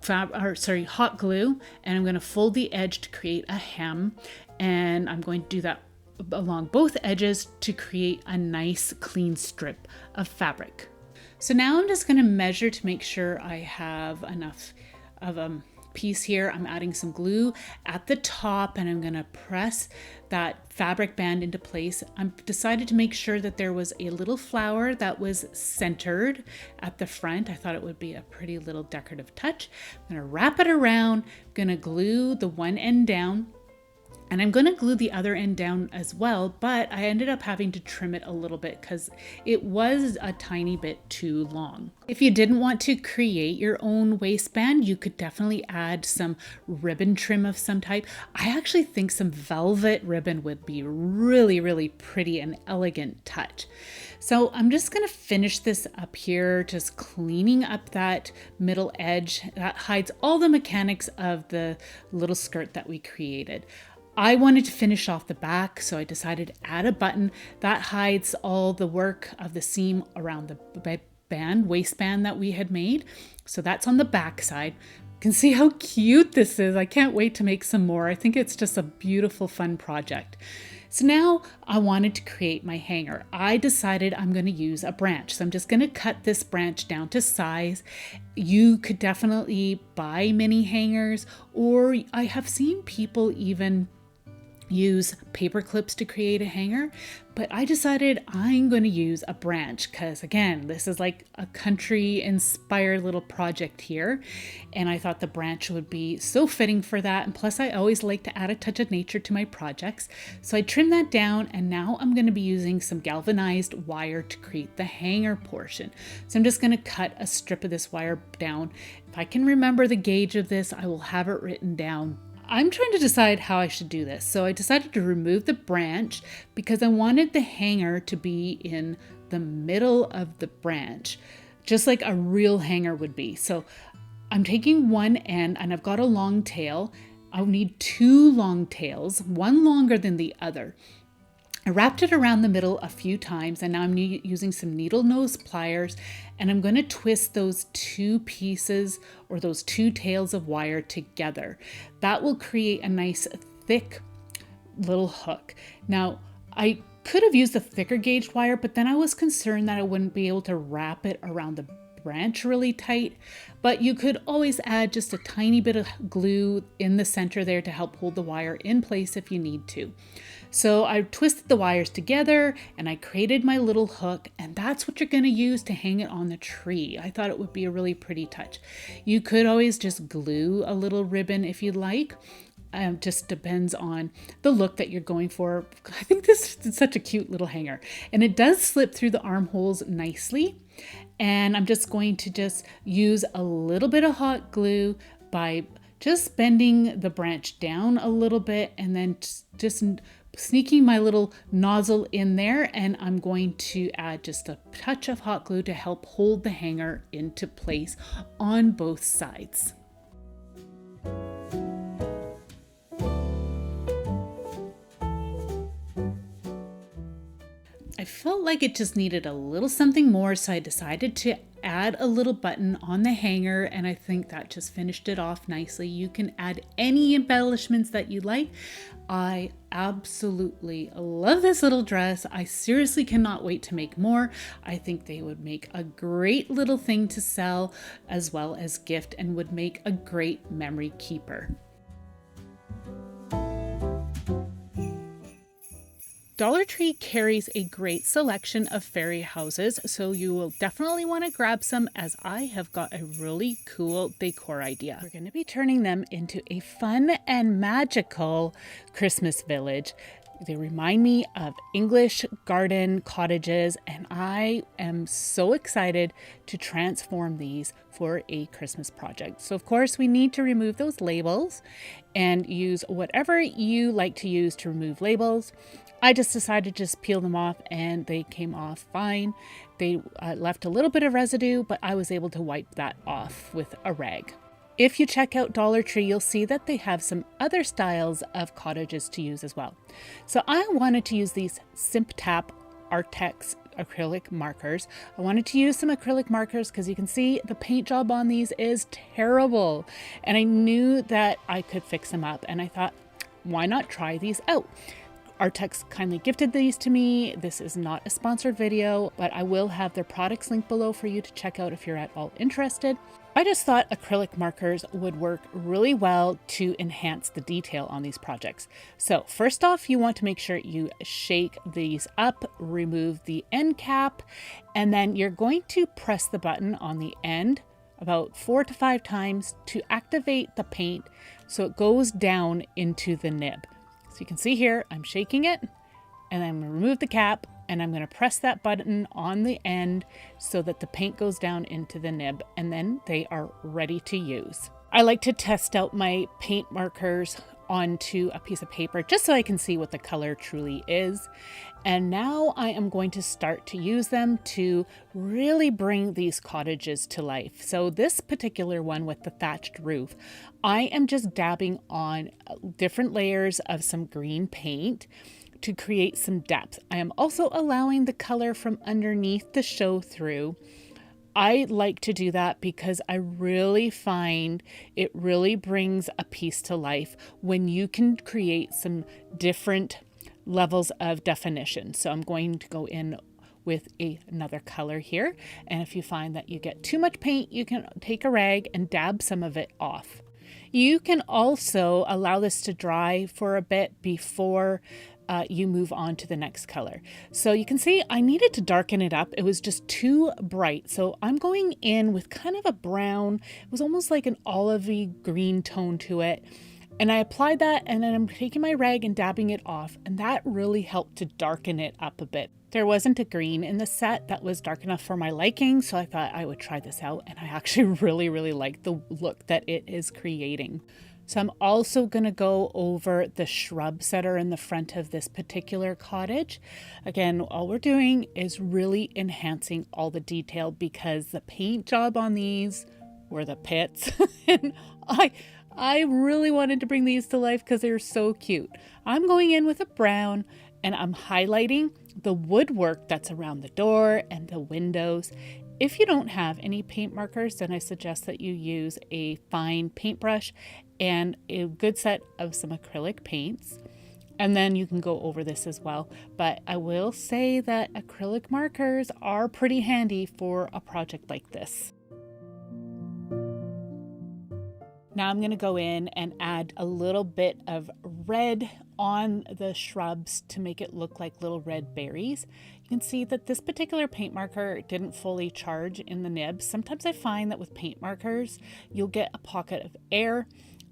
hot glue, and I'm going to fold the edge to create a hem, and I'm going to do that along both edges to create a nice clean strip of fabric. So now I'm just going to measure to make sure I have enough of a piece here. I'm adding some glue at the top and I'm going to press that fabric band into place. I've decided to make sure that there was a little flower that was centered at the front. I thought it would be a pretty little decorative touch. I'm going to wrap it around, I'm going to glue the one end down, and I'm going to glue the other end down as well, but I ended up having to trim it a little bit because it was a tiny bit too long. If you didn't want to create your own waistband, you could definitely add some ribbon trim of some type. I actually think some velvet ribbon would be really, really pretty and elegant touch. So I'm just going to finish this up here, just cleaning up that middle edge that hides all the mechanics of the little skirt that we created. I wanted to finish off the back, so I decided to add a button that hides all the work of the seam around the waistband that we had made. So that's on the back side. You can see how cute this is. I can't wait to make some more. I think it's just a beautiful, fun project. So now I wanted to create my hanger. I decided I'm going to use a branch. So I'm just going to cut this branch down to size. You could definitely buy mini hangers, or I have seen people even use paper clips to create a hanger, but I decided I'm going to use a branch because, again, this is like a country inspired little project here, and I thought the branch would be so fitting for that. And plus I always like to add a touch of nature to my projects, so I trimmed that down, and now I'm going to be using some galvanized wire to create the hanger portion. So I'm just going to cut a strip of this wire down. If I can remember the gauge of this, I will have it written down. I'm trying to decide how I should do this. So I decided to remove the branch because I wanted the hanger to be in the middle of the branch, just like a real hanger would be. So I'm taking one end, and I've got a long tail. I'll need two long tails, one longer than the other. I wrapped it around the middle a few times, and now I'm using some needle nose pliers, and I'm going to twist those two pieces or those two tails of wire together. That will create a nice thick little hook. Now, I could have used a thicker gauge wire, but then I was concerned that I wouldn't be able to wrap it around the branch really tight, but you could always add just a tiny bit of glue in the center there to help hold the wire in place if you need to. So I twisted the wires together and I created my little hook, and that's what you're going to use to hang it on the tree. I thought it would be a really pretty touch. You could always just glue a little ribbon if you'd like. Just depends on the look that you're going for. I think this is such a cute little hanger, and it does slip through the armholes nicely. And I'm just going to use a little bit of hot glue by just bending the branch down a little bit, and then just sneaking my little nozzle in there, and I'm going to add just a touch of hot glue to help hold the hanger into place on both sides. I felt like it just needed a little something more, so I decided to add a little button on the hanger, and I think that just finished it off nicely. You can add any embellishments that you like. I absolutely love this little dress. I seriously cannot wait to make more. I think they would make a great little thing to sell as well as gift, and would make a great memory keeper. Dollar Tree carries a great selection of fairy houses, so you will definitely want to grab some, as I have got a really cool decor idea. We're going to be turning them into a fun and magical Christmas village. They remind me of English garden cottages, and I am so excited to transform these for a Christmas project. So of course we need to remove those labels and use whatever you like to use to remove labels. I just decided to just peel them off, and they came off fine. They left a little bit of residue, but I was able to wipe that off with a rag. If you check out Dollar Tree, you'll see that they have some other styles of cottages to use as well. So I wanted to use these Simp Tap Artex acrylic markers. I wanted to use some acrylic markers because you can see the paint job on these is terrible. And I knew that I could fix them up, and I thought, why not try these out? Artex kindly gifted these to me. This is not a sponsored video, but I will have their products linked below for you to check out if you're at all interested. I just thought acrylic markers would work really well to enhance the detail on these projects. So first off, you want to make sure you shake these up, remove the end cap, and then you're going to press the button on the end about 4 to 5 times to activate the paint so it goes down into the nib. So you can see here, I'm shaking it, and I'm going to remove the cap, and I'm going to press that button on the end so that the paint goes down into the nib, and then they are ready to use. I like to test out my paint markers onto a piece of paper just so I can see what the color truly is. And now I am going to start to use them to really bring these cottages to life. So this particular one with the thatched roof, I am just dabbing on different layers of some green paint to create some depth. I am also allowing the color from underneath to show through. I like to do that because I really find it really brings a piece to life when you can create some different levels of definition. So I'm going to go in with another color here. And if you find that you get too much paint, you can take a rag and dab some of it off. You can also allow this to dry for a bit before you move on to the next color. So you can see I needed to darken it up. It was just too bright. So I'm going in with kind of a brown, it was almost like an olivey green tone to it. And I applied that, and then I'm taking my rag and dabbing it off, and that really helped to darken it up a bit. There wasn't a green in the set that was dark enough for my liking, so I thought I would try this out, and I actually really like the look that it is creating. So I'm also going to go over the shrubs that are in the front of this particular cottage. Again, all we're doing is really enhancing all the detail because the paint job on these were the pits. And I really wanted to bring these to life because they're so cute. I'm going in with a brown, and I'm highlighting the woodwork that's around the door and the windows. If you don't have any paint markers, then I suggest that you use a fine paintbrush and a good set of some acrylic paints. And then you can go over this as well. But I will say that acrylic markers are pretty handy for a project like this. Now I'm going to go in and add a little bit of red on the shrubs to make it look like little red berries. You can see that this particular paint marker didn't fully charge in the nib. Sometimes I find that with paint markers, you'll get a pocket of air,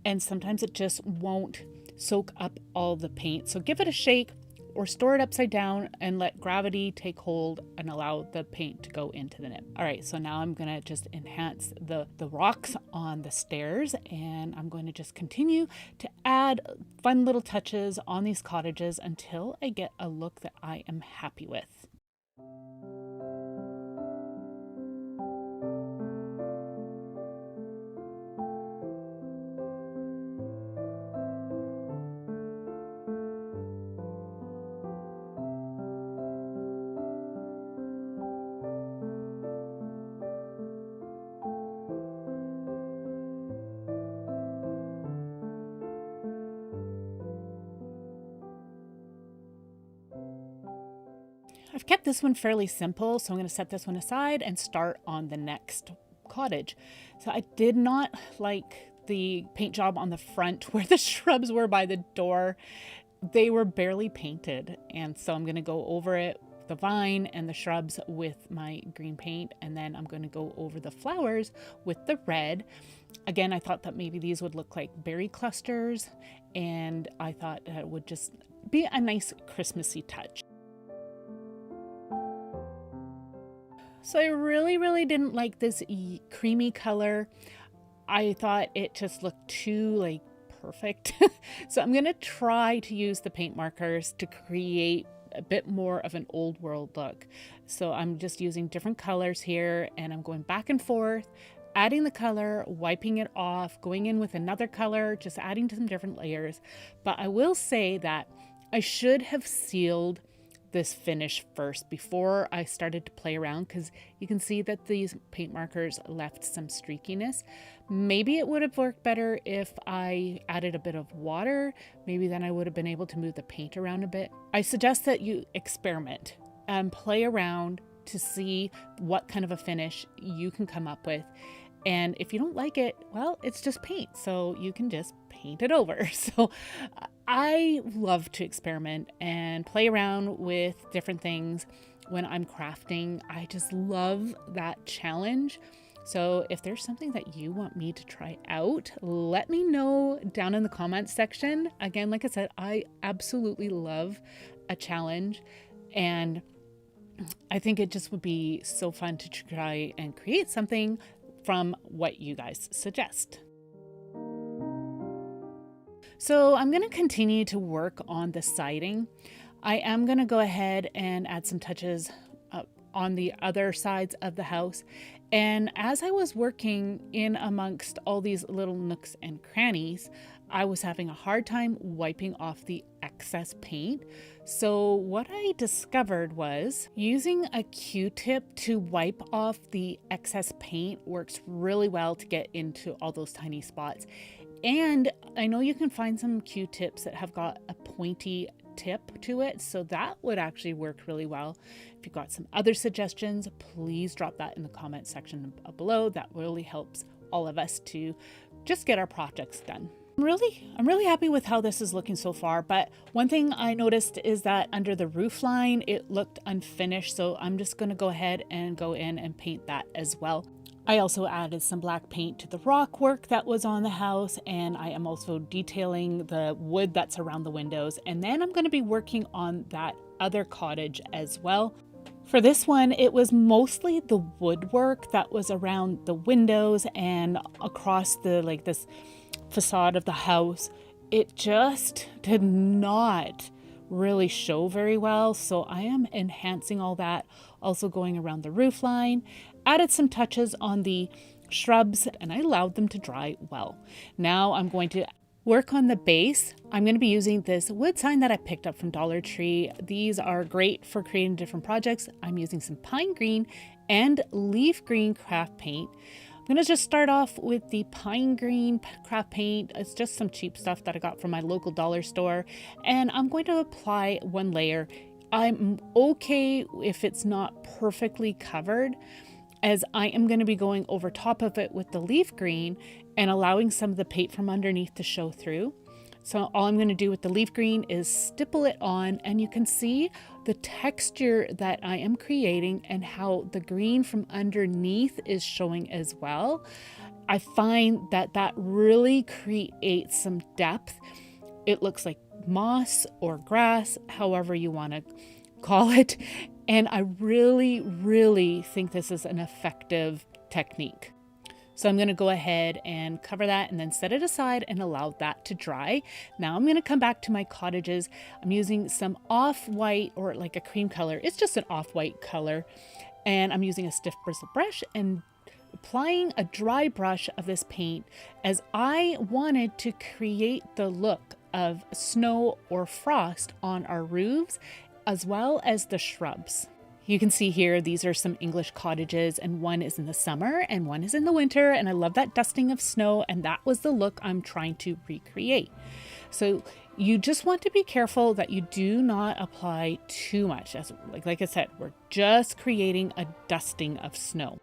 and sometimes it just won't soak up all the paint. So give it a shake, or store it upside down and let gravity take hold and allow the paint to go into the nib. All right, so now I'm gonna just enhance the rocks on the stairs, and I'm going to just continue to add fun little touches on these cottages until I get a look that I am happy with. I've kept this one fairly simple, so I'm going to set this one aside and start on the next cottage. So I did not like the paint job on the front where the shrubs were by the door. They were barely painted, and so I'm going to go over it, the vine and the shrubs, with my green paint, and then I'm going to go over the flowers with the red. Again, I thought that maybe these would look like berry clusters, and I thought that it would just be a nice Christmassy touch. So I really didn't like this creamy color. I thought it just looked too like perfect. So I'm gonna try to use the paint markers to create a bit more of an old world look. So I'm just using different colors here, and I'm going back and forth, adding the color, wiping it off, going in with another color, just adding to some different layers. But I will say that I should have sealed this finish first before I started to play around, because you can see that these paint markers left some streakiness. Maybe it would have worked better if I added a bit of water. Maybe then I would have been able to move the paint around a bit. I suggest that you experiment and play around to see what kind of a finish you can come up with. And if you don't like it, well, it's just paint, so you can just paint it over. So I love to experiment and play around with different things when I'm crafting. I just love that challenge. So if there's something that you want me to try out, let me know down in the comments section. Again, like I said, I absolutely love a challenge, and I think it just would be so fun to try and create something from what you guys suggest. So I'm going to continue to work on the siding. I am going to go ahead and add some touches on the other sides of the house. And as I was working in amongst all these little nooks and crannies, I was having a hard time wiping off the excess paint. So what I discovered was using a Q-tip to wipe off the excess paint works really well to get into all those tiny spots. And I know you can find some Q-tips that have got a pointy tip to it, so that would actually work really well. If you've got some other suggestions, please drop that in the comment section below. That really helps all of us to just get our projects done. I'm really happy with how this is looking so far, but one thing I noticed is that under the roof line it looked unfinished, so I'm just going to go ahead and go in and paint that as well. I also added some black paint to the rock work that was on the house, and I am also detailing the wood that's around the windows, and then I'm going to be working on that other cottage as well. For this one, it was mostly the woodwork that was around the windows and across the this facade of the house. It just did not really show very well, so I am enhancing all that, also going around the roof line, added some touches on the shrubs, and I allowed them to dry well. Now I'm going to work on the base. I'm going to be using this wood sign that I picked up from Dollar Tree. These are great for creating different projects. I'm using some pine green and leaf green craft paint. I'm going to just start off with the pine green craft paint. It's just some cheap stuff that I got from my local dollar store, and I'm going to apply one layer. I'm okay if it's not perfectly covered, as I am going to be going over top of it with the leaf green and allowing some of the paint from underneath to show through. So all I'm going to do with the leaf green is stipple it on, and you can see the texture that I am creating and how the green from underneath is showing as well. I find that that really creates some depth. It looks like moss or grass, however you want to call it. And I really, really think this is an effective technique. So I'm going to go ahead and cover that and then set it aside and allow that to dry. Now I'm going to come back to my cottages. I'm using some off-white or like a cream color. It's just an off-white color. And I'm using a stiff bristle brush and applying a dry brush of this paint as I wanted to create the look of snow or frost on our roofs as well as the shrubs. You can see here, these are some English cottages, and one is in the summer and one is in the winter. And I love that dusting of snow, and that was the look I'm trying to recreate. So you just want to be careful that you do not apply too much. As like I said, we're just creating a dusting of snow.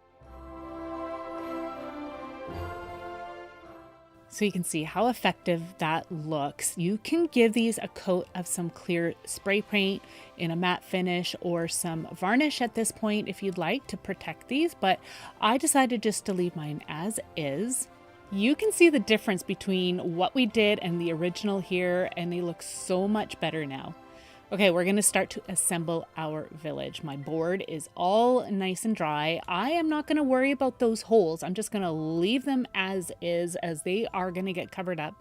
So you can see how effective that looks. You can give these a coat of some clear spray paint in a matte finish or some varnish at this point if you'd like to protect these, but I decided just to leave mine as is. You can see the difference between what we did and the original here, and they look so much better now. Okay, we're going to start to assemble our village. My board is all nice and dry. I am not going to worry about those holes. I'm just going to leave them as is, as they are going to get covered up.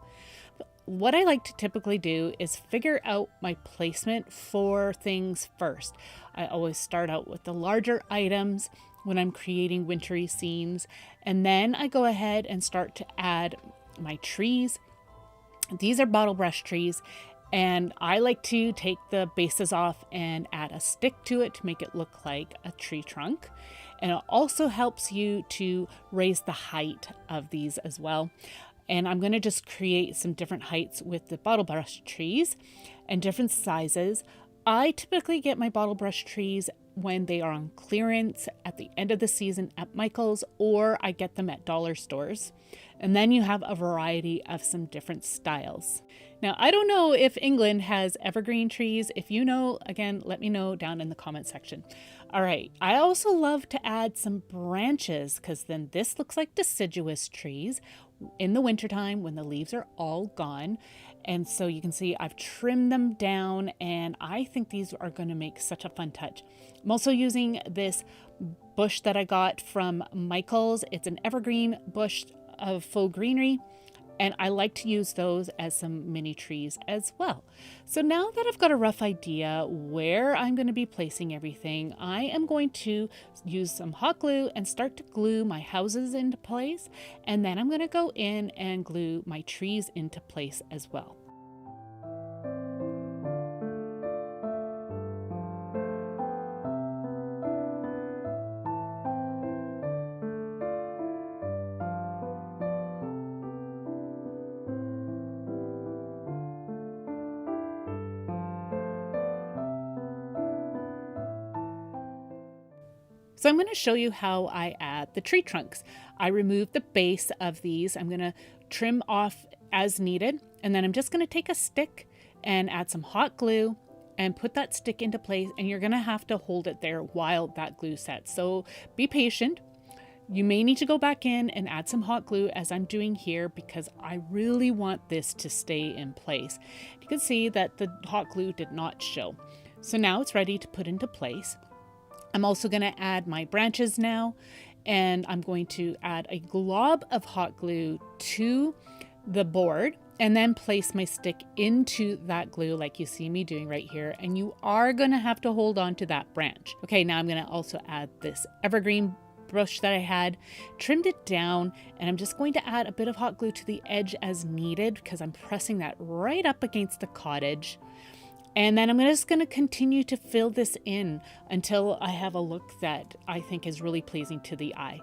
What I like to typically do is figure out my placement for things first. I always start out with the larger items when I'm creating wintry scenes, and then I go ahead and start to add my trees. These are bottle brush trees. And I like to take the bases off and add a stick to it to make it look like a tree trunk. And it also helps you to raise the height of these as well. And I'm going to just create some different heights with the bottle brush trees and different sizes. I typically get my bottle brush trees when they are on clearance at the end of the season at Michael's, or I get them at dollar stores. And then you have a variety of some different styles. Now, I don't know if England has evergreen trees. If you know, again, let me know down in the comment section. All right, I also love to add some branches because then this looks like deciduous trees in the wintertime when the leaves are all gone. And so you can see I've trimmed them down, and I think these are going to make such a fun touch. I'm also using this bush that I got from Michael's. It's an evergreen bush of faux greenery, and I like to use those as some mini trees as well. So now that I've got a rough idea where I'm going to be placing everything, I am going to use some hot glue and start to glue my houses into place, and then I'm going to go in and glue my trees into place as well. So I'm going to show you how I add the tree trunks. I remove the base of these. I'm going to trim off as needed. And then I'm just going to take a stick and add some hot glue and put that stick into place. And you're going to have to hold it there while that glue sets. So be patient. You may need to go back in and add some hot glue as I'm doing here because I really want this to stay in place. You can see that the hot glue did not show. So now it's ready to put into place. I'm also going to add my branches now, and I'm going to add a glob of hot glue to the board and then place my stick into that glue like you see me doing right here. And you are going to have to hold on to that branch. Okay, now I'm going to also add this evergreen brush that I had, trimmed it down, and I'm just going to add a bit of hot glue to the edge as needed because I'm pressing that right up against the cottage. And then I'm just going to continue to fill this in until I have a look that I think is really pleasing to the eye.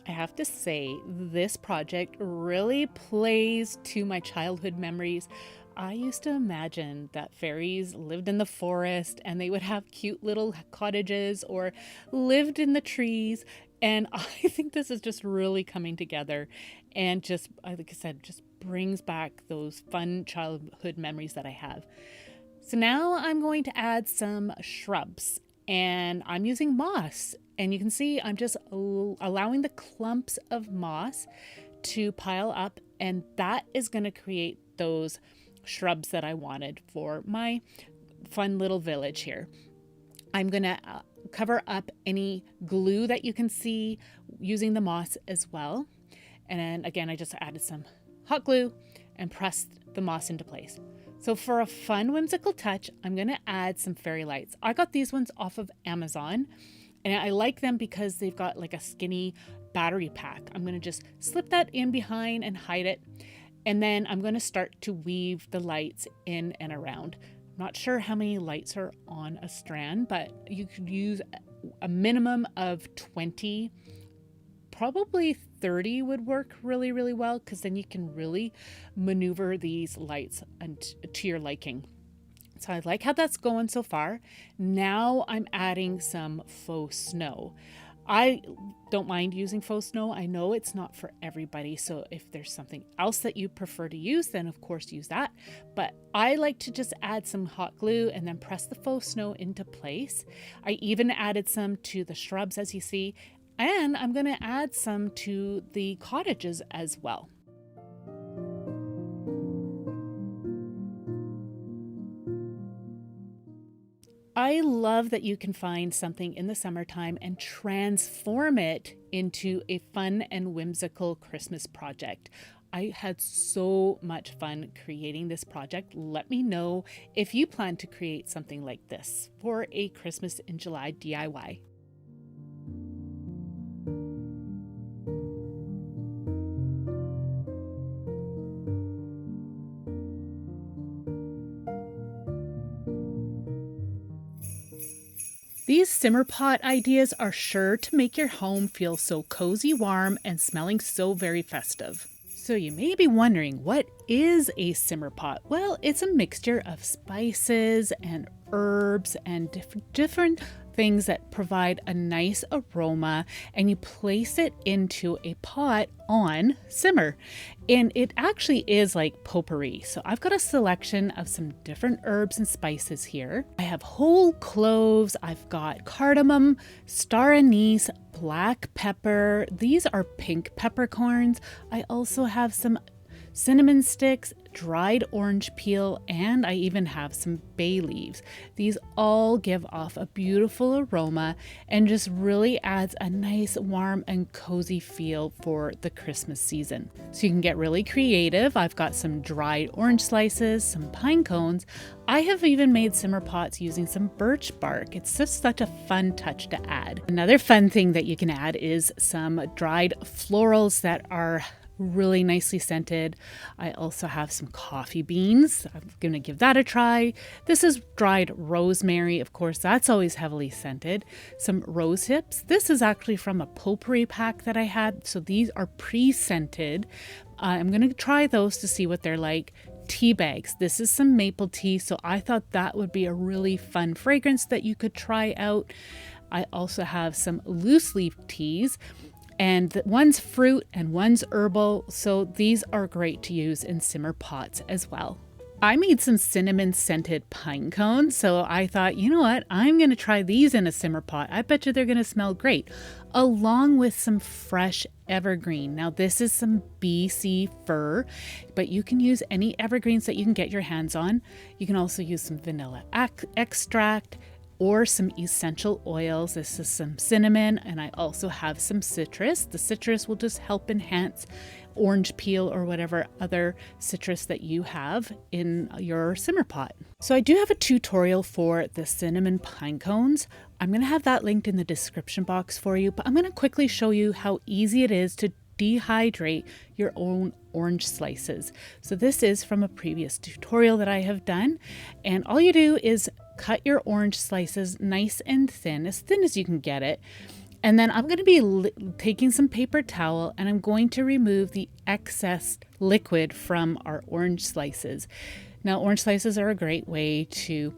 I have to say, this project really plays to my childhood memories. I used to imagine that fairies lived in the forest and they would have cute little cottages or lived in the trees. And I think this is just really coming together and just, like I said, just brings back those fun childhood memories that I have. So now I'm going to add some shrubs, and I'm using moss. And you can see I'm just allowing the clumps of moss to pile up, and that is going to create those shrubs that I wanted for my fun little village here. I'm going to cover up any glue that you can see using the moss as well. And then again, I just added some hot glue and pressed the moss into place. So for a fun, whimsical touch, I'm going to add some fairy lights. I got these ones off of Amazon, and I like them because they've got like a skinny battery pack. I'm going to just slip that in behind and hide it. And then I'm going to start to weave the lights in and around. I'm not sure how many lights are on a strand, but you could use a minimum of 20. Probably 30 would work really, really well, because then you can really maneuver these lights to your liking. So I like how that's going so far. Now I'm adding some faux snow. I don't mind using faux snow. I know it's not for everybody, so if there's something else that you prefer to use, then of course use that. But I like to just add some hot glue and then press the faux snow into place. I even added some to the shrubs, as you see, and I'm going to add some to the cottages as well. I love that you can find something in the summertime and transform it into a fun and whimsical Christmas project. I had so much fun creating this project. Let me know if you plan to create something like this for a Christmas in July DIY. These simmer pot ideas are sure to make your home feel so cozy, warm, and smelling so very festive. So you may be wondering, what is a simmer pot? Well, it's a mixture of spices and herbs and different things that provide a nice aroma, and you place it into a pot on simmer. And it actually is like potpourri. So I've got a selection of some different herbs and spices here. I have whole cloves, I've got cardamom, star anise, black pepper. These are pink peppercorns. I also have some cinnamon sticks, dried orange peel, and I even have some bay leaves. These all give off a beautiful aroma and just really adds a nice warm and cozy feel for the Christmas season. So you can get really creative. I've got some dried orange slices, some pine cones. I have even made simmer pots using some birch bark. It's just such a fun touch to add. Another fun thing that you can add is some dried florals that are really nicely scented. I also have some coffee beans. I'm going to give that a try. This is dried rosemary. Of course, that's always heavily scented. Some rose hips. This is actually from a potpourri pack that I had. So these are pre-scented. I'm going to try those to see what they're like. Tea bags. This is some maple tea. So I thought that would be a really fun fragrance that you could try out. I also have some loose leaf teas. And one's fruit and one's herbal, so these are great to use in simmer pots as well. I made some cinnamon scented pine cones, so I thought, you know what, I'm going to try these in a simmer pot. I bet you they're going to smell great, along with some fresh evergreen. Now this is some BC fir, but you can use any evergreens that you can get your hands on. You can also use some vanilla extract, or some essential oils. This is some cinnamon, and I also have some citrus. The citrus will just help enhance orange peel or whatever other citrus that you have in your simmer pot. So I do have a tutorial for the cinnamon pine cones. I'm going to have that linked in the description box for you, but I'm going to quickly show you how easy it is to dehydrate your own orange slices. So this is from a previous tutorial that I have done, and all you do is cut your orange slices nice and thin as you can get it. And then I'm going to be taking some paper towel and I'm going to remove the excess liquid from our orange slices. Now, orange slices are a great way to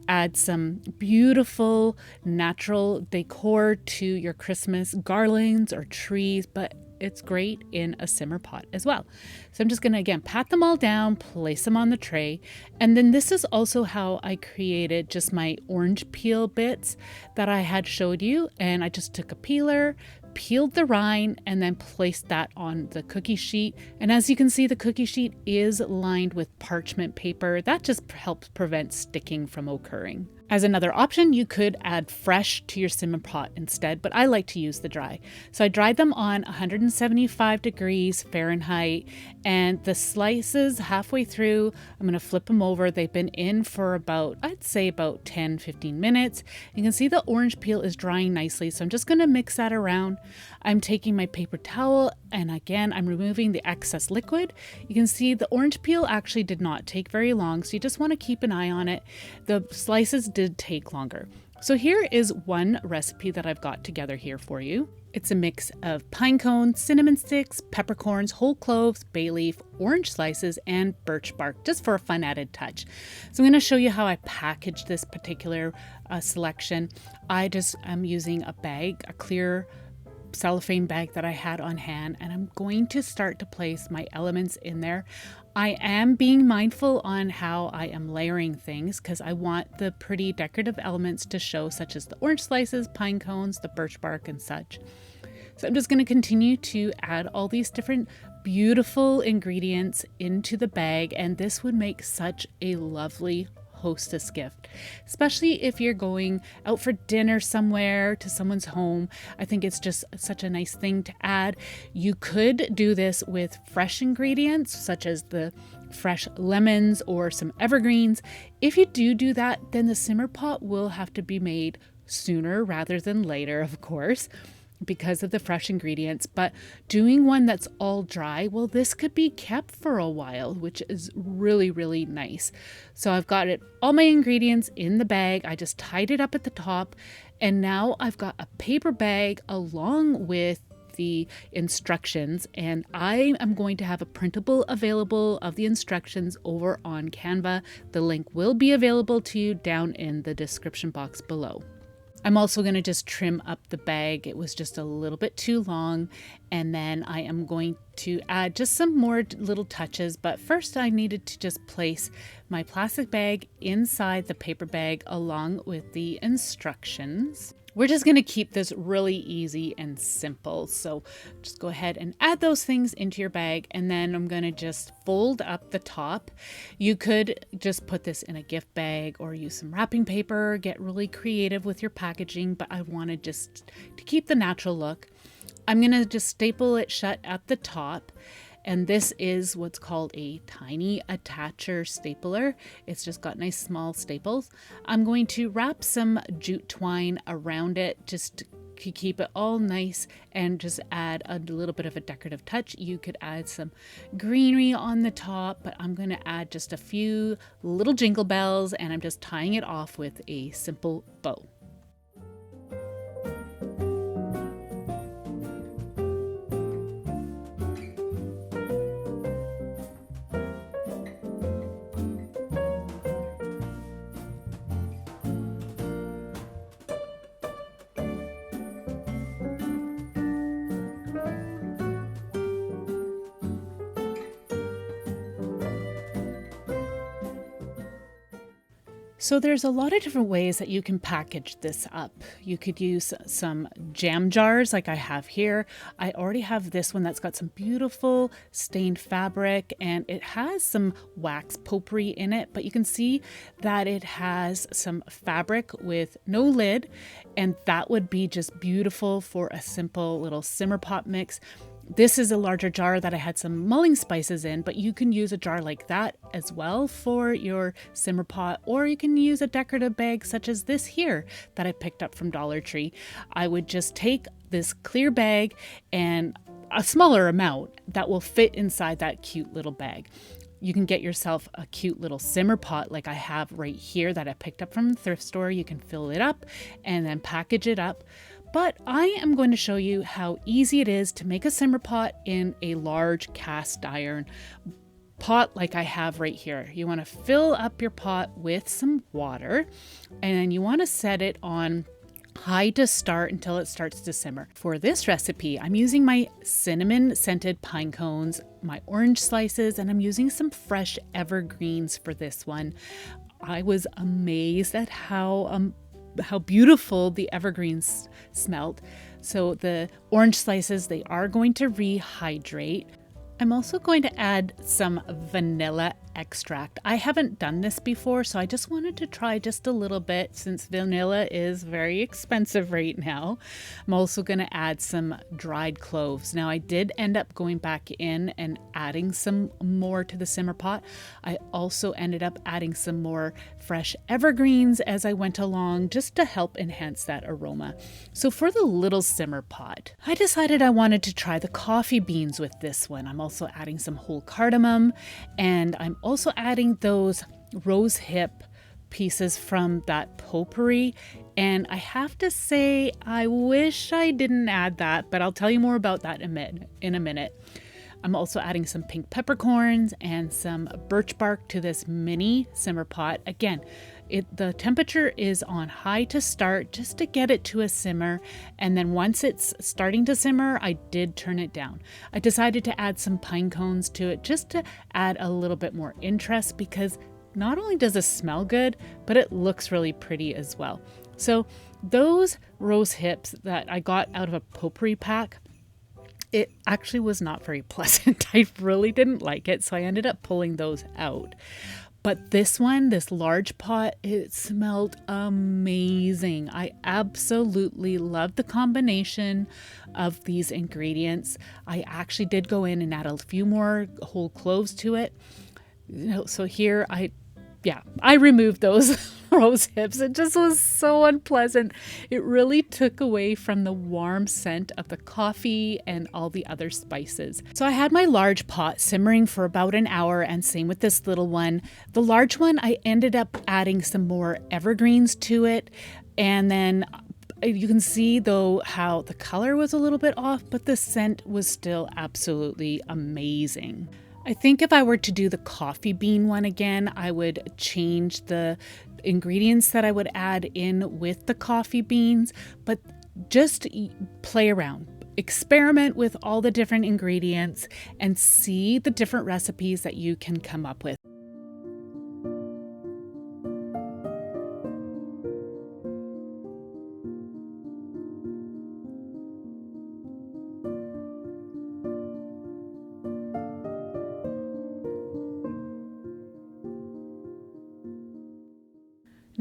add some beautiful natural decor to your Christmas garlands or trees, but it's great in a simmer pot as well. So I'm just going to again pat them all down, place them on the tray. And then this is also how I created just my orange peel bits that I had showed you. And I just took a peeler, peeled the rind, and then placed that on the cookie sheet. And as you can see, the cookie sheet is lined with parchment paper. That just helps prevent sticking from occurring. As another option, you could add fresh to your simmer pot instead, but I like to use the dry. So I dried them on 175 degrees Fahrenheit, and the slices halfway through, I'm going to flip them over. They've been in for about, I'd say about 10-15 minutes. You can see the orange peel is drying nicely, so I'm just going to mix that around. I'm taking my paper towel, and again, I'm removing the excess liquid. You can see the orange peel actually did not take very long, so you just want to keep an eye on it. The slices did take longer. So here is one recipe that I've got together here for you. It's a mix of pinecone, cinnamon sticks, peppercorns, whole cloves, bay leaf, orange slices, and birch bark, just for a fun added touch. So I'm going to show you how I packaged this particular selection. I'm using a bag, a clear cellophane bag that I had on hand, and I'm going to start to place my elements in there. I am being mindful on how I am layering things because I want the pretty decorative elements to show, such as the orange slices, pine cones, the birch bark, and such. So I'm just going to continue to add all these different beautiful ingredients into the bag, and this would make such a lovely hostess gift, especially if you're going out for dinner somewhere to someone's home. I think it's just such a nice thing to add. You could do this with fresh ingredients such as the fresh lemons or some evergreens. If you do that, then the simmer pot will have to be made sooner rather than later, of course, because of the fresh ingredients. But doing one that's all dry, well, this could be kept for a while, which is really, really nice. So I've got all my ingredients in the bag. I just tied it up at the top, and now I've got a paper bag along with the instructions, and I am going to have a printable available of the instructions over on Canva. The link will be available to you down in the description box below. I'm also going to just trim up the bag. It was just a little bit too long. And then I am going to add just some more little touches. But first I needed to just place my plastic bag inside the paper bag along with the instructions. We're just going to keep this really easy and simple. So just go ahead and add those things into your bag, and then I'm going to just fold up the top. You could just put this in a gift bag or use some wrapping paper, get really creative with your packaging, but I wanted just to keep the natural look. I'm going to just staple it shut at the top. And this is what's called a tiny attacher stapler. It's just got nice small staples. I'm going to wrap some jute twine around it just to keep it all nice and just add a little bit of a decorative touch. You could add some greenery on the top, but I'm going to add just a few little jingle bells, and I'm just tying it off with a simple bow. So there's a lot of different ways that you can package this up. You could use some jam jars like I have here. I already have this one that's got some beautiful stained fabric, and it has some wax potpourri in it, but you can see that it has some fabric with no lid, and that would be just beautiful for a simple little simmer pot mix. This is a larger jar that I had some mulling spices in, but you can use a jar like that as well for your simmer pot, or you can use a decorative bag such as this here that I picked up from Dollar Tree. I would just take this clear bag and a smaller amount that will fit inside that cute little bag. You can get yourself a cute little simmer pot like I have right here that I picked up from the thrift store. You can fill it up and then package it up. But I am going to show you how easy it is to make a simmer pot in a large cast iron pot like I have right here. You want to fill up your pot with some water, and you want to set it on high to start until it starts to simmer. For this recipe, I'm using my cinnamon scented pine cones, my orange slices, and I'm using some fresh evergreens for this one. I was amazed at how beautiful the evergreens smelled. So the orange slices, they are going to rehydrate. I'm also going to add some vanilla extract. I haven't done this before, so I just wanted to try just a little bit since vanilla is very expensive right now. I'm also going to add some dried cloves. Now I did end up going back in and adding some more to the simmer pot. I also ended up adding some more fresh evergreens as I went along just to help enhance that aroma. So for the little simmer pot, I decided I wanted to try the coffee beans with this one. I'm also adding some whole cardamom, and I'm also adding those rose hip pieces from that potpourri. And I have to say, I wish I didn't add that, but I'll tell you more about that in a minute. I'm also adding some pink peppercorns and some birch bark to this mini simmer pot. Again, the temperature is on high to start just to get it to a simmer. And then once it's starting to simmer, I did turn it down. I decided to add some pine cones to it just to add a little bit more interest, because not only does it smell good, but it looks really pretty as well. So those rose hips that I got out of a potpourri pack, it actually was not very pleasant. I really didn't like it, so I ended up pulling those out. But this one, this large pot, it smelled amazing. I absolutely loved the combination of these ingredients. I actually did go in and add a few more whole cloves to it. So here I removed those rose hips. It just was so unpleasant. It really took away from the warm scent of the coffee and all the other spices. So I had my large pot simmering for about an hour, and same with this little one. The large one, I ended up adding some more evergreens to it. And then you can see though how the color was a little bit off, but the scent was still absolutely amazing. I think if I were to do the coffee bean one again, I would change the ingredients that I would add in with the coffee beans, but just play around. Experiment with all the different ingredients and see the different recipes that you can come up with.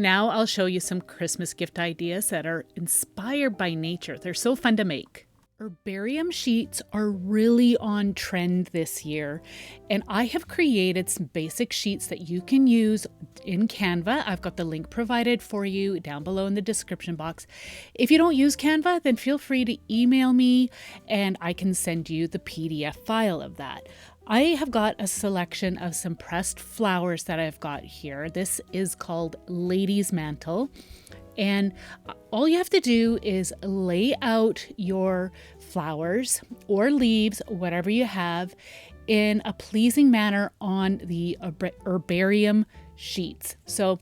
Now I'll show you some Christmas gift ideas that are inspired by nature. They're so fun to make. Herbarium sheets are really on trend this year, and I have created some basic sheets that you can use in Canva. I've got the link provided for you down below in the description box. If you don't use Canva, then feel free to email me and I can send you the PDF file of that. I have got a selection of some pressed flowers that I've got here. This is called Lady's Mantle. And all you have to do is lay out your flowers or leaves, whatever you have, in a pleasing manner on the herbarium sheets. So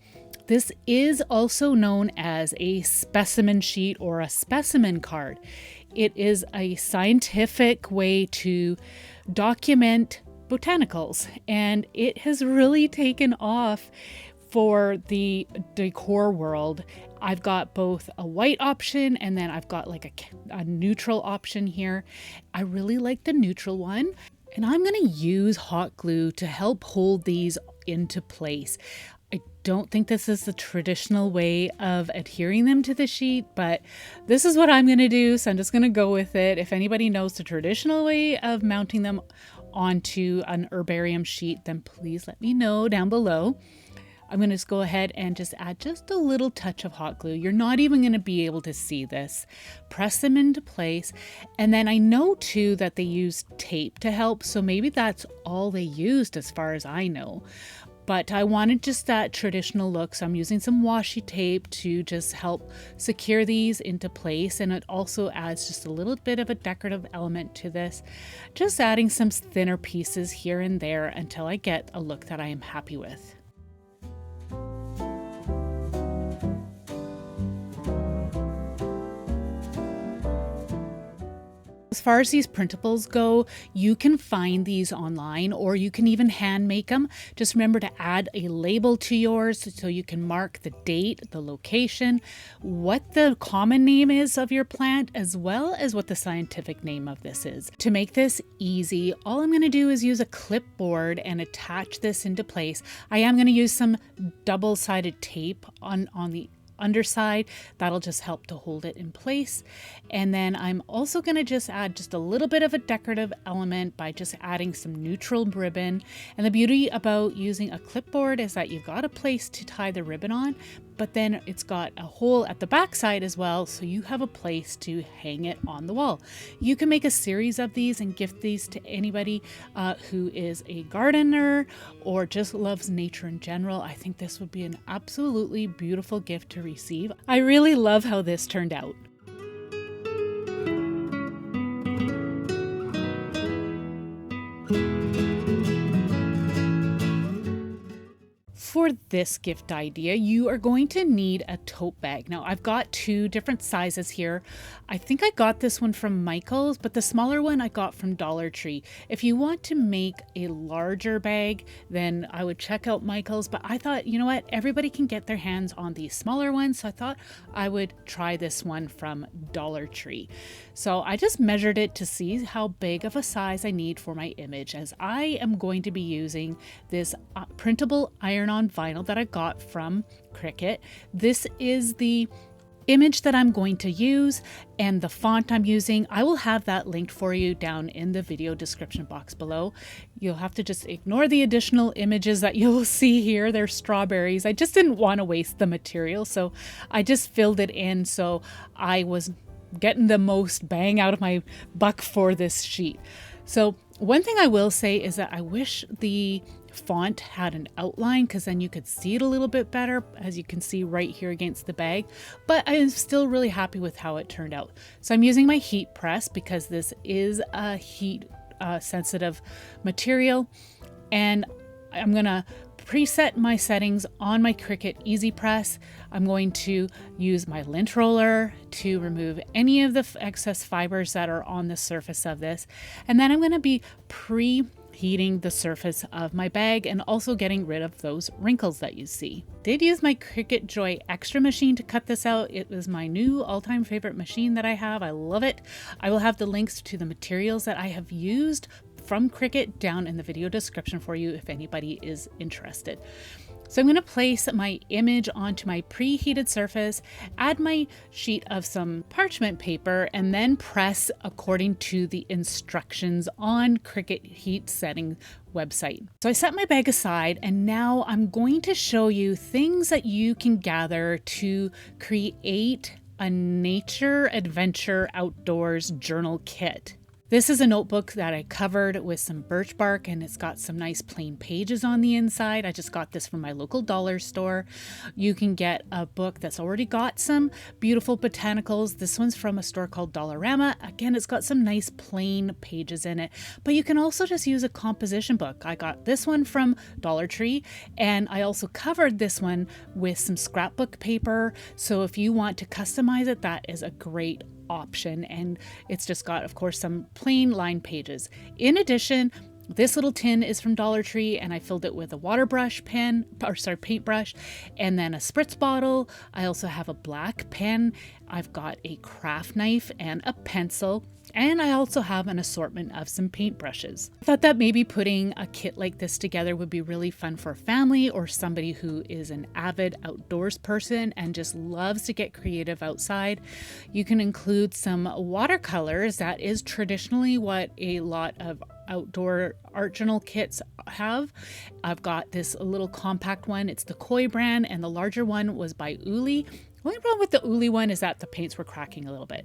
this is also known as a specimen sheet or a specimen card. It is a scientific way to document botanicals, and it has really taken off for the decor world. I've got both a white option and then I've got like a neutral option here. I really like the neutral one, and I'm going to use hot glue to help hold these into place. I don't think this is the traditional way of adhering them to the sheet, but this is what I'm going to do, so I'm just going to go with it. If anybody knows the traditional way of mounting them onto an herbarium sheet, then please let me know down below. I'm going to just go ahead and just add just a little touch of hot glue. You're not even going to be able to see this. Press them into place. And then I know too that they use tape to help, so maybe that's all they used as far as I know. but I wanted just that traditional look, so I'm using some washi tape to just help secure these into place, and it also adds just a little bit of a decorative element to this, just adding some thinner pieces here and there until I get a look that I am happy with. As far as these printables go, you can find these online, or you can even hand make them. Just remember to add a label to yours so you can mark the date, the location, what the common name is of your plant, as well as what the scientific name of this is. To make this easy, all I'm going to do is use a clipboard and attach this into place. I am going to use some double-sided tape on the underside. That'll just help to hold it in place. And then I'm also going to just add just a little bit of a decorative element by just adding some neutral ribbon. And the beauty about using a clipboard is that you've got a place to tie the ribbon on, but then it's got a hole at the back side as well, so you have a place to hang it on the wall. You can make a series of these and gift these to anybody who is a gardener or just loves nature in general. I think this would be an absolutely beautiful gift to receive. I really love how this turned out. For this gift idea, you are going to need a tote bag. Now, I've got two different sizes here. I think I got this one from Michael's, but the smaller one I got from Dollar Tree. If you want to make a larger bag, then I would check out Michael's, but I thought, you know what, everybody can get their hands on these smaller ones, so I thought I would try this one from Dollar Tree. So I just measured it to see how big of a size I need for my image, as I am going to be using this printable iron-on vinyl that I got from Cricut. This is the image that I'm going to use, and the font I'm using, I will have that linked for you down in the video description box below. You'll have to just ignore the additional images that you'll see here. They're strawberries. I just didn't want to waste the material, so I just filled it in so I was getting the most bang out of my buck for this sheet. So one thing I will say is that I wish the font had an outline, because then you could see it a little bit better, as you can see right here against the bag, but I am still really happy with how it turned out. So I'm using my heat press because this is a heat sensitive material, and I'm gonna preset my settings on my Cricut Easy Press. I'm going to use my lint roller to remove any of the excess fibers that are on the surface of this, and then I'm going to be preheating the surface of my bag and also getting rid of those wrinkles that you see. Did use my Cricut Joy Extra machine to cut this out. It was my new all-time favorite machine that I have. I love it. I will have the links to the materials that I have used from Cricut down in the video description for you if anybody is interested. So I'm going to place my image onto my preheated surface, add my sheet of some parchment paper, and then press according to the instructions on Cricut heat setting website. So I set my bag aside, and now I'm going to show you things that you can gather to create a nature adventure outdoors journal kit. This is a notebook that I covered with some birch bark, and it's got some nice plain pages on the inside. I just got this from my local dollar store. You can get a book that's already got some beautiful botanicals. This one's from a store called Dollarama. Again, it's got some nice plain pages in it, but you can also just use a composition book. I got this one from Dollar Tree, and I also covered this one with some scrapbook paper. So if you want to customize it, that is a great option, and it's just got, of course, some plain line pages. In addition, this little tin is from Dollar Tree, and I filled it with a water brush paintbrush, and then a spritz bottle. I also have a black pen. I've got a craft knife and a pencil, and I also have an assortment of some paintbrushes. I thought that maybe putting a kit like this together would be really fun for a family or somebody who is an avid outdoors person and just loves to get creative outside. You can include some watercolors. That is traditionally what a lot of outdoor art journal kits have. I've got this little compact one. It's the Koi brand, and the larger one was by Uli. The only problem with the Uli one is that the paints were cracking a little bit.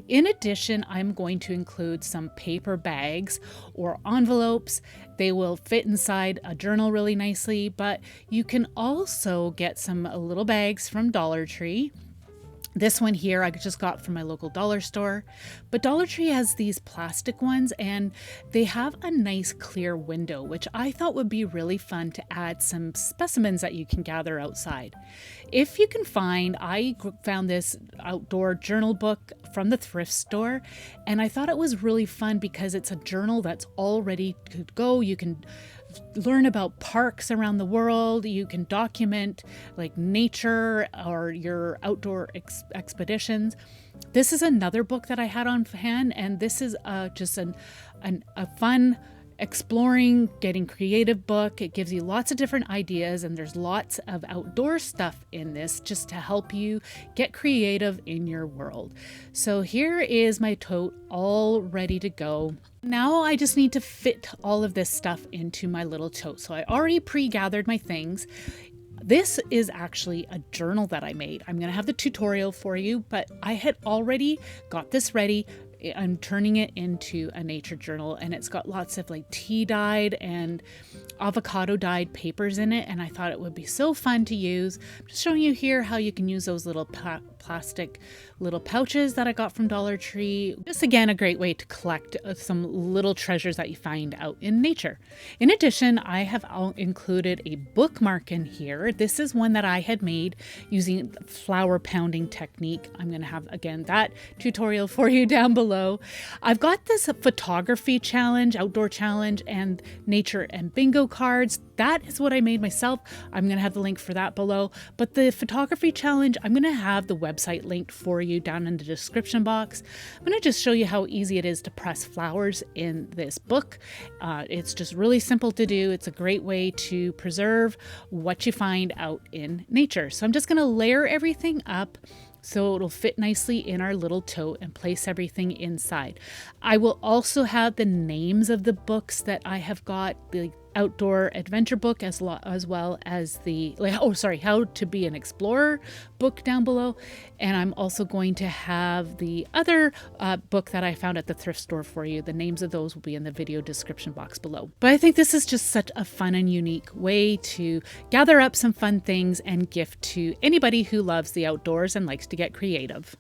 In addition, I'm going to include some paper bags or envelopes. They will fit inside a journal really nicely, but you can also get some little bags from Dollar Tree. This one here I just got from my local dollar store, but Dollar Tree has these plastic ones and they have a nice clear window, which I thought would be really fun to add some specimens that you can gather outside. If you can find, I found this outdoor journal book from the thrift store, and I thought it was really fun because it's a journal that's all ready to go. You can learn about parks around the world. You can document like nature or your outdoor expeditions. This is another book that I had on hand, and this is just a fun exploring, getting creative book. It gives you lots of different ideas, and there's lots of outdoor stuff in this just to help you get creative in your world. So here is my tote all ready to go. Now I just need to fit all of this stuff into my little tote. So I already pre-gathered my things. This is actually a journal that I made. I'm going to have the tutorial for you, but I had already got this ready. I'm turning it into a nature journal, and it's got lots of like tea dyed and avocado dyed papers in it, and I thought it would be so fun to use. I'm just showing you here how you can use those little plastic little pouches that I got from Dollar Tree. Just again, a great way to collect some little treasures that you find out in nature. In addition, I have included a bookmark in here. This is one that I had made using flower pounding technique. I'm going to have again that tutorial for you down below. I've got this photography challenge, outdoor challenge, and nature and bingo cards. That is what I made myself. I'm going to have the link for that below. But the photography challenge, I'm going to have the website linked for you down in the description box. I'm going to just show you how easy it is to press flowers in this book. It's just really simple to do. It's a great way to preserve what you find out in nature. So I'm just going to layer everything up so it'll fit nicely in our little tote and place everything inside. I will also have the names of the books that I have got, the outdoor adventure book as well as the how to be an explorer book down below, and I'm also going to have the other book that I found at the thrift store for you. The names of those will be in the video description box below. But I think this is just such a fun and unique way to gather up some fun things and gift to anybody who loves the outdoors and likes to get creative.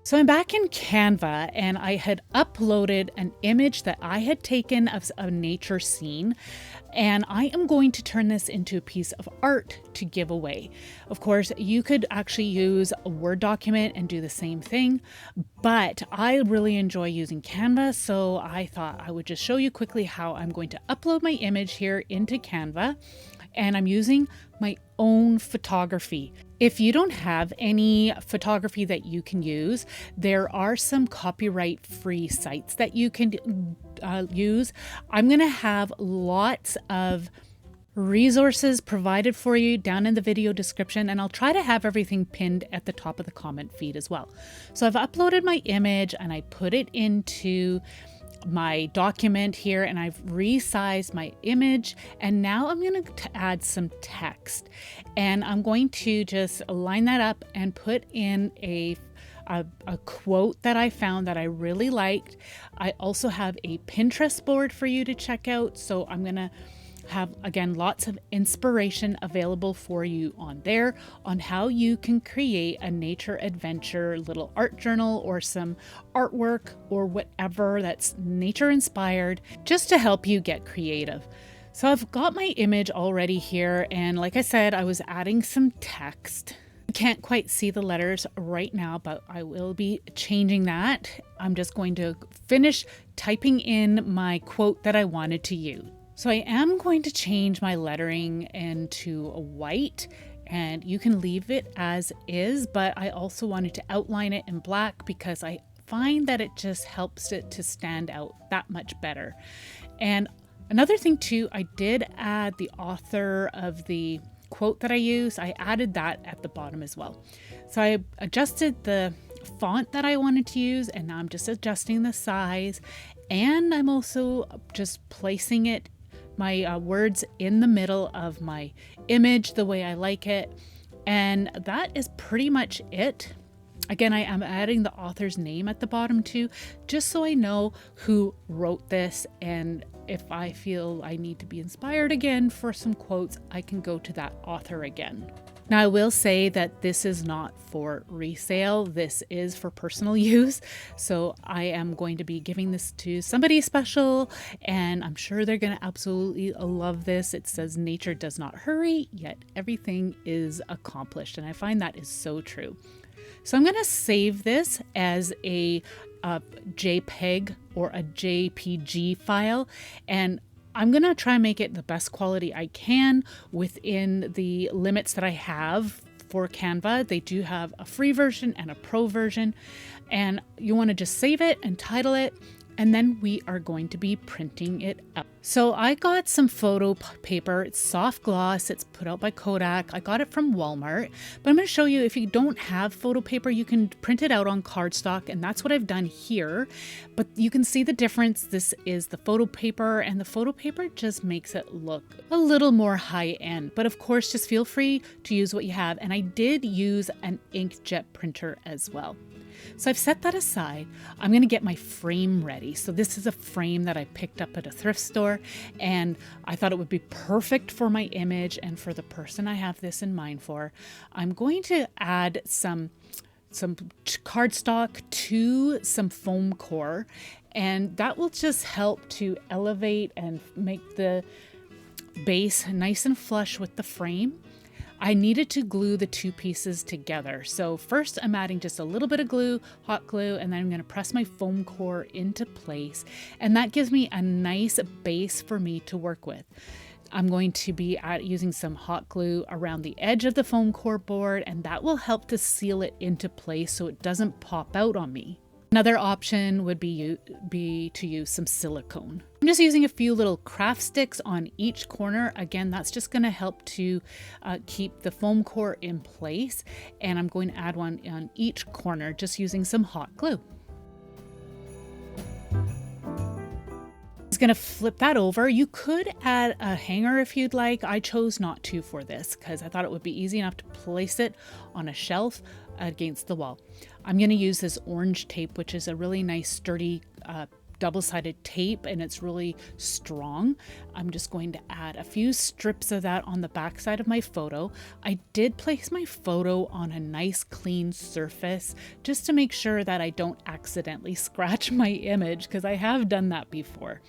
So I'm back in Canva, and I had uploaded an image that I had taken of a nature scene, and I am going to turn this into a piece of art to give away. Of course, you could actually use a Word document and do the same thing, but I really enjoy using Canva, so I thought I would just show you quickly how I'm going to upload my image here into Canva. And I'm using my own photography. If you don't have any photography that you can use, there are some copyright-free sites that you can use. I'm going to have lots of resources provided for you down in the video description, and I'll try to have everything pinned at the top of the comment feed as well. So I've uploaded my image and I put it into my document here, and I've resized my image, and now I'm going to add some text, and I'm going to just line that up and put in a quote that I found that I really liked. I also have a Pinterest board for you to check out, so I'm going to have again lots of inspiration available for you on there on how you can create a nature adventure little art journal or some artwork or whatever that's nature inspired, just to help you get creative. So I've got my image already here, and like I said, I was adding some text. You can't quite see the letters right now, but I will be changing that. I'm just going to finish typing in my quote that I wanted to use. So I am going to change my lettering into a white, and you can leave it as is, but I also wanted to outline it in black because I find that it just helps it to stand out that much better. And another thing too, I did add the author of the quote that I used. I added that at the bottom as well. So I adjusted the font that I wanted to use, and now I'm just adjusting the size, and I'm also just placing it my words in the middle of my image the way I like it. And that is pretty much it. Again, I am adding the author's name at the bottom too, just so I know who wrote this. And if I feel I need to be inspired again for some quotes, I can go to that author again. Now, I will say that this is not for resale. This is for personal use. So I am going to be giving this to somebody special, and I'm sure they're going to absolutely love this. It says nature does not hurry, yet everything is accomplished. And I find that is so true. So I'm going to save this as a JPEG or a JPG file, and I'm going to try and make it the best quality I can within the limits that I have for Canva. They do have a free version and a pro version, and you want to just save it and title it, and then we are going to be printing it up. So I got some photo paper. It's soft gloss. It's put out by Kodak. I got it from Walmart, but I'm going to show you, if you don't have photo paper, you can print it out on cardstock, and that's what I've done here. But you can see the difference. This is the photo paper, and the photo paper just makes it look a little more high end. But of course, just feel free to use what you have. And I did use an inkjet printer as well. So I've set that aside. I'm going to get my frame ready. So this is a frame that I picked up at a thrift store, and I thought it would be perfect for my image and for the person I have this in mind for. I'm going to add some cardstock to some foam core, and that will just help to elevate and make the base nice and flush with the frame. I needed to glue the two pieces together. So first I'm adding just a little bit of glue, hot glue, and then I'm going to press my foam core into place. And that gives me a nice base for me to work with. I'm going to be using some hot glue around the edge of the foam core board, and that will help to seal it into place so it doesn't pop out on me. Another option would be to use some silicone. I'm just using a few little craft sticks on each corner. Again, that's just going to help to keep the foam core in place. And I'm going to add one on each corner, just using some hot glue. Going to flip that over. You could add a hanger if you'd like. I chose not to for this because I thought it would be easy enough to place it on a shelf against the wall. I'm going to use this orange tape, which is a really nice sturdy double-sided tape, and it's really strong. I'm just going to add a few strips of that on the back side of my photo. I did place my photo on a nice clean surface just to make sure that I don't accidentally scratch my image, because I have done that before.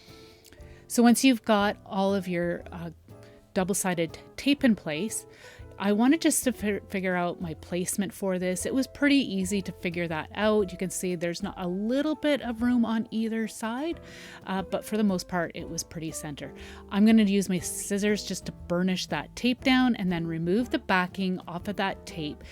So once you've got all of your double-sided tape in place, I wanted just to figure out my placement for this. It was pretty easy to figure that out. You can see there's not a little bit of room on either side, but for the most part, it was pretty center. I'm going to use my scissors just to burnish that tape down and then remove the backing off of that tape.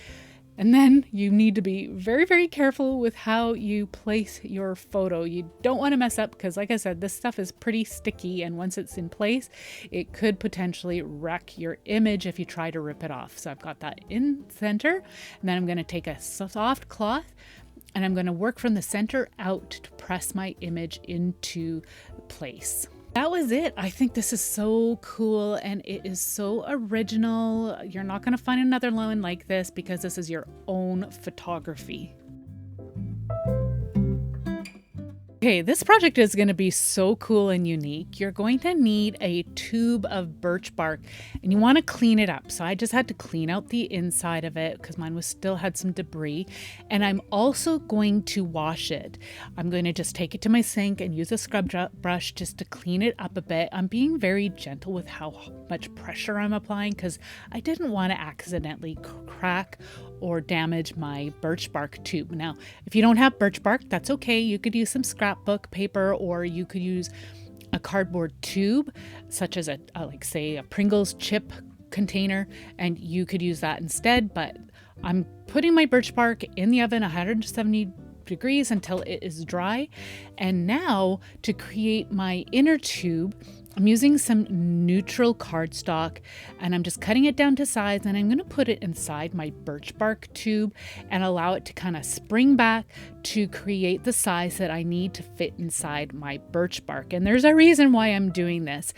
And then you need to be very, very careful with how you place your photo. You don't want to mess up because, like I said, this stuff is pretty sticky, and once it's in place, it could potentially wreck your image if you try to rip it off. So I've got that in center, and then I'm going to take a soft cloth and I'm going to work from the center out to press my image into place. That was it. I think this is so cool, and it is so original. You're not going to find another one like this because this is your own photography. Okay, this project is going to be so cool and unique. You're going to need a tube of birch bark, and you want to clean it up. So I just had to clean out the inside of it because mine still had some debris. And I'm also going to wash it. I'm going to just take it to my sink and use a scrub brush just to clean it up a bit. I'm being very gentle with how much pressure I'm applying because I didn't want to accidentally crack or damage my birch bark tube. Now, if you don't have birch bark, that's okay. You could use some scrapbook paper, or you could use a cardboard tube, such as like say a Pringles chip container, and you could use that instead. But I'm putting my birch bark in the oven 170 degrees until it is dry. And now to create my inner tube, I'm using some neutral cardstock and I'm just cutting it down to size, and I'm going to put it inside my birch bark tube and allow it to kind of spring back to create the size that I need to fit inside my birch bark. And there's a reason why I'm doing this,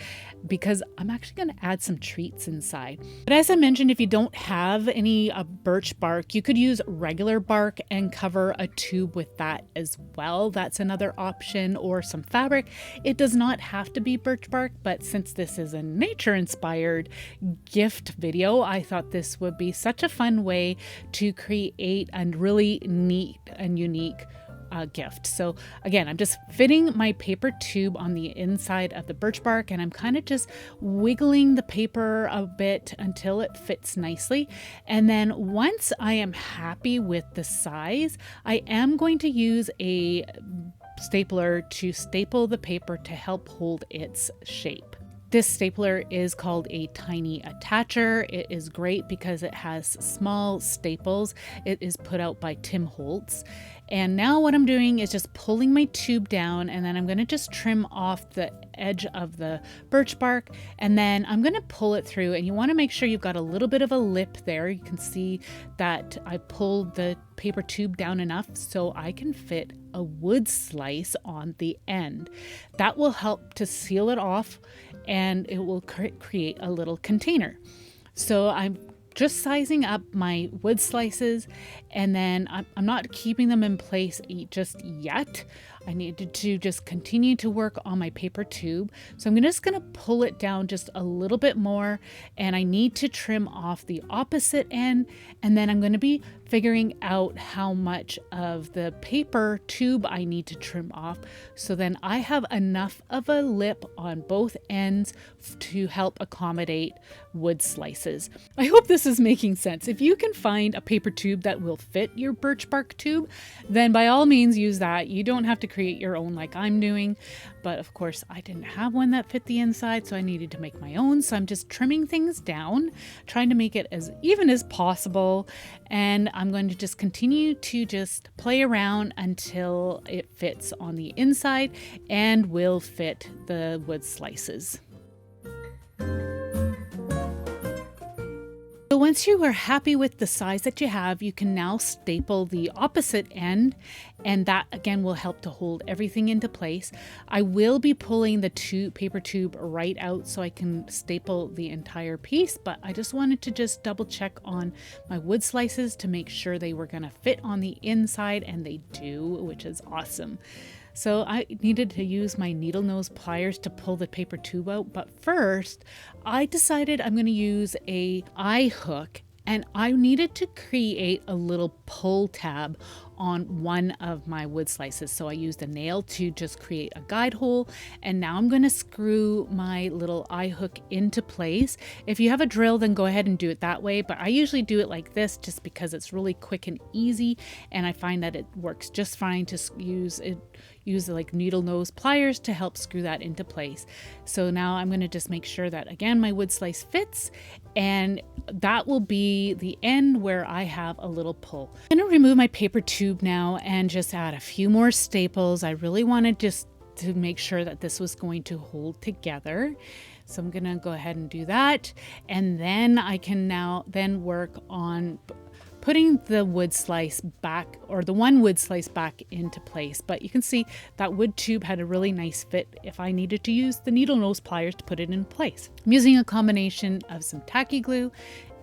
because I'm actually going to add some treats inside. But as I mentioned, if you don't have any birch bark, you could use regular bark and cover a tube with that as well. That's another option, or some fabric. It does not have to be birch bark, but since this is a nature-inspired gift video, I thought this would be such a fun way to create a really neat and unique gift. So again, I'm just fitting my paper tube on the inside of the birch bark, and I'm kind of just wiggling the paper a bit until it fits nicely. And then once I am happy with the size, I am going to use a stapler to staple the paper to help hold its shape. This stapler is called a tiny attacher. It is great because it has small staples. It is put out by Tim Holtz. And now what I'm doing is just pulling my tube down, and then I'm going to just trim off the edge of the birch bark, and then I'm going to pull it through. And you want to make sure you've got a little bit of a lip there. You can see that I pulled the paper tube down enough so I can fit a wood slice on the end. That will help to seal it off, and it will create a little container. So I'm just sizing up my wood slices, and then I'm not keeping them in place just yet. I needed to just continue to work on my paper tube. So I'm just going to pull it down just a little bit more, and I need to trim off the opposite end, and then I'm going to be figuring out how much of the paper tube I need to trim off. So then I have enough of a lip on both ends to help accommodate wood slices. I hope this is making sense. If you can find a paper tube that will fit your birch bark tube, then by all means use that. You don't have to create your own like I'm doing. But of course, I didn't have one that fit the inside, so I needed to make my own. So I'm just trimming things down, trying to make it as even as possible. And I'm going to just continue to just play around until it fits on the inside and will fit the wood slices. So once you are happy with the size that you have, you can now staple the opposite end, and that again will help to hold everything into place. I will be pulling the paper tube right out so I can staple the entire piece, but I just wanted to just double check on my wood slices to make sure they were going to fit on the inside, and they do, which is awesome. So I needed to use my needle nose pliers to pull the paper tube out. But first, I decided I'm going to use a eye hook, and I needed to create a little pull tab on one of my wood slices. So I used a nail to just create a guide hole, and now I'm going to screw my little eye hook into place. If you have a drill, then go ahead and do it that way, but I usually do it like this just because it's really quick and easy, and I find that it works just fine to use like needle nose pliers to help screw that into place. So now I'm going to just make sure that again my wood slice fits, and that will be the end where I have a little pull. I'm going to remove my paper tube now and just add a few more staples. I really wanted just to make sure that this was going to hold together. So I'm going to go ahead and do that, and then I can now work on putting the wood slice back, or the one wood slice back into place. But you can see that wood tube had a really nice fit if I needed to use the needle nose pliers to put it in place. I'm using a combination of some tacky glue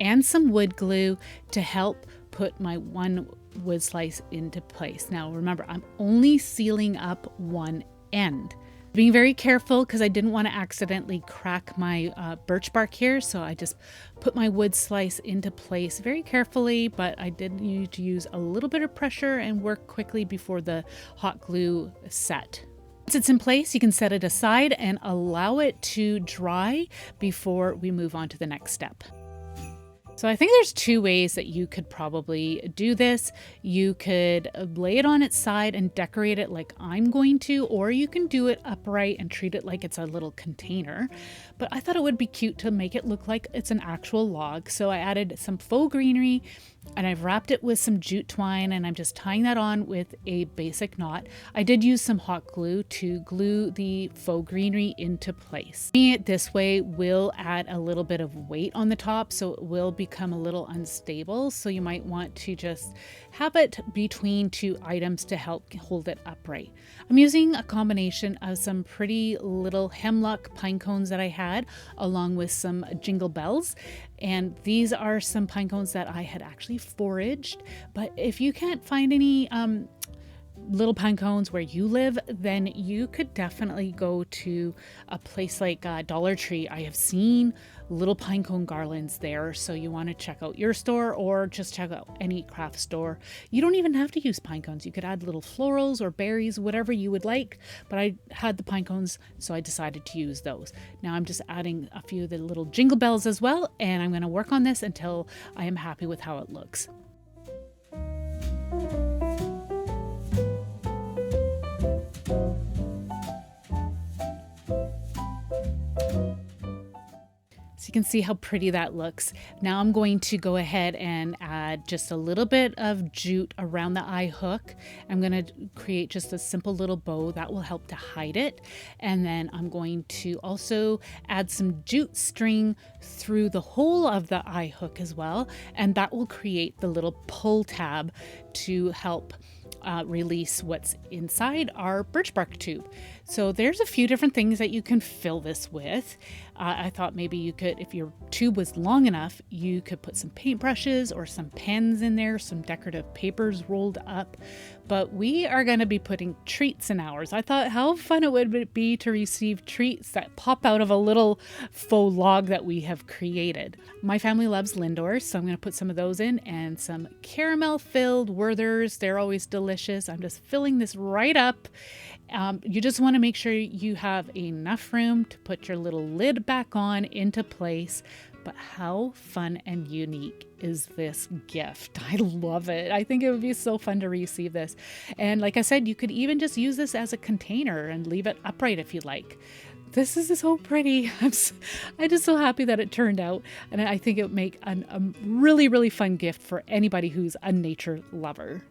and some wood glue to help put my one wood slice into place. Now remember, I'm only sealing up one end. Being very careful because I didn't want to accidentally crack my birch bark here, so I just put my wood slice into place very carefully, but I did need to use a little bit of pressure and work quickly before the hot glue set. Once it's in place, you can set it aside and allow it to dry before we move on to the next step. So I think there's two ways that you could probably do this. You could lay it on its side and decorate it like I'm going to, or you can do it upright and treat it like it's a little container. But I thought it would be cute to make it look like it's an actual log. So I added some faux greenery and I've wrapped it with some jute twine, and I'm just tying that on with a basic knot. I did use some hot glue to glue the faux greenery into place. Doing it this way will add a little bit of weight on the top, so it will become a little unstable. So you might want to just have it between two items to help hold it upright. I'm using a combination of some pretty little hemlock pine cones that I had, along with some jingle bells. And these are some pine cones that I had actually foraged. But if you can't find any little pine cones where you live, then you could definitely go to a place like Dollar Tree. I have seen little pine cone garlands there, so you want to check out your store or just check out any craft store. You don't even have to use pine cones. You could add little florals or berries, whatever you would like, but I had the pine cones, so I decided to use those. Now I'm just adding a few of the little jingle bells as well, and I'm going to work on this until I am happy with how it looks. So you can see how pretty that looks. Now I'm going to go ahead and add just a little bit of jute around the eye hook. I'm going to create just a simple little bow that will help to hide it. And then I'm going to also add some jute string through the whole of the eye hook as well. And that will create the little pull tab to help release what's inside our birch bark tube. So there's a few different things that you can fill this with. I thought maybe you could, if your tube was long enough, you could put some paintbrushes or some pens in there, some decorative papers rolled up. But we are going to be putting treats in ours. I thought how fun it would be to receive treats that pop out of a little faux log that we have created. My family loves Lindors, so I'm going to put some of those in, and some caramel filled Werthers. They're always delicious. I'm just filling this right up. You just want to make sure you have enough room to put your little lid back on into place. But how fun and unique is this gift? I love it. I think it would be so fun to receive this. And like I said, you could even just use this as a container and leave it upright if you like. This is so pretty. I'm just so happy that it turned out. And I think it would make a really, really fun gift for anybody who's a nature lover.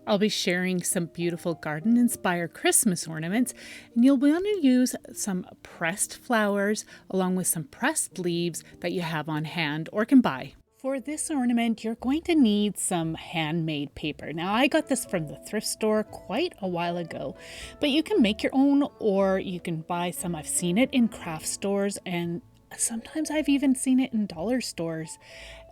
I'll be sharing some beautiful garden-inspired Christmas ornaments, and you'll want to use some pressed flowers along with some pressed leaves that you have on hand or can buy. For this ornament, you're going to need some handmade paper. Now, I got this from the thrift store quite a while ago, but you can make your own or you can buy some. I've seen it in craft stores, and sometimes I've even seen it in dollar stores,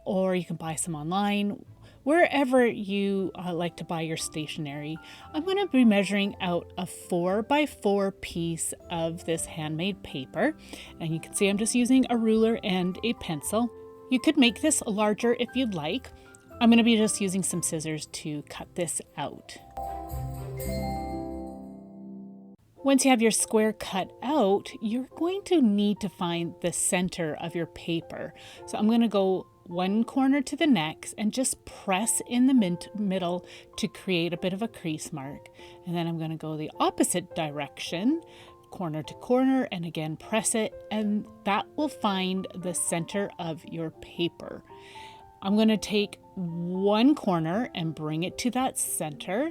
or you can buy some online. Wherever you like to buy your stationery. I'm going to be measuring out a 4x4 piece of this handmade paper. And you can see I'm just using a ruler and a pencil. You could make this larger if you'd like. I'm going to be just using some scissors to cut this out. Once you have your square cut out, you're going to need to find the center of your paper. So I'm going to go one corner to the next and just press in the middle to create a bit of a crease mark. And then I'm going to go the opposite direction, corner to corner, and again press it, and that will find the center of your paper. I'm going to take one corner and bring it to that center,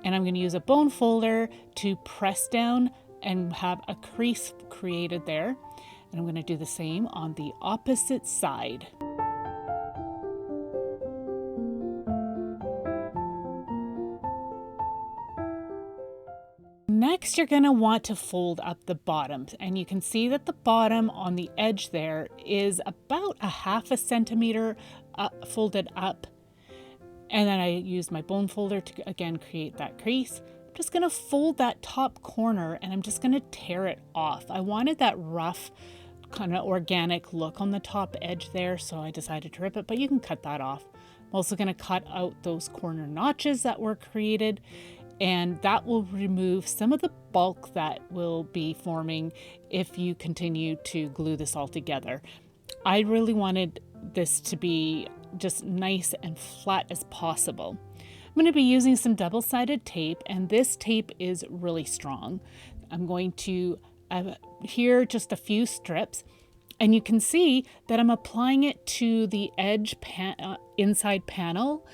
and I'm going to use a bone folder to press down and have a crease created there. And I'm going to do the same on the opposite side. Next, you're going to want to fold up the bottoms, and you can see that the bottom on the edge there is about a 1/2 centimeter folded up. And then I use my bone folder to again create that crease. I'm just going to fold that top corner and I'm just going to tear it off. I wanted that rough kind of organic look on the top edge there, so I decided to rip it, but you can cut that off. I'm also going to cut out those corner notches that were created, and that will remove some of the bulk that will be forming if you continue to glue this all together. I really wanted this to be just nice and flat as possible. I'm going to be using some double-sided tape, and this tape is really strong. I'm going to here just a few strips, and you can see that I'm applying it to the edge inside panel.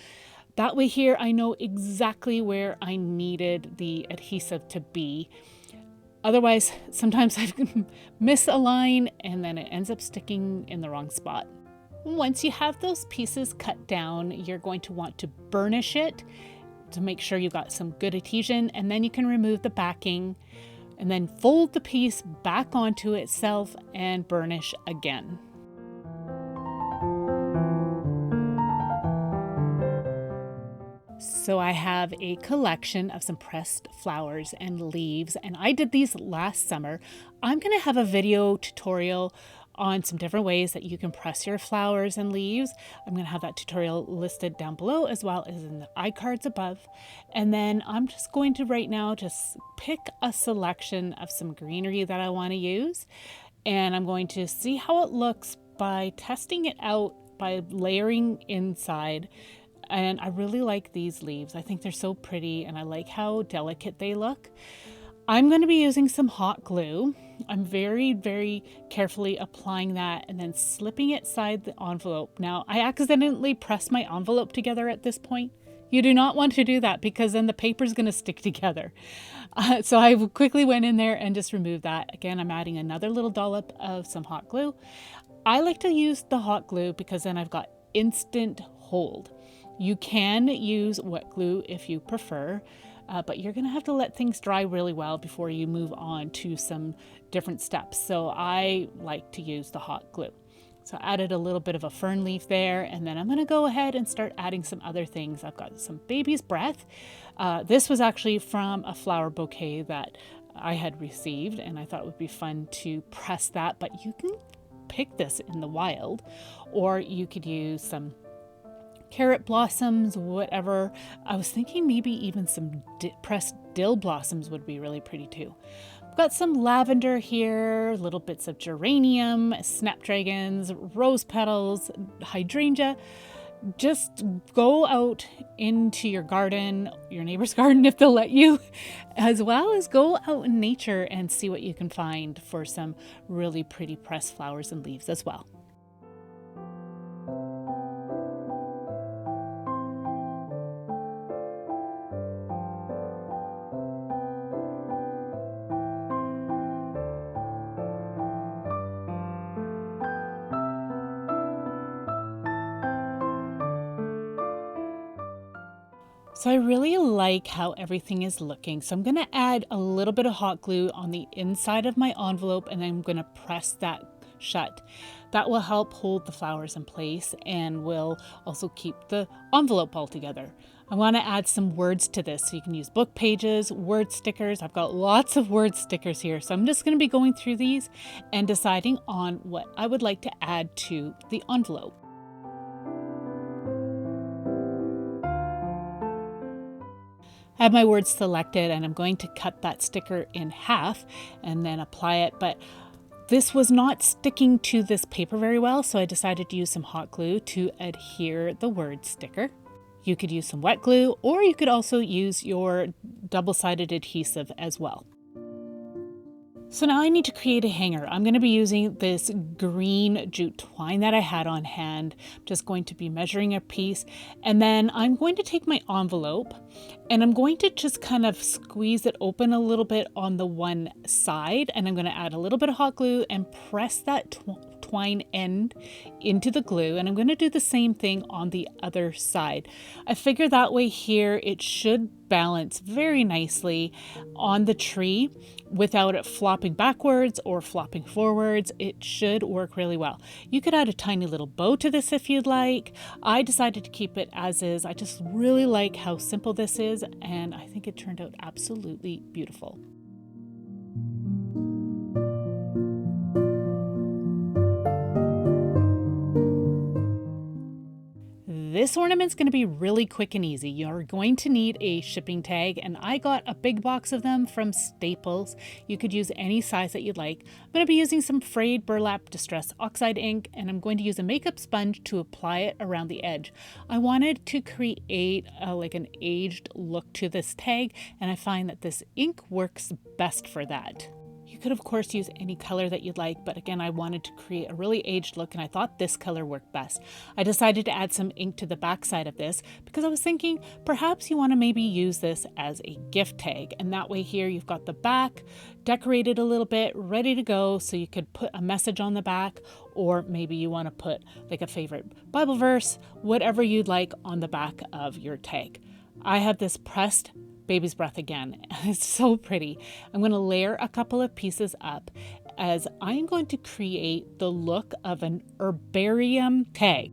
That way here I know exactly where I needed the adhesive to be. Otherwise, sometimes I miss a line and then it ends up sticking in the wrong spot. Once you have those pieces cut down, you're going to want to burnish it to make sure you've got some good adhesion, and then you can remove the backing and then fold the piece back onto itself and burnish again. So I have a collection of some pressed flowers and leaves, and I did these last summer. I'm going to have a video tutorial on some different ways that you can press your flowers and leaves. I'm going to have that tutorial listed down below as well as in the iCards above. And then I'm just going to right now just pick a selection of some greenery that I want to use. And I'm going to see how it looks by testing it out by layering inside. And I really like these leaves. I think they're so pretty and I like how delicate they look. I'm going to be using some hot glue. I'm very, very carefully applying that and then slipping it inside the envelope. Now, I accidentally pressed my envelope together at this point. You do not want to do that because then the paper is going to stick together. So I quickly went in there and just removed that. Again, I'm adding another little dollop of some hot glue. I like to use the hot glue because then I've got instant hold. You can use wet glue if you prefer, but you're going to have to let things dry really well before you move on to some different steps. So I like to use the hot glue. So I added a little bit of a fern leaf there, and then I'm going to go ahead and start adding some other things. I've got some baby's breath. This was actually from a flower bouquet that I had received, and I thought it would be fun to press that, but you can pick this in the wild, or you could use some carrot blossoms, whatever. I was thinking maybe even some pressed dill blossoms would be really pretty too. I've got some lavender here, little bits of geranium, snapdragons, rose petals, hydrangea. Just go out into your garden, your neighbor's garden if they'll let you, as well as go out in nature and see what you can find for some really pretty pressed flowers and leaves as well. So I really like how everything is looking. So I'm going to add a little bit of hot glue on the inside of my envelope, and then I'm going to press that shut. That will help hold the flowers in place and will also keep the envelope all together. I want to add some words to this, so you can use book pages, word stickers. I've got lots of word stickers here, so I'm just going to be going through these and deciding on what I would like to add to the envelope. I have my words selected, and I'm going to cut that sticker in half and then apply it, but this was not sticking to this paper very well, so I decided to use some hot glue to adhere the word sticker. You could use some wet glue, or you could also use your double-sided adhesive as well. So now I need to create a hanger. I'm going to be using this green jute twine that I had on hand. I'm just going to be measuring a piece, and then I'm going to take my envelope and I'm going to just kind of squeeze it open a little bit on the one side, and I'm going to add a little bit of hot glue and press that twine end into the glue, and I'm going to do the same thing on the other side. I figure that way here it should balance very nicely on the tree without it flopping backwards or flopping forwards. It should work really well. You could add a tiny little bow to this if you'd like. I decided to keep it as is. I just really like how simple this is, and I think it turned out absolutely beautiful. This ornament's going to be really quick and easy. You're going to need a shipping tag, and I got a big box of them from Staples. You could use any size that you'd like. I'm going to be using some frayed burlap distress oxide ink, and I'm going to use a makeup sponge to apply it around the edge. I wanted to create like an aged look to this tag, and I find that this ink works best for that. You could of course use any color that you'd like, but again, I wanted to create a really aged look and I thought this color worked best. I decided to add some ink to the back side of this because I was thinking perhaps you want to maybe use this as a gift tag, and that way here you've got the back decorated a little bit, ready to go, so you could put a message on the back, or maybe you want to put like a favorite Bible verse, whatever you'd like on the back of your tag. I have this pressed baby's breath again. It's so pretty. I'm going to layer a couple of pieces up as I'm going to create the look of an herbarium tag.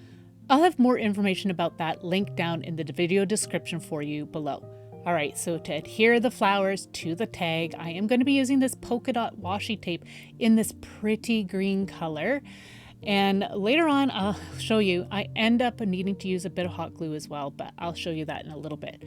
I'll have more information about that linked down in the video description for you below. All right, so to adhere the flowers to the tag, I am going to be using this polka dot washi tape in this pretty green color. And later on, I'll show you, I end up needing to use a bit of hot glue as well, but I'll show you that in a little bit.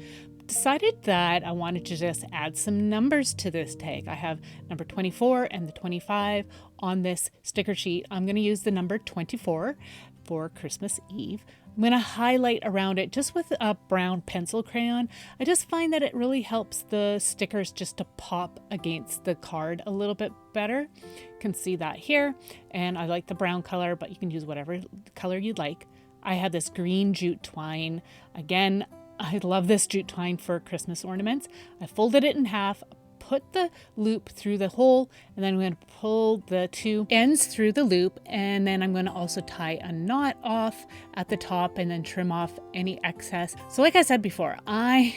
Decided that I wanted to just add some numbers to this tag. I have number 24 and the 25 on this sticker sheet. I'm going to use the number 24 for Christmas Eve. I'm going to highlight around it just with a brown pencil crayon. I just find that it really helps the stickers just to pop against the card a little bit better. You can see that here, and I like the brown color, but you can use whatever color you'd like. I have this green jute twine. Again, I love this jute twine for Christmas ornaments. I folded it in half, put the loop through the hole, and then I'm going to pull the two ends through the loop, and then I'm going to also tie a knot off at the top and then trim off any excess. So like I said before, I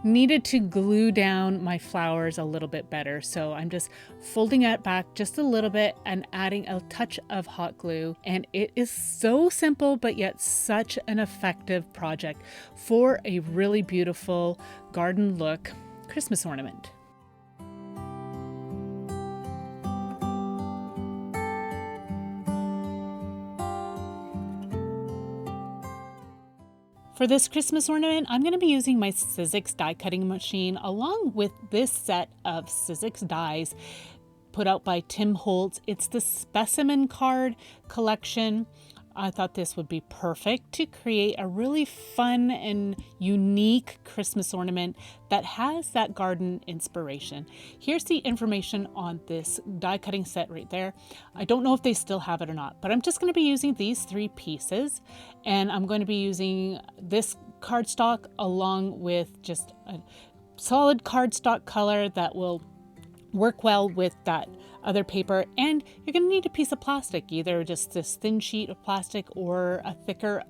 needed to glue down my flowers a little bit better, so I'm just folding it back just a little bit and adding a touch of hot glue, and it is so simple but yet such an effective project for a really beautiful garden look Christmas ornament. For this Christmas ornament, I'm going to be using my Sizzix die cutting machine along with this set of Sizzix dies put out by Tim Holtz. It's the Specimen card collection. I thought this would be perfect to create a really fun and unique Christmas ornament that has that garden inspiration. Here's the information on this die cutting set right there. I don't know if they still have it or not, but I'm just going to be using these 3 pieces, and I'm going to be using this cardstock along with just a solid cardstock color that will work well with that other paper, and you're going to need a piece of plastic, either just this thin sheet of plastic or a thicker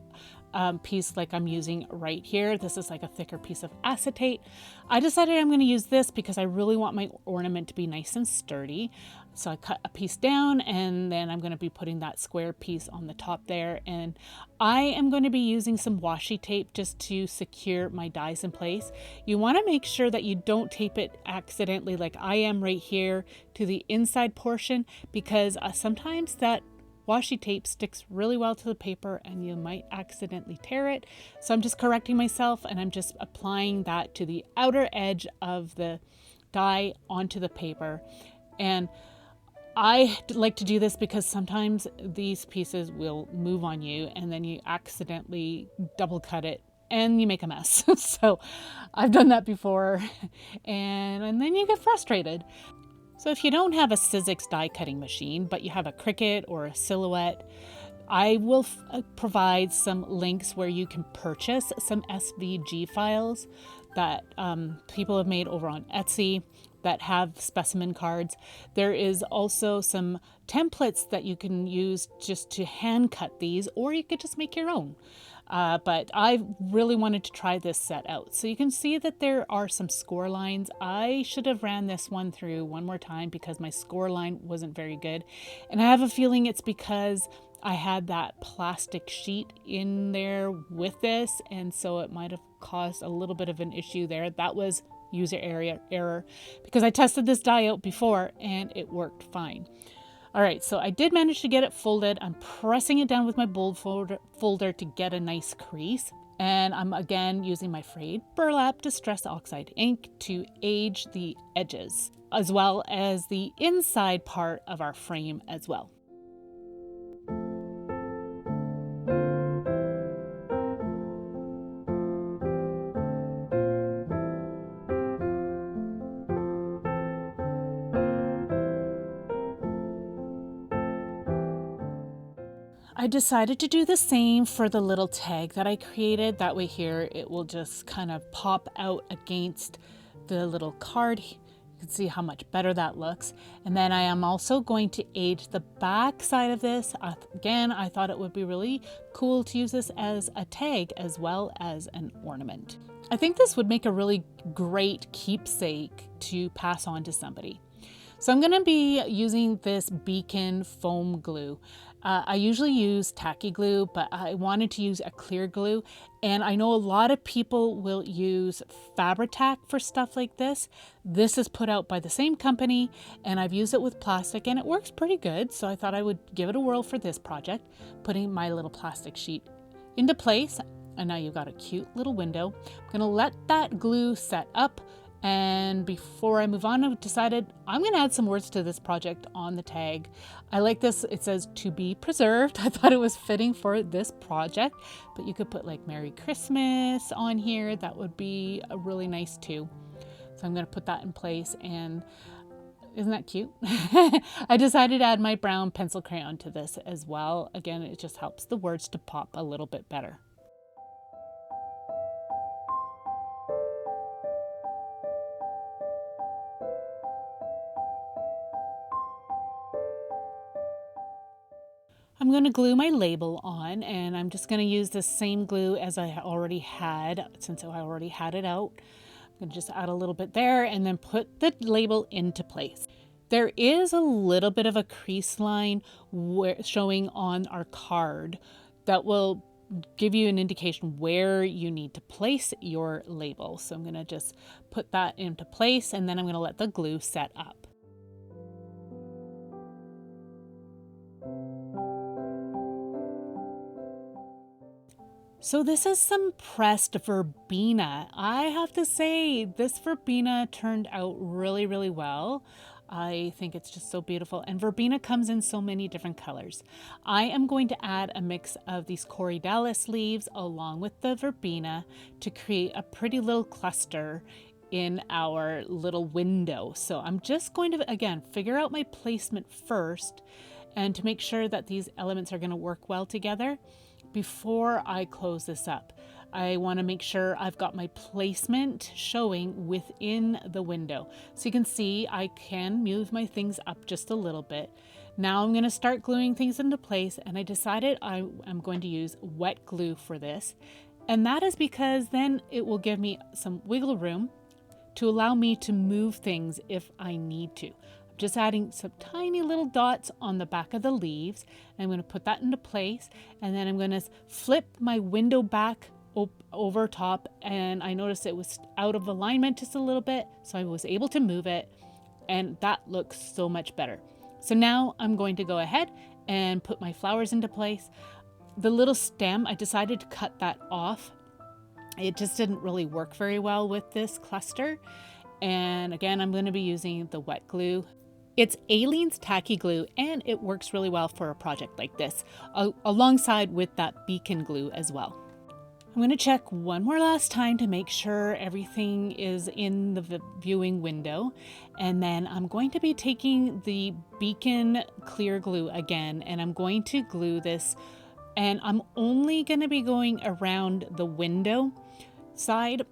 piece like I'm using right here. This is like a thicker piece of acetate. I decided I'm going to use this because I really want my ornament to be nice and sturdy. So I cut a piece down, and then I'm going to be putting that square piece on the top there. And I am going to be using some washi tape just to secure my dies in place. You want to make sure that you don't tape it accidentally like I am right here to the inside portion, because sometimes that washi tape sticks really well to the paper and you might accidentally tear it. So I'm just correcting myself, and I'm just applying that to the outer edge of the die onto the paper. And I like to do this because sometimes these pieces will move on you and then you accidentally double cut it and you make a mess. So I've done that before, and then you get frustrated. So if you don't have a Sizzix die cutting machine, but you have a Cricut or a Silhouette, I will provide some links where you can purchase some SVG files that people have made over on Etsy that have specimen cards. There is also some templates that you can use just to hand cut these, or you could just make your own. But I really wanted to try this set out. So you can see that there are some score lines. I should have ran this one through one more time because my score line wasn't very good. And I have a feeling it's because I had that plastic sheet in there with this, and so it might have caused a little bit of an issue there. That was user error because I tested this die out before and it worked fine. All right, so I did manage to get it folded. I'm pressing it down with my bold folder to get a nice crease. And I'm again using my frayed burlap Distress Oxide ink to age the edges, as well as the inside part of our frame as well. I decided to do the same for the little tag that I created. That way here it will just kind of pop out against the little card. You can see how much better that looks. And then I am also going to age the back side of this. Again, I thought it would be really cool to use this as a tag as well as an ornament. I think this would make a really great keepsake to pass on to somebody. So I'm going to be using this Beacon foam glue. I usually use tacky glue, but I wanted to use a clear glue. And I know a lot of people will use Fabri-Tac for stuff like this. This is put out by the same company, and I've used it with plastic, and it works pretty good. So I thought I would give it a whirl for this project, putting my little plastic sheet into place. And now you've got a cute little window. I'm going to let that glue set up. And before I move on, I've decided I'm going to add some words to this project on the tag. I like this. It says to be preserved. I thought it was fitting for this project, but you could put like Merry Christmas on here. That would be really nice too. So I'm going to put that in place, and isn't that cute? I decided to add my brown pencil crayon to this as well. Again, it just helps the words to pop a little bit better. I'm going to glue my label on, and I'm just going to use the same glue as I already had, since I already had it out. I'm going to just add a little bit there and then put the label into place. There is a little bit of a crease line showing on our card that will give you an indication where you need to place your label. So I'm going to just put that into place, and then I'm going to let the glue set up. So this is some pressed verbena. I have to say, this verbena turned out really, really well. I think it's just so beautiful. And verbena comes in so many different colors. I am going to add a mix of these Corydalis leaves along with the verbena to create a pretty little cluster in our little window. So I'm just going to, again, figure out my placement first, and to make sure that these elements are going to work well together. Before I close this up, I want to make sure I've got my placement showing within the window. So you can see I can move my things up just a little bit. Now I'm going to start gluing things into place, and I decided I am going to use wet glue for this. And that is because then it will give me some wiggle room to allow me to move things if I need to. Just adding some tiny little dots on the back of the leaves. I'm going to put that into place, and then I'm going to flip my window back over top, and I noticed it was out of alignment just a little bit, so I was able to move it, and that looks so much better. So now I'm going to go ahead and put my flowers into place. The little stem, I decided to cut that off. It just didn't really work very well with this cluster. And again, I'm going to be using the wet glue. It's Aleene's tacky glue, and it works really well for a project like this, alongside with that Beacon glue as well. I'm going to check one more last time to make sure everything is in the viewing window, and then I'm going to be taking the Beacon clear glue again, and I'm going to glue this, and I'm only going to be going around the window side.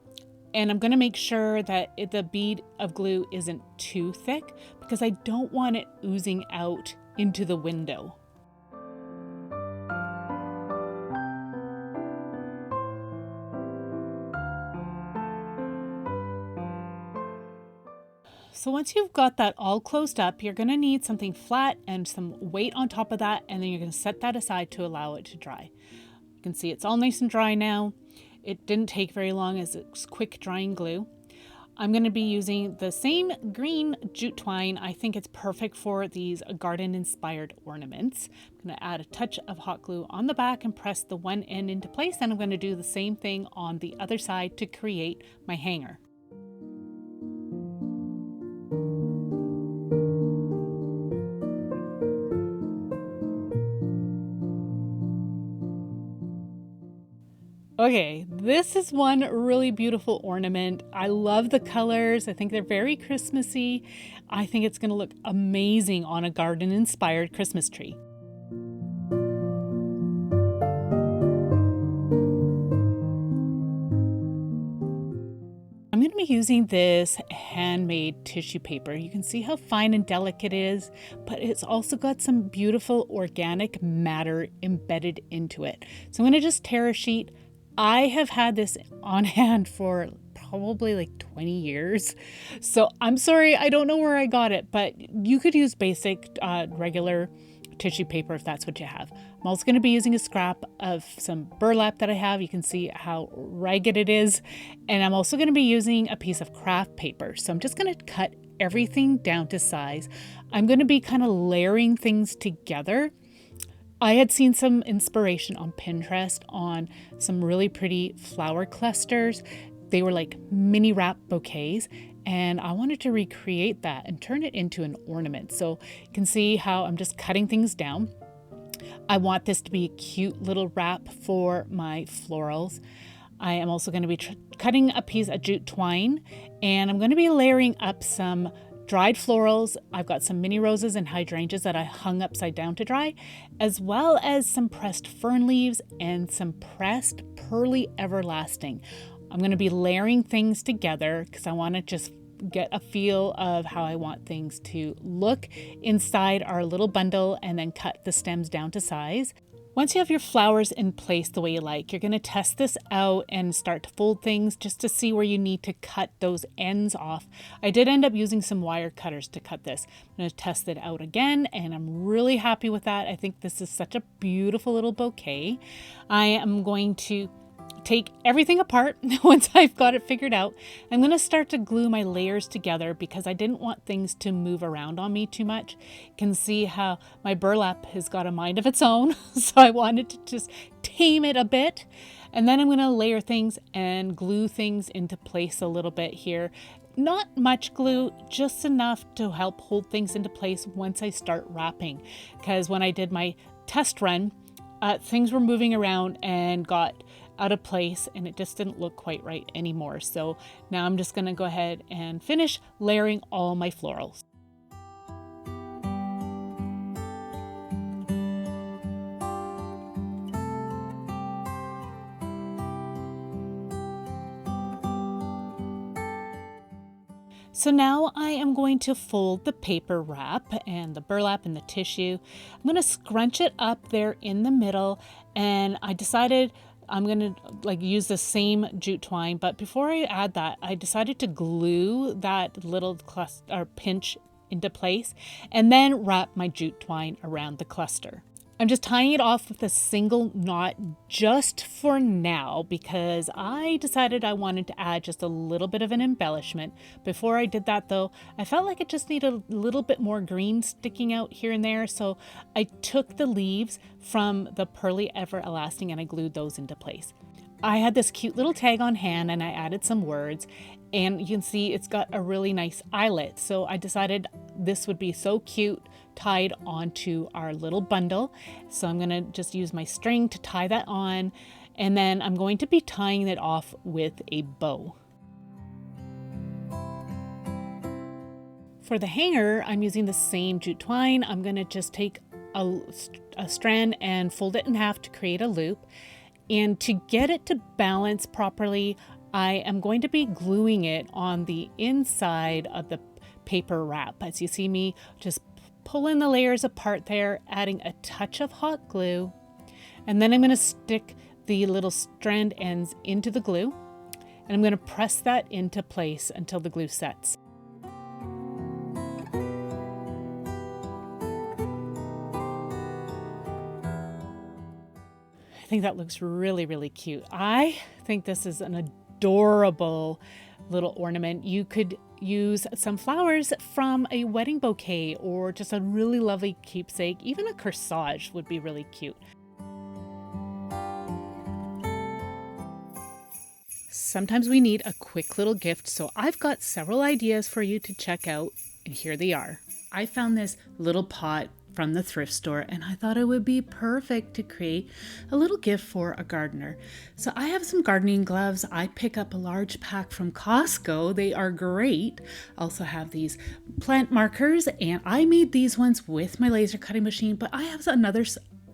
And I'm going to make sure that the bead of glue isn't too thick, because I don't want it oozing out into the window. So once you've got that all closed up, you're going to need something flat and some weight on top of that, and then you're going to set that aside to allow it to dry. You can see it's all nice and dry now. It didn't take very long as it's quick drying glue. I'm going to be using the same green jute twine. I think it's perfect for these garden-inspired ornaments. I'm going to add a touch of hot glue on the back and press the one end into place, and I'm going to do the same thing on the other side to create my hanger. Okay, this is one really beautiful ornament. I love the colors. I think they're very Christmassy. I think it's going to look amazing on a garden-inspired Christmas tree. I'm going to be using this handmade tissue paper. You can see how fine and delicate it is, but it's also got some beautiful organic matter embedded into it. So I'm going to just tear a sheet. I have had this on hand for probably like 20 years. So I'm sorry, I don't know where I got it, but you could use basic regular tissue paper if that's what you have. I'm also going to be using a scrap of some burlap that I have. You can see how ragged it is. And I'm also going to be using a piece of craft paper. So I'm just going to cut everything down to size. I'm going to be kind of layering things together. I had seen some inspiration on Pinterest on some really pretty flower clusters. They were like mini wrap bouquets, and I wanted to recreate that and turn it into an ornament. So you can see how I'm just cutting things down. I want this to be a cute little wrap for my florals. I am also going to be cutting a piece of jute twine, and I'm going to be layering up some dried florals. I've got some mini roses and hydrangeas that I hung upside down to dry, as well as some pressed fern leaves and some pressed pearly everlasting. I'm going to be layering things together because I want to just get a feel of how I want things to look inside our little bundle, and then cut the stems down to size. Once you have your flowers in place the way you like, you're going to test this out and start to fold things just to see where you need to cut those ends off. I did end up using some wire cutters to cut this. I'm going to test it out again, and I'm really happy with that. I think this is such a beautiful little bouquet. I am going to take everything apart once I've got it figured out. I'm going to start to glue my layers together because I didn't want things to move around on me too much. You can see how my burlap has got a mind of its own, so I wanted to just tame it a bit. And then I'm going to layer things and glue things into place a little bit here. Not much glue, just enough to help hold things into place once I start wrapping. Because when I did my test run, things were moving around and got out of place, and it just didn't look quite right anymore. So now I'm just going to go ahead and finish layering all my florals. So now I am going to fold the paper wrap and the burlap and the tissue. I'm going to scrunch it up there in the middle, and I decided I'm going to use the same jute twine, but before I add that, I decided to glue that little cluster or pinch into place and then wrap my jute twine around the cluster. I'm just tying it off with a single knot just for now because I decided I wanted to add just a little bit of an embellishment. Before I did that though, I felt like it just needed a little bit more green sticking out here and there. So I took the leaves from the pearly everlasting and I glued those into place. I had this cute little tag on hand and I added some words, and you can see it's got a really nice eyelet. So I decided this would be so cute tied onto our little bundle. So I'm going to just use my string to tie that on, and then I'm going to be tying it off with a bow. For the hanger, I'm using the same jute twine. I'm going to just take a strand and fold it in half to create a loop. And to get it to balance properly, I am going to be gluing it on the inside of the paper wrap. As you see me just pulling the layers apart there, adding a touch of hot glue. And then I'm going to stick the little strand ends into the glue. And I'm going to press that into place until the glue sets. I think that looks really, really cute. I think this is an adorable little ornament. You could use some flowers from a wedding bouquet or just a really lovely keepsake. Even a corsage would be really cute. Sometimes we need a quick little gift, so I've got several ideas for you to check out, and here they are. I found this little pot from the thrift store, and I thought it would be perfect to create a little gift for a gardener. So I have some gardening gloves. I pick up a large pack from Costco. They are great. I also have these plant markers, and I made these ones with my laser cutting machine, but I have another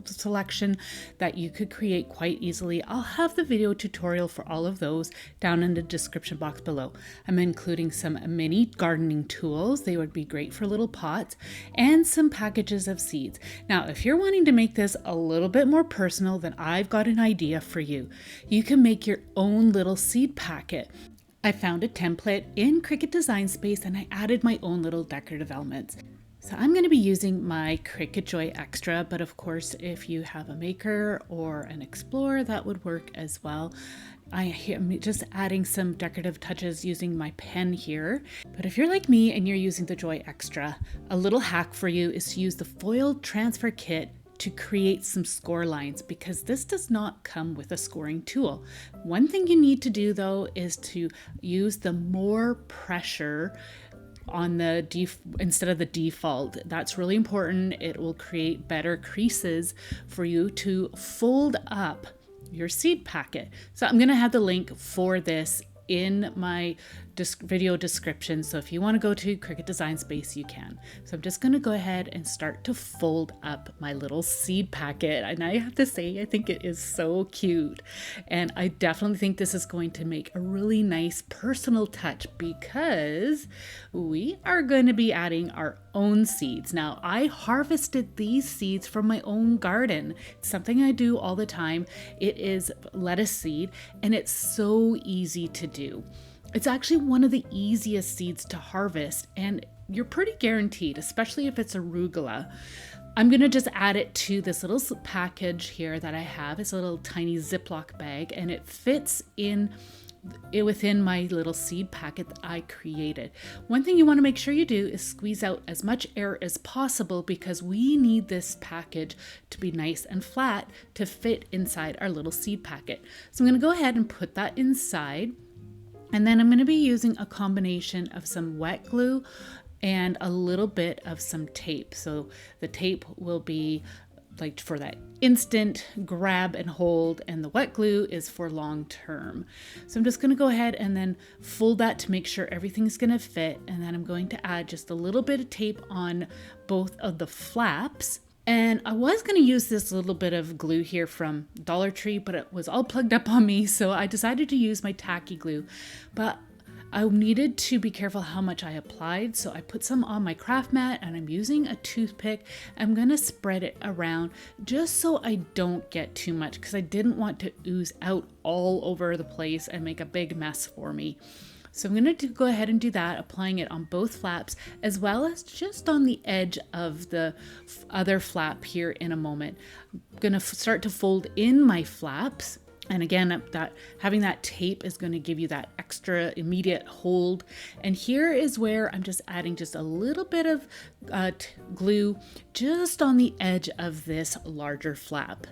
selection that you could create quite easily. I'll have the video tutorial for all of those down in the description box below. I'm including some mini gardening tools. They would be great for little pots, and some packages of seeds. Now, if you're wanting to make this a little bit more personal, then I've got an idea for you. You can make your own little seed packet. I found a template in Cricut Design Space, and I added my own little decorative elements. So I'm going to be using my Cricut Joy Extra, but of course, if you have a Maker or an Explorer, that would work as well. I am just adding some decorative touches using my pen here. But if you're like me and you're using the Joy Extra, a little hack for you is to use the foil transfer kit to create some score lines, because this does not come with a scoring tool. One thing you need to do though is to use the more pressure on the instead of the default. That's really important. It will create better creases for you to fold up your seed packet. So I'm going to have the link for this in my video description. So if you want to go to Cricut Design Space, you can. So I'm just going to go ahead and start to fold up my little seed packet. And I have to say, I think it is so cute. And I definitely think this is going to make a really nice personal touch, because we are going to be adding our own seeds. Now, I harvested these seeds from my own garden. It's something I do all the time. It is lettuce seed, and it's so easy to do. It's actually one of the easiest seeds to harvest, and you're pretty guaranteed, especially if it's arugula. I'm going to just add it to this little package here that I have. It's a little tiny Ziploc bag, and it fits in within my little seed packet that I created. One thing you want to make sure you do is squeeze out as much air as possible, because we need this package to be nice and flat to fit inside our little seed packet. So I'm going to go ahead and put that inside. And then I'm going to be using a combination of some wet glue and a little bit of some tape. So the tape will be like for that instant grab and hold, and the wet glue is for long term. So I'm just going to go ahead and then fold that to make sure everything's going to fit. And then I'm going to add just a little bit of tape on both of the flaps. And I was going to use this little bit of glue here from Dollar Tree, but it was all plugged up on me, so I decided to use my tacky glue. But I needed to be careful how much I applied, so I put some on my craft mat, and I'm using a toothpick. I'm going to spread it around just so I don't get too much, because I didn't want to ooze out all over the place and make a big mess for me. So I'm going to go ahead and do that, applying it on both flaps, as well as just on the edge of the other flap here in a moment. I'm going to start to fold in my flaps. And again, having that tape is going to give you that extra immediate hold. And here is where I'm just adding just a little bit of glue just on the edge of this larger flap.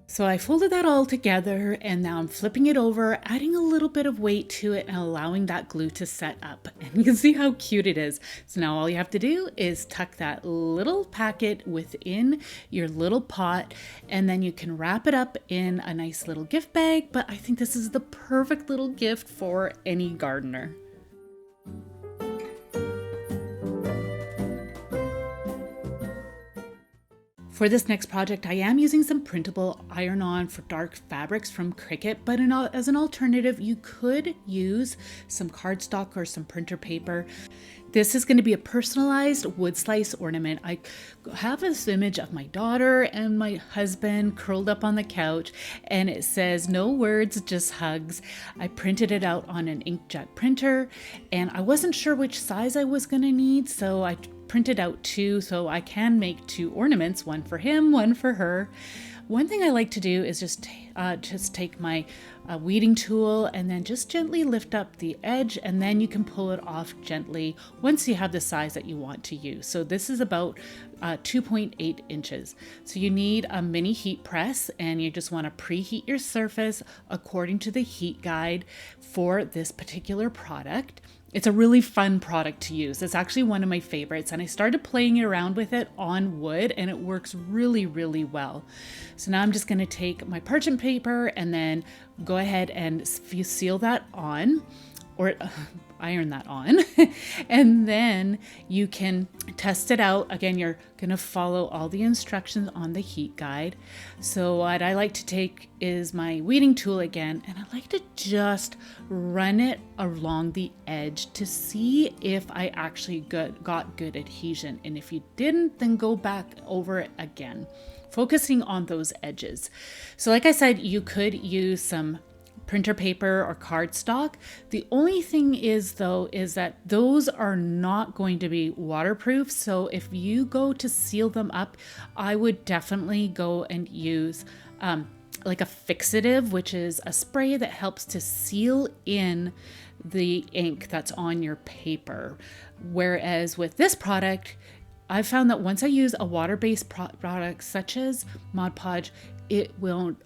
So I folded that all together, and now I'm flipping it over, adding a little bit of weight to it and allowing that glue to set up. And you can see how cute it is. So now all you have to do is tuck that little packet within your little pot, and then you can wrap it up in a nice little gift bag. But I think this is the perfect little gift for any gardener. For this next project, I am using some printable iron-on for dark fabrics from Cricut, but as an alternative, you could use some cardstock or some printer paper. This is going to be a personalized wood slice ornament. I have this image of my daughter and my husband curled up on the couch, and it says, "No words, just hugs." I printed it out on an inkjet printer, and I wasn't sure which size I was going to need, so I printed out two so I can make two ornaments, one for him, one for her. One thing I like to do is just take my weeding tool and then just gently lift up the edge, and then you can pull it off gently once you have the size that you want to use. So this is about 2.8 inches. So you need a mini heat press, and you just want to preheat your surface according to the heat guide for this particular product. It's a really fun product to use. It's actually one of my favorites, and I started playing around with it on wood, and it works really, really well. So now I'm just going to take my parchment paper and then go ahead and seal that on, or iron that on, and then you can test it out. Again, you're going to follow all the instructions on the heat guide. So what I like to take is my weeding tool again, and I like to just run it along the edge to see if I actually got good adhesion. And if you didn't, then go back over it again, focusing on those edges. So like I said, you could use some printer paper or cardstock. The only thing is that those are not going to be waterproof. So if you go to seal them up, I would definitely go and use like a fixative, which is a spray that helps to seal in the ink that's on your paper. Whereas with this product, I found that once I use a water-based product such as Mod Podge, it won't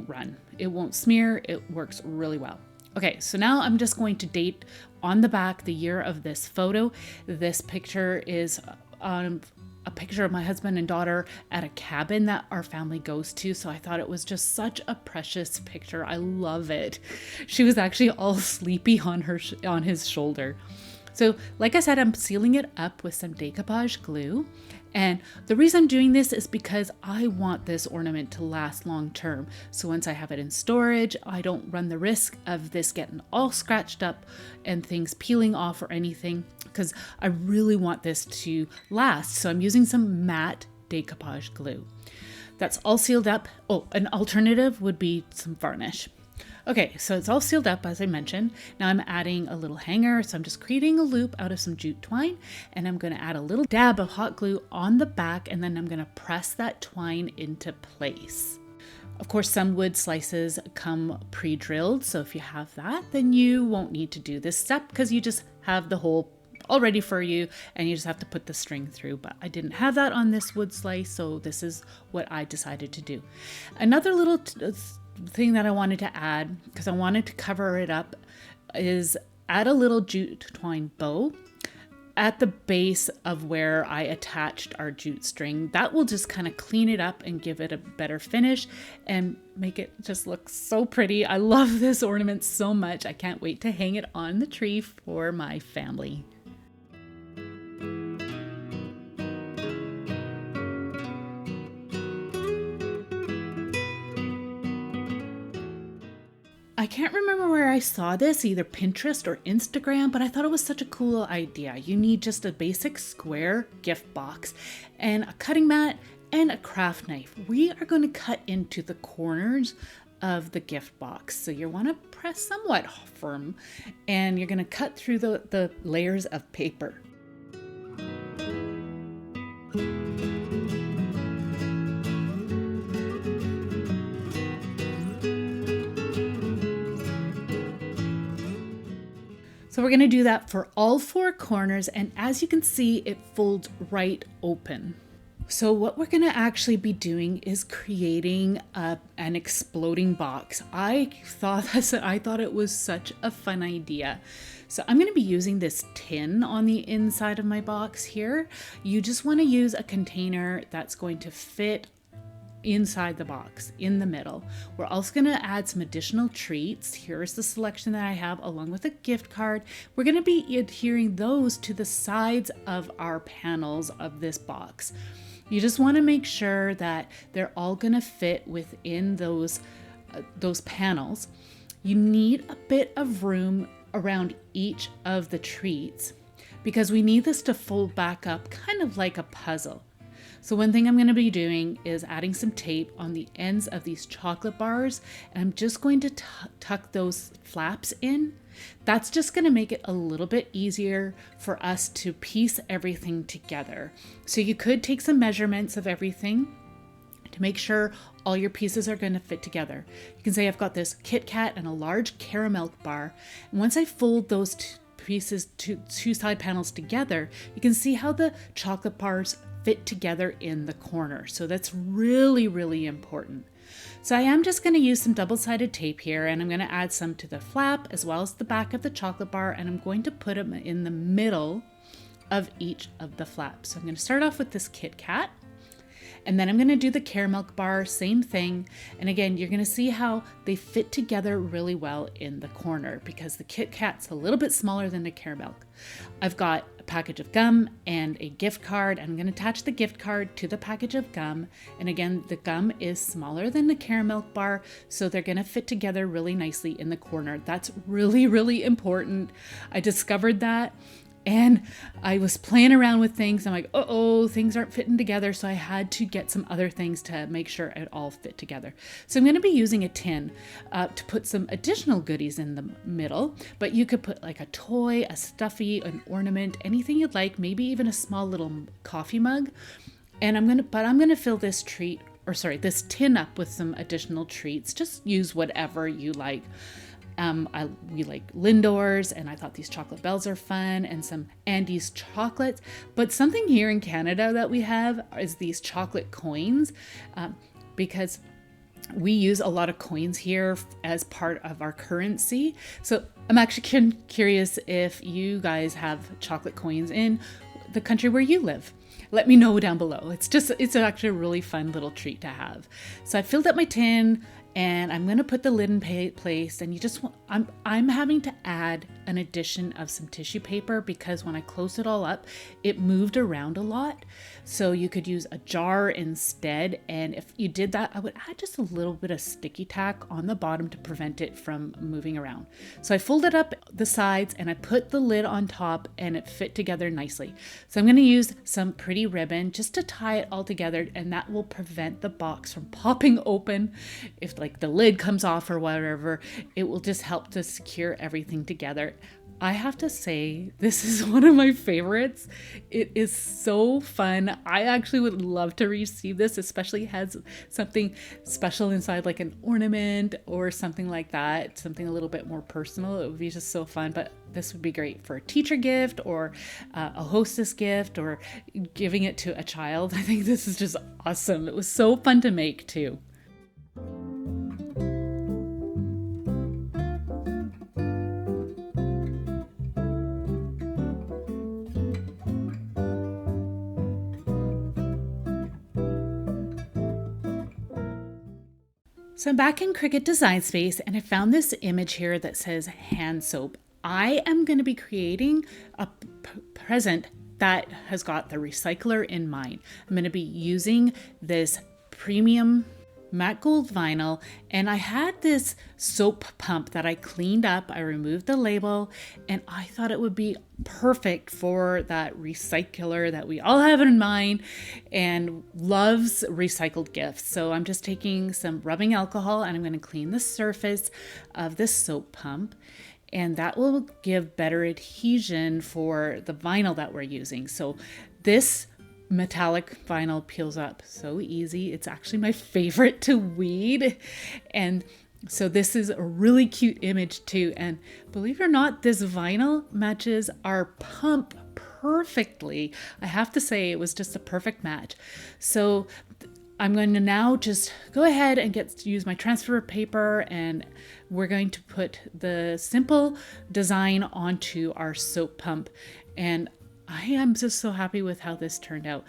run. It won't smear. It works really well. Okay, so now I'm just going to date on the back the year of this photo. This picture is a picture of my husband and daughter at a cabin that our family goes to. So I thought it was just such a precious picture. I love it. She was actually all sleepy on his shoulder. So like I said, I'm sealing it up with some decoupage glue. And the reason I'm doing this is because I want this ornament to last long term. So once I have it in storage, I don't run the risk of this getting all scratched up and things peeling off or anything, because I really want this to last. So I'm using some matte decoupage glue. That's all sealed up. Oh, an alternative would be some varnish. Okay, so it's all sealed up, as I mentioned. Now I'm adding a little hanger, so I'm just creating a loop out of some jute twine, and I'm going to add a little dab of hot glue on the back, and then I'm going to press that twine into place. Of course, some wood slices come pre-drilled, so if you have that, then you won't need to do this step because you just have the hole all ready for you, and you just have to put the string through. But I didn't have that on this wood slice, so this is what I decided to do. Another little thing that I wanted to add, because I wanted to cover it up, is add a little jute twine bow at the base of where I attached our jute string. That will just kind of clean it up and give it a better finish and make it just look so pretty. I love this ornament so much. I can't wait to hang it on the tree for my family. I can't remember where I saw this, either Pinterest or Instagram, but I thought it was such a cool idea. You need just a basic square gift box and a cutting mat and a craft knife. We are going to cut into the corners of the gift box. So you want to press somewhat firm, and you're going to cut through the layers of paper. So we're going to do that for all four corners, and as you can see, it folds right open. So what we're going to actually be doing is creating an exploding box. I thought it was such a fun idea. So I'm going to be using this tin on the inside of my box here. You just want to use a container that's going to fit inside the box in the middle. We're also going to add some additional treats. Here's the selection that I have along with a gift card. We're going to be adhering those to the sides of our panels of this box. You just want to make sure that they're all going to fit within those panels. You need a bit of room around each of the treats. because we need this to fold back up kind of like a puzzle. So one thing I'm going to be doing is adding some tape on the ends of these chocolate bars, and I'm just going to tuck those flaps in. That's just going to make it a little bit easier for us to piece everything together. So you could take some measurements of everything to make sure all your pieces are going to fit together. You can say I've got this Kit Kat and a large caramel bar. And once I fold those pieces, two side panels together, you can see how the chocolate bars fit together in the corner. So that's really, really important. So I am just going to use some double-sided tape here, and I'm going to add some to the flap as well as the back of the chocolate bar, and I'm going to put them in the middle of each of the flaps. So I'm going to start off with this Kit Kat, and then I'm going to do the caramel bar, same thing. And again, you're going to see how they fit together really well in the corner because the Kit Kat's a little bit smaller than the caramel. I've got a package of gum and a gift card. I'm going to attach the gift card to the package of gum. And again, the gum is smaller than the caramel bar, so they're going to fit together really nicely in the corner. That's really, really important. I discovered that. And I was playing around with things. I'm like, uh-oh, things aren't fitting together. So I had to get some other things to make sure it all fit together. So I'm going to be using a tin to put some additional goodies in the middle. But you could put like a toy, a stuffy, an ornament, anything you'd like, maybe even a small little coffee mug. And I'm going to fill this this tin up with some additional treats. Just use whatever you like. We like Lindor's, and I thought these chocolate bells are fun, and some Andes chocolates. But something here in Canada that we have is these chocolate coins, because we use a lot of coins here as part of our currency. So I'm actually curious if you guys have chocolate coins in the country where you live. Let me know down below. It's actually a really fun little treat to have. So I filled up my tin, and I'm going to put the lid in place, and I'm having to add an addition of some tissue paper because when I closed it all up, it moved around a lot. So you could use a jar instead. And if you did that, I would add just a little bit of sticky tack on the bottom to prevent it from moving around. So I folded up the sides and I put the lid on top, and it fit together nicely. So I'm going to use some pretty ribbon just to tie it all together, and that will prevent the box from popping open. If like the lid comes off or whatever, it will just help to secure everything together. I have to say, this is one of my favorites. It is so fun. I actually would love to receive this, especially has something special inside, like an ornament or something like that, something a little bit more personal. It would be just so fun. But this would be great for a teacher gift or a hostess gift or giving it to a child. I think this is just awesome. It was so fun to make too. So I'm back in Cricut Design Space, and I found this image here that says hand soap. I am going to be creating a present that has got the recycler in mind. I'm going to be using this premium matte gold vinyl, and I had this soap pump that I cleaned up. I removed the label, and I thought it would be perfect for that recycler that we all have in mind and loves recycled gifts. So I'm just taking some rubbing alcohol, and I'm going to clean the surface of this soap pump, and that will give better adhesion for the vinyl that we're using. So this metallic vinyl peels up so easy. It's actually my favorite to weed. And so this is a really cute image too. And believe it or not, this vinyl matches our pump perfectly. I have to say it was just a perfect match. So I'm going to now just go ahead and use my transfer paper, and we're going to put the simple design onto our soap pump. And I am just so happy with how this turned out.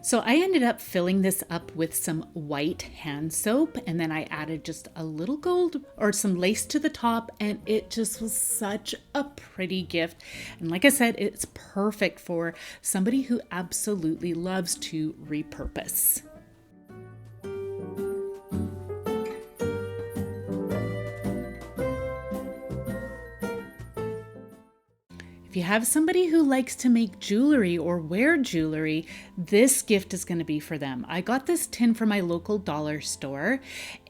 So I ended up filling this up with some white hand soap, and then I added just a little gold or some lace to the top, and it just was such a pretty gift. And like I said, it's perfect for somebody who absolutely loves to repurpose. If you have somebody who likes to make jewelry or wear jewelry, this gift is going to be for them. I got this tin from my local dollar store,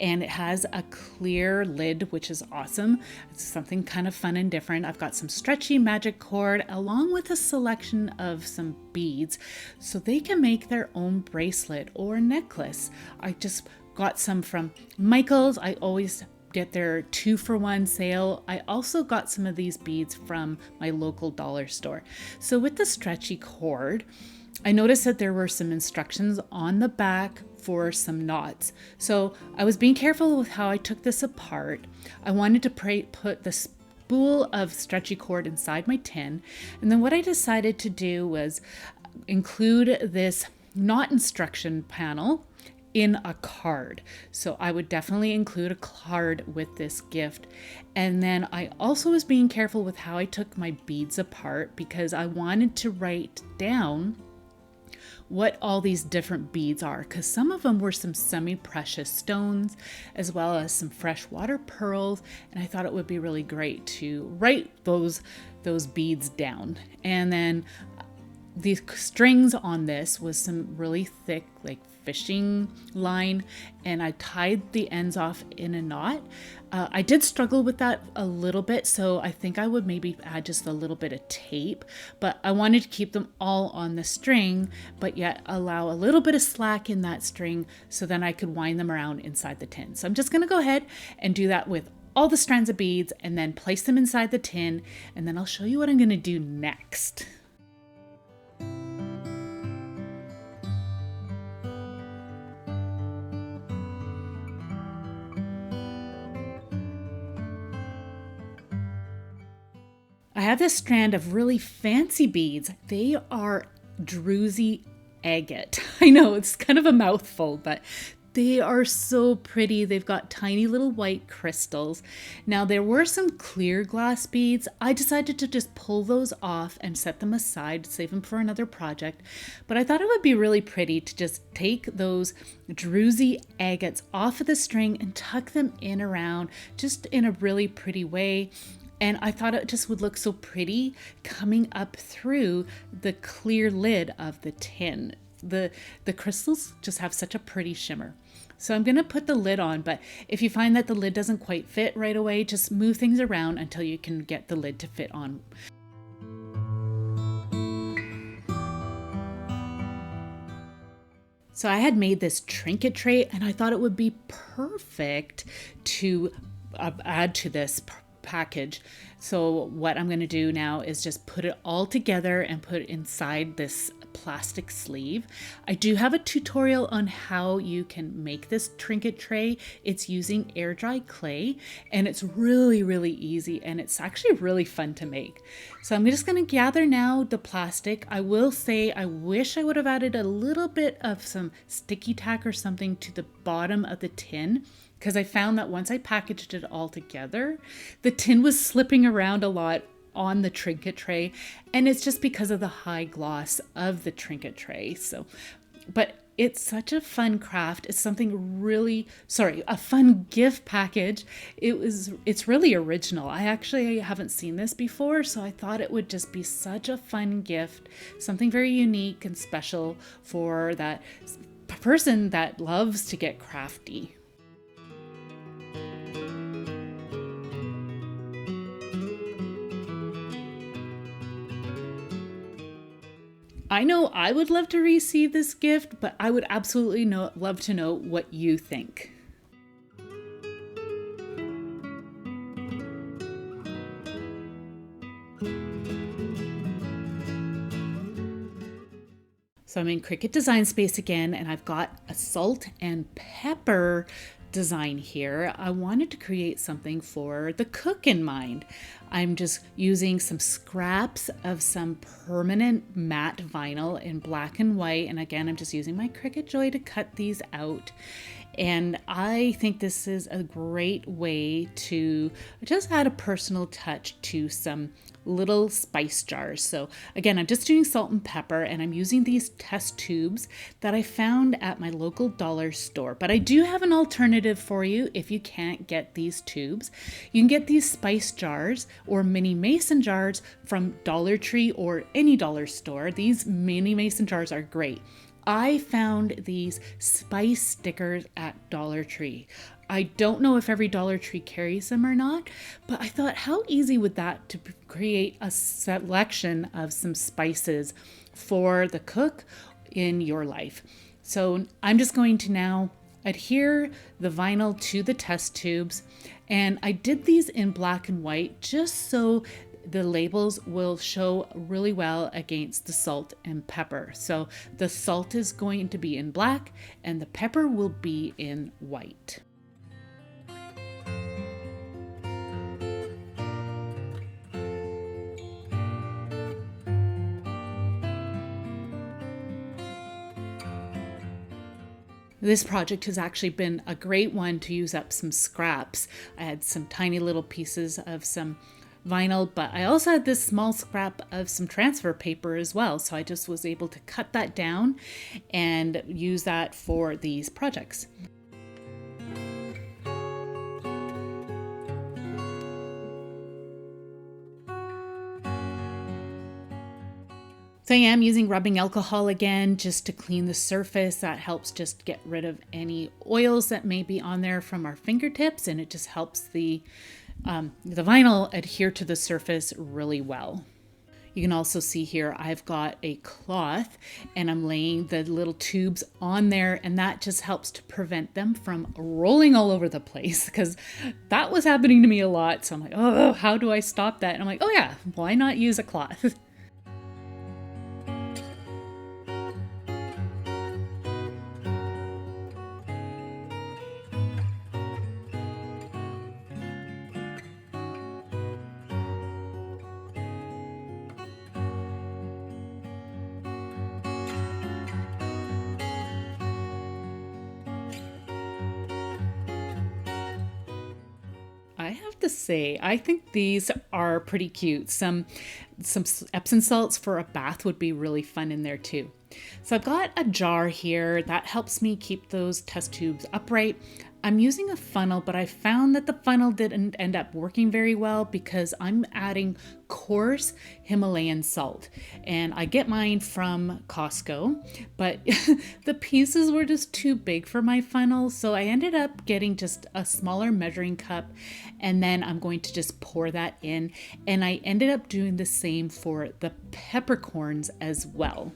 and it has a clear lid, which is awesome. It's something kind of fun and different. I've got some stretchy magic cord along with a selection of some beads so they can make their own bracelet or necklace. I just got some from Michael's. I always get their 2-for-1 sale. I also got some of these beads from my local dollar store. So with the stretchy cord, I noticed that there were some instructions on the back for some knots. So I was being careful with how I took this apart. I wanted to put the spool of stretchy cord inside my tin. And then what I decided to do was include this knot instruction panel in a card. So I would definitely include a card with this gift. And then I also was being careful with how I took my beads apart because I wanted to write down what all these different beads are, because some of them were some semi-precious stones as well as some freshwater pearls, and I thought it would be really great to write those beads down. And then the strings on this was some really thick, like fishing line, and I tied the ends off in a knot. I did struggle with that a little bit, so I think I would maybe add just a little bit of tape, but I wanted to keep them all on the string, but yet allow a little bit of slack in that string so then I could wind them around inside the tin. So I'm just gonna go ahead and do that with all the strands of beads and then place them inside the tin, and then I'll show you what I'm gonna do next. I have this strand of really fancy beads. They are druzy agate. I know it's kind of a mouthful, but they are so pretty. They've got tiny little white crystals. Now there were some clear glass beads. I decided to just pull those off and set them aside, save them for another project. But I thought it would be really pretty to just take those druzy agates off of the string and tuck them in around just in a really pretty way. And I thought it just would look so pretty coming up through the clear lid of the tin. The crystals just have such a pretty shimmer. So I'm going to put the lid on, but if you find that the lid doesn't quite fit right away, just move things around until you can get the lid to fit on. So I had made this trinket tray, and I thought it would be perfect to add to this package. So what I'm going to do now is just put it all together and put it inside this plastic sleeve. I do have a tutorial on how you can make this trinket tray. It's using air dry clay, and it's really, really easy, and it's actually really fun to make. So I'm just going to gather now the plastic. I will say I wish I would have added a little bit of some sticky tack or something to the bottom of the tin, because I found that once I packaged it all together, the tin was slipping around a lot on the trinket tray, and it's just because of the high gloss of the trinket tray. So, but it's such a fun craft. It's something really, a fun gift package. It's really original. I actually haven't seen this before, so I thought it would just be such a fun gift, something very unique and special for that person that loves to get crafty. I know I would love to receive this gift, but I would absolutely love to know what you think. So I'm in Cricut Design Space again, and I've got a salt and pepper design here, I wanted to create something for the cook in mind. I'm just using some scraps of some permanent matte vinyl in black and white. And again, I'm just using my Cricut Joy to cut these out. And I think this is a great way to just add a personal touch to some little spice jars. So again, I'm just doing salt and pepper, and I'm using these test tubes that I found at my local dollar store. But I do have an alternative for you if you can't get these tubes. You can get these spice jars or mini mason jars from Dollar Tree or any dollar store. These mini mason jars are great. I found these spice stickers at Dollar Tree. I don't know if every Dollar Tree carries them or not, but I thought how easy would that to create a selection of some spices for the cook in your life. So I'm just going to now adhere the vinyl to the test tubes, and I did these in black and white just so the labels will show really well against the salt and pepper. So the salt is going to be in black and the pepper will be in white. This project has actually been a great one to use up some scraps. I had some tiny little pieces of some vinyl, but I also had this small scrap of some transfer paper as well. So I just was able to cut that down and use that for these projects. So I am using rubbing alcohol again just to clean the surface. That helps just get rid of any oils that may be on there from our fingertips, and it just helps the vinyl adhere to the surface really well. You can also see here I've got a cloth and I'm laying the little tubes on there, and that just helps to prevent them from rolling all over the place, because that was happening to me a lot. So I'm like, oh, how do I stop that? And I'm like, oh yeah, why not use a cloth? I have to say, I think these are pretty cute. Some Epsom salts for a bath would be really fun in there too. So I've got a jar here that helps me keep those test tubes upright. I'm using a funnel, but I found that the funnel didn't end up working very well because I'm adding coarse Himalayan salt, and I get mine from Costco, but the pieces were just too big for my funnel. So I ended up getting just a smaller measuring cup, and then I'm going to just pour that in. And I ended up doing the same for the peppercorns as well.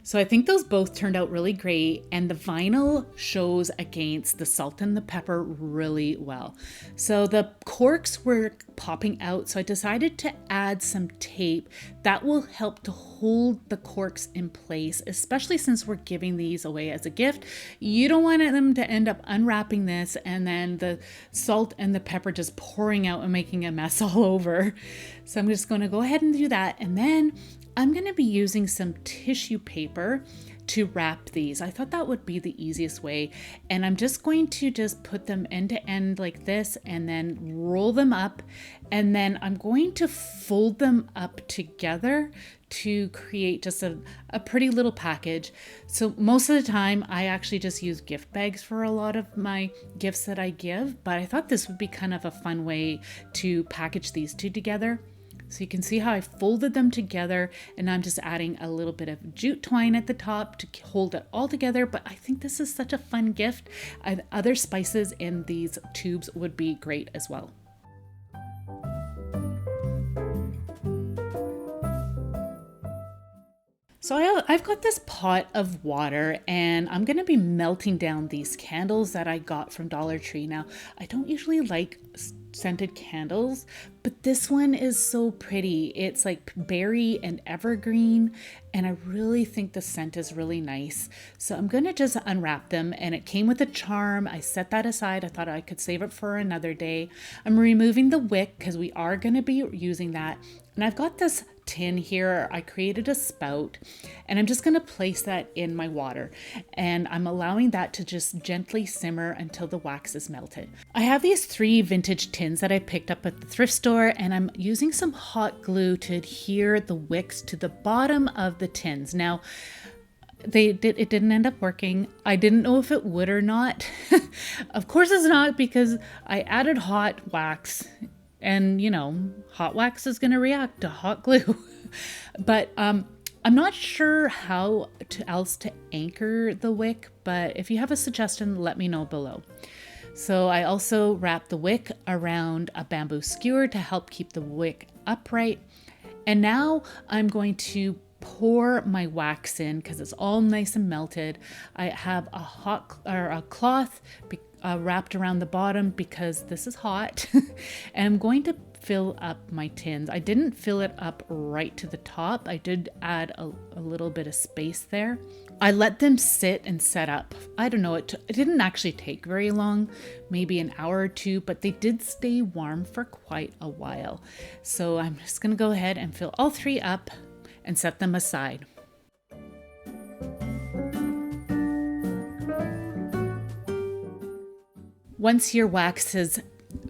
So I think those both turned out really great, and the vinyl shows against the salt and the pepper really well. So the corks were popping out, so I decided to add some tape that will help to hold the corks in place, especially since we're giving these away as a gift. You don't want them to end up unwrapping this and then the salt and the pepper just pouring out and making a mess all over. So I'm just going to go ahead and do that, and then I'm going to be using some tissue paper to wrap these. I thought that would be the easiest way, and I'm just going to just put them end to end like this and then roll them up, and then I'm going to fold them up together to create just a pretty little package. So most of the time I actually just use gift bags for a lot of my gifts that I give, but I thought this would be kind of a fun way to package these two together. So you can see how I folded them together, and I'm just adding a little bit of jute twine at the top to hold it all together. But I think this is such a fun gift. Other spices in these tubes would be great as well. So I've got this pot of water, and I'm going to be melting down these candles that I got from Dollar Tree. Now, I don't usually like scented candles, but this one is so pretty. It's like berry and evergreen, and I really think the scent is really nice. So I'm gonna just unwrap them, and it came with a charm. I set that aside. I thought I could save it for another day. I'm removing the wick because we are gonna be using that. And I've got this tin here. I created a spout, and I'm just going to place that in my water, and I'm allowing that to just gently simmer until the wax is melted. I have these 3 vintage tins that I picked up at the thrift store, and I'm using some hot glue to adhere the wicks to the bottom of the tins. Now, it didn't end up working. I didn't know if it would or not. Of course it's not, because I added hot wax. And, you know, hot wax is going to react to hot glue. But I'm not sure how else to anchor the wick, but if you have a suggestion, let me know below. So I also wrapped the wick around a bamboo skewer to help keep the wick upright. And now I'm going to pour my wax in because it's all nice and melted. I have a cloth wrapped around the bottom because this is hot. And I'm going to fill up my tins. I didn't fill it up right to the top. I did add a little bit of space there. I let them sit and set up. I don't know, it didn't actually take very long, maybe an hour or 2, but they did stay warm for quite a while. So I'm just gonna go ahead and fill all 3 up and set them aside. Once your wax is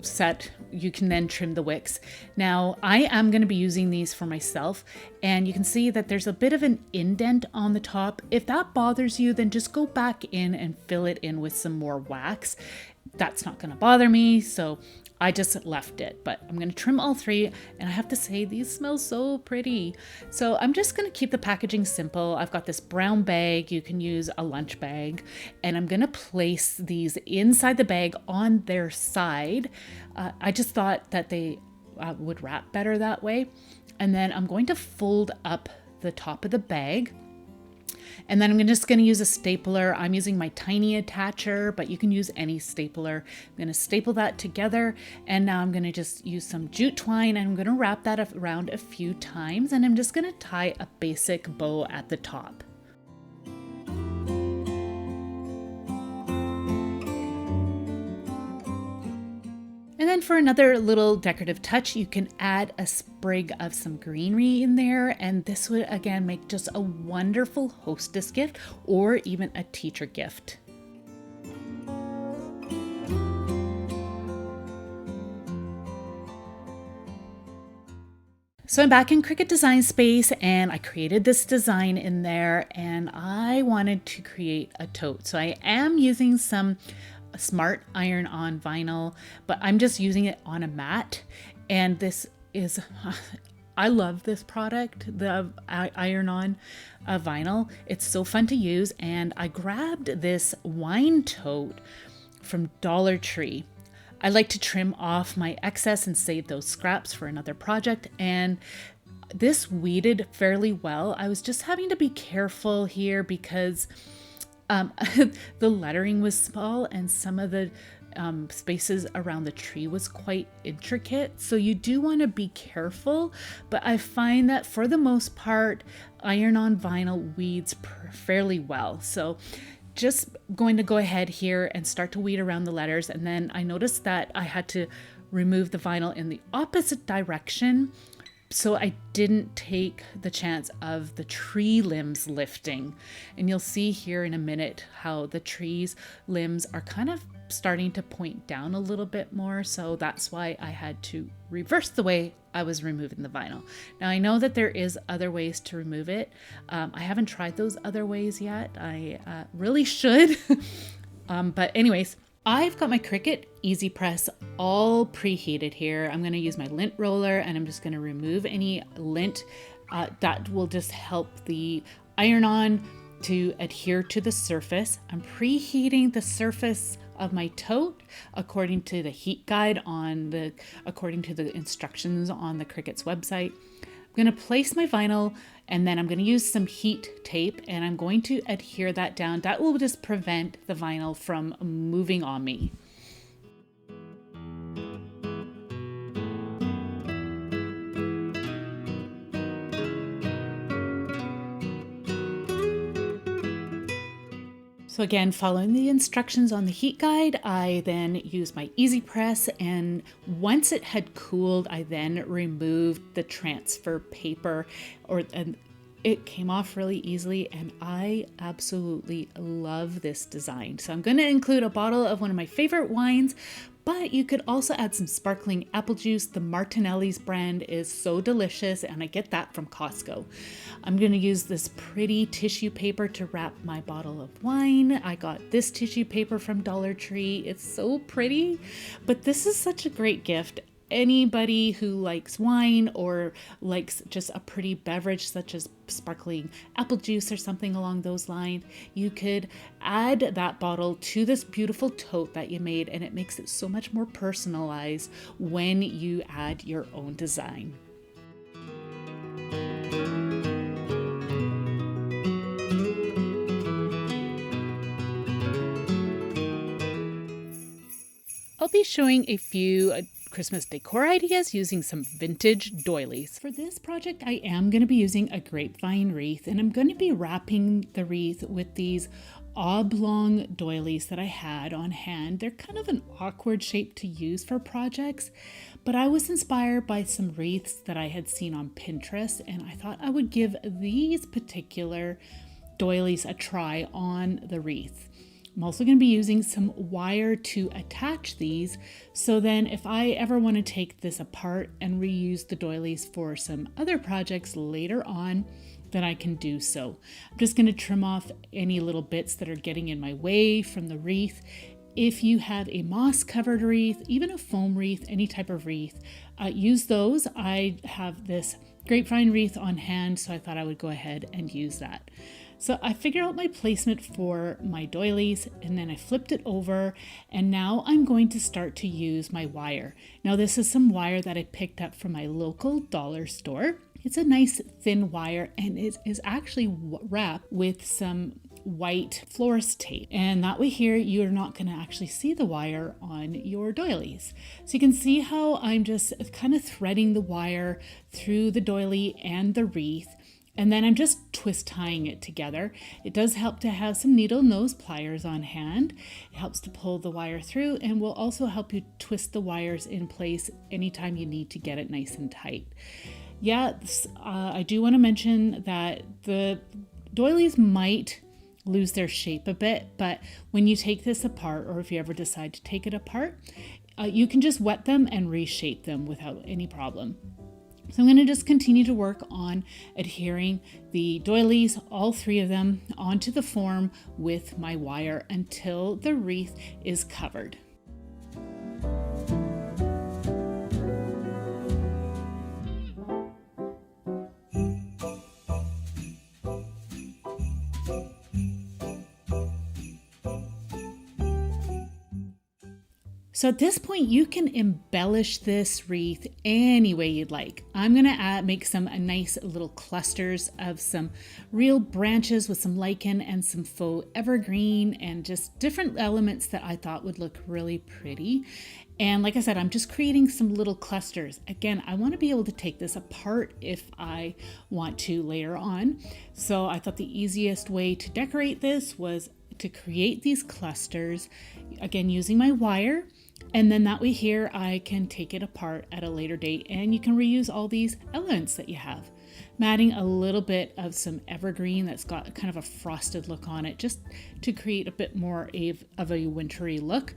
set, you can then trim the wicks. Now, I am going to be using these for myself, and you can see that there's a bit of an indent on the top. If that bothers you, then just go back in and fill it in with some more wax. That's not going to bother me, so I just left it, but I'm going to trim all 3, and I have to say these smell so pretty. So I'm just going to keep the packaging simple. I've got this brown bag. You can use a lunch bag, and I'm going to place these inside the bag on their side. I just thought that they would wrap better that way. And then I'm going to fold up the top of the bag. And then I'm just going to use a stapler. I'm using my tiny attacher, but you can use any stapler. I'm going to staple that together. And now I'm going to just use some jute twine, and I'm going to wrap that around a few times. And I'm just going to tie a basic bow at the top. And then for another little decorative touch, you can add a sprig of some greenery in there. And this would, again, make just a wonderful hostess gift or even a teacher gift. So I'm back in Cricut Design Space, and I created this design in there, and I wanted to create a tote. So I am using some smart iron-on vinyl, but I'm just using it on a mat. And this is, I love this product, the iron-on vinyl. It's so fun to use. And I grabbed this wine tote from Dollar Tree. I like to trim off my excess and save those scraps for another project. And this weeded fairly well. I was just having to be careful here because the lettering was small, and some of the spaces around the tree was quite intricate. So you do want to be careful, but I find that for the most part, iron-on vinyl weeds fairly well. So just going to go ahead here and start to weed around the letters. And then I noticed that I had to remove the vinyl in the opposite direction, so I didn't take the chance of the tree limbs lifting. And you'll see here in a minute how the tree's limbs are kind of starting to point down a little bit more. So that's why I had to reverse the way I was removing the vinyl. Now I know that there is other ways to remove it. I haven't tried those other ways yet. I really should. But anyways, I've got my Cricut Easy Press all preheated here. I'm going to use my lint roller, and I'm just going to remove any lint that will just help the iron-on to adhere to the surface. I'm preheating the surface of my tote according to the heat guide according to the instructions on the Cricut's website. I'm going to place my vinyl, and then I'm going to use some heat tape, and I'm going to adhere that down. That will just prevent the vinyl from moving on me. So again, following the instructions on the heat guide, I then used my easy press, and once it had cooled, I then removed the transfer paper, and it came off really easily, and I absolutely love this design. So I'm going to include a bottle of one of my favorite wines, but you could also add some sparkling apple juice. The Martinelli's brand is so delicious, and I get that from Costco. I'm going to use this pretty tissue paper to wrap my bottle of wine. I got this tissue paper from Dollar Tree. It's so pretty, but this is such a great gift. Anybody who likes wine or likes just a pretty beverage such as sparkling apple juice or something along those lines, you could add that bottle to this beautiful tote that you made, and it makes it so much more personalized when you add your own design. I'll be showing a few Christmas decor ideas using some vintage doilies. For this project, I am going to be using a grapevine wreath, and I'm going to be wrapping the wreath with these oblong doilies that I had on hand. They're kind of an awkward shape to use for projects, but I was inspired by some wreaths that I had seen on Pinterest, and I thought I would give these particular doilies a try on the wreath. I'm also going to be using some wire to attach these, so then if I ever want to take this apart and reuse the doilies for some other projects later on, then I can do so. I'm just going to trim off any little bits that are getting in my way from the wreath. If you have a moss covered wreath, even a foam wreath, any type of wreath, use those. I have this grapevine wreath on hand, so I thought I would go ahead and use that. So I figured out my placement for my doilies, and then I flipped it over, and now I'm going to start to use my wire. Now this is some wire that I picked up from my local dollar store. It's a nice thin wire, and it is actually wrapped with some white florist tape, and that way here you're not going to actually see the wire on your doilies. So you can see how I'm just kind of threading the wire through the doily and the wreath, and then I'm just twist tying it together. It does help to have some needle nose pliers on hand. It helps to pull the wire through, and will also help you twist the wires in place anytime you need to get it nice and tight. Yes, I do want to mention that the doilies might lose their shape a bit, but when you take this apart, or if you ever decide to take it apart, you can just wet them and reshape them without any problem. So I'm going to just continue to work on adhering the doilies, all three of them, onto the form with my wire until the wreath is covered. So at this point, you can embellish this wreath any way you'd like. I'm gonna make some nice little clusters of some real branches with some lichen and some faux evergreen and just different elements that I thought would look really pretty. And like I said, I'm just creating some little clusters. Again, I want to be able to take this apart if I want to later on. So I thought the easiest way to decorate this was to create these clusters, again, using my wire. And then that way here, I can take it apart at a later date, and you can reuse all these elements that you have. I'm adding a little bit of some evergreen that's got kind of a frosted look on it, just to create a bit more of a wintry look.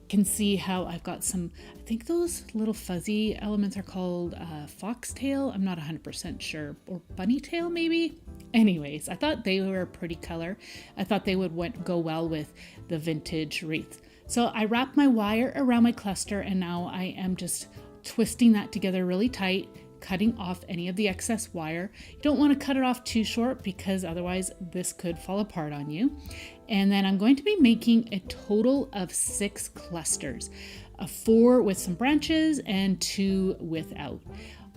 Can see how I've got some, I think those little fuzzy elements are called foxtail. I'm not 100% sure, or bunny tail maybe. Anyways, I thought they were a pretty color. I thought they would go well with the vintage wreath. So I wrapped my wire around my cluster, and now I am just twisting that together really tight, cutting off any of the excess wire. You don't want to cut it off too short because otherwise this could fall apart on you. And then I'm going to be making a total of 6 clusters, 4 with some branches and 2 without.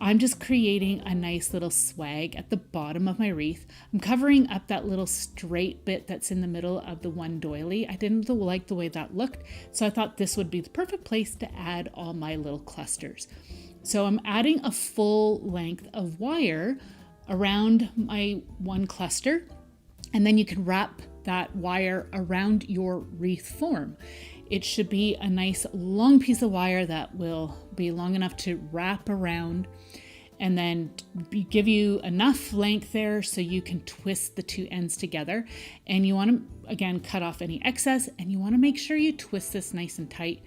I'm just creating a nice little swag at the bottom of my wreath. I'm covering up that little straight bit that's in the middle of the one doily. I didn't like the way that looked, so I thought this would be the perfect place to add all my little clusters. So I'm adding a full length of wire around my one cluster, and then you can wrap that wire around your wreath form. It should be a nice long piece of wire that will be long enough to wrap around and then give you enough length there so you can twist the two ends together. And you want to, again, cut off any excess, and you want to make sure you twist this nice and tight.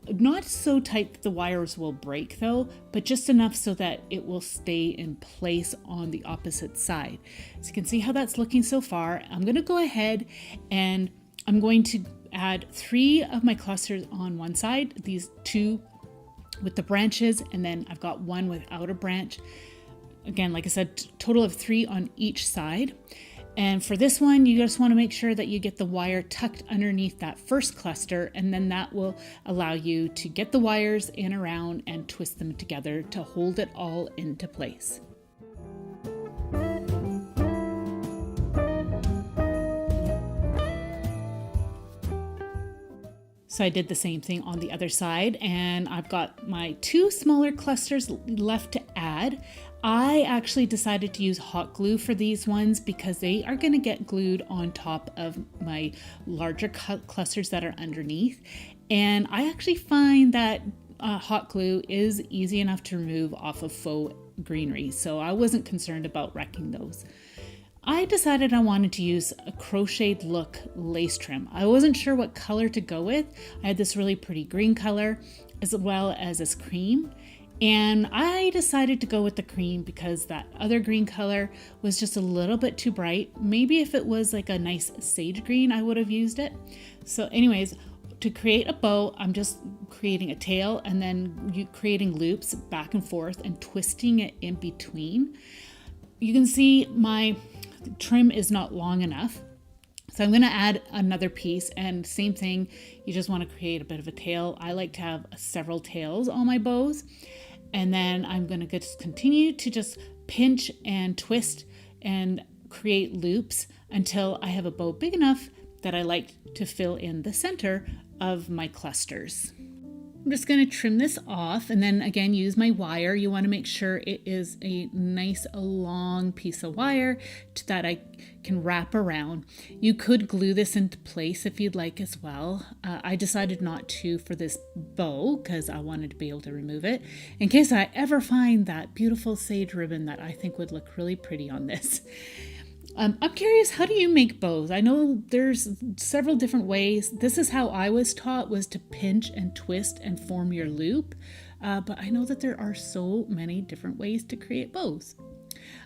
Not so tight that the wires will break though, but just enough so that it will stay in place on the opposite side. So you can see how that's looking so far. I'm going to go ahead and I'm going to add 3 of my clusters on one side, these 2 with the branches, and then I've got 1 without a branch. Again, like I said, total of 3 on each side. And for this one, you just want to make sure that you get the wire tucked underneath that first cluster, and then that will allow you to get the wires in around and twist them together to hold it all into place. So I did the same thing on the other side, and I've got my 2 smaller clusters left to add. I actually decided to use hot glue for these ones because they are going to get glued on top of my larger clusters that are underneath. And I actually find that hot glue is easy enough to remove off of faux greenery, so I wasn't concerned about wrecking those. I decided I wanted to use a crocheted look lace trim. I wasn't sure what color to go with. I had this really pretty green color as well as this cream. And I decided to go with the cream because that other green color was just a little bit too bright. Maybe if it was like a nice sage green, I would have used it. So anyways, to create a bow, I'm just creating a tail and then creating loops back and forth and twisting it in between. You can see my trim is not long enough. So I'm going to add another piece, and same thing, you just want to create a bit of a tail. I like to have several tails on my bows. And then I'm going to just continue to just pinch and twist and create loops until I have a bow big enough that I like to fill in the center of my clusters. I'm just going to trim this off and then again use my wire. You want to make sure it is a nice long piece of wire that I can wrap around. You could glue this into place if you'd like as well. I decided not to for this bow because I wanted to be able to remove it in case I ever find that beautiful sage ribbon that I think would look really pretty on this. I'm curious, how do you make bows? I know there's several different ways. This is how I was taught, was to pinch and twist and form your loop. But I know that there are so many different ways to create bows.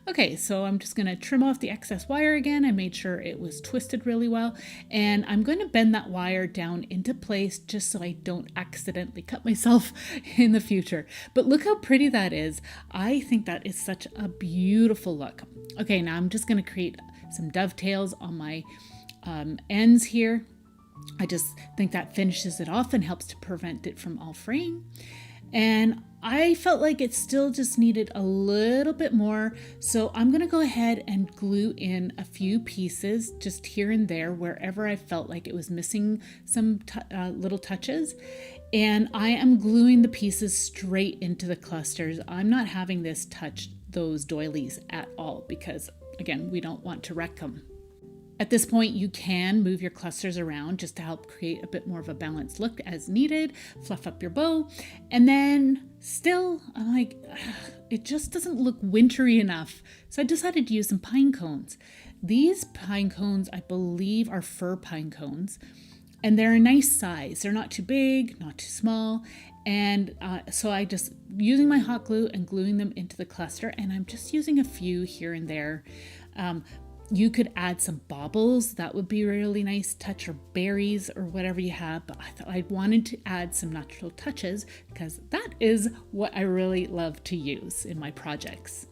Okay, so I'm just going to trim off the excess wire again. I made sure it was twisted really well. And I'm going to bend that wire down into place just so I don't accidentally cut myself in the future. But look how pretty that is. I think that is such a beautiful look. Okay, now I'm just going to create some dovetails on my ends here. I just think that finishes it off and helps to prevent it from all fraying. And I felt like it still just needed a little bit more. So I'm going to go ahead and glue in a few pieces just here and there wherever I felt like it was missing some little touches. And I am gluing the pieces straight into the clusters. I'm not having this touch those doilies at all because, again, we don't want to wreck them. At this point, you can move your clusters around just to help create a bit more of a balanced look as needed, fluff up your bow, and then still, I'm like, it just doesn't look wintry enough. So I decided to use some pine cones. These pine cones, I believe, are fir pine cones, and they're a nice size. They're not too big, not too small, and so I just using my hot glue and gluing them into the cluster, and I'm just using a few here and there. You could add some baubles. That would be a really nice touch, or berries or whatever you have. But I thought I wanted to add some natural touches because that is what I really love to use in my projects.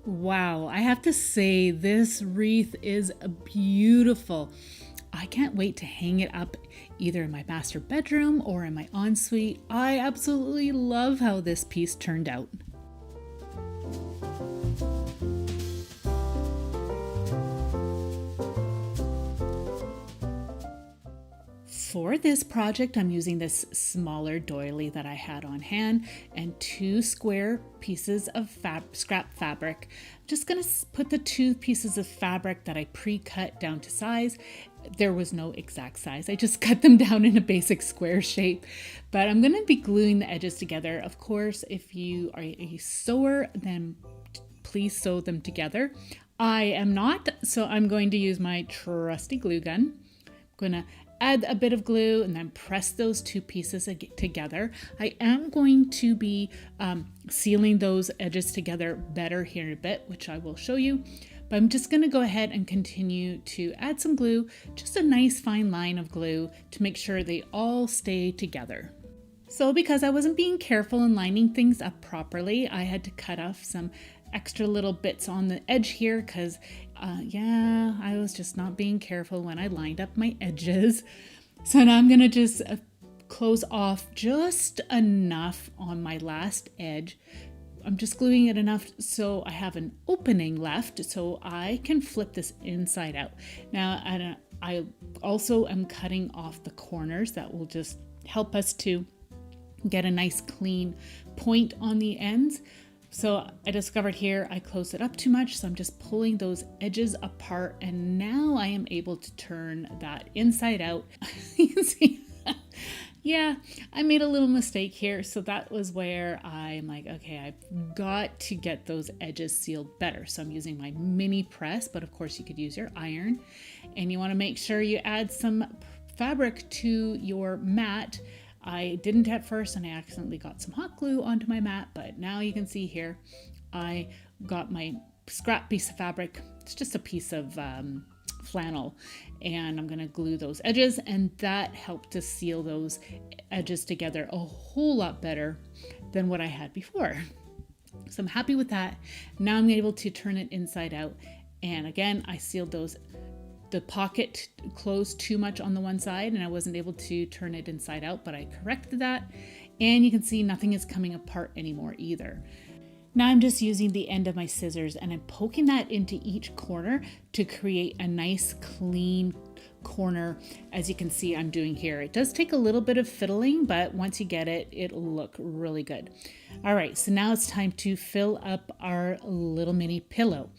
Wow, I have to say this wreath is beautiful. I can't wait to hang it up either in my master bedroom or in my ensuite. I absolutely love how this piece turned out. For this project, I'm using this smaller doily that I had on hand and 2 square pieces of scrap fabric. I'm just going to put the 2 pieces of fabric that I pre-cut down to size. There was no exact size. I just cut them down in a basic square shape. But I'm going to be gluing the edges together. Of course, if you are a sewer, then please sew them together. I am not, so I'm going to use my trusty glue gun. I'm going to add a bit of glue and then press those 2 pieces together. I am going to be sealing those edges together better here in a bit, which I will show you. But I'm just going to go ahead and continue to add some glue, just a nice fine line of glue to make sure they all stay together. So because I wasn't being careful in lining things up properly, I had to cut off some extra little bits on the edge here because I was just not being careful when I lined up my edges. So now I'm gonna just close off just enough on my last edge. I'm just gluing it enough so I have an opening left so I can flip this inside out. Now I also am cutting off the corners. That will just help us to get a nice clean point on the ends. So I discovered here I closed it up too much, so I'm just pulling those edges apart, and now I am able to turn that inside out. You can see, yeah, I made a little mistake here. So that was where I'm like, okay, I've got to get those edges sealed better. So I'm using my mini press, but of course you could use your iron, and you want to make sure you add some fabric to your mat. I didn't at first, and I accidentally got some hot glue onto my mat, but now you can see here, I got my scrap piece of fabric. It's just a piece of flannel, and I'm gonna glue those edges, and that helped to seal those edges together a whole lot better than what I had before. So I'm happy with that. Now I'm able to turn it inside out, and again, I sealed the pocket closed too much on the one side and I wasn't able to turn it inside out, but I corrected that, and you can see nothing is coming apart anymore either. Now I'm just using the end of my scissors and I'm poking that into each corner to create a nice clean corner, as you can see I'm doing here. It does take a little bit of fiddling, but once you get it, it'll look really good. All right, so now it's time to fill up our little mini pillow.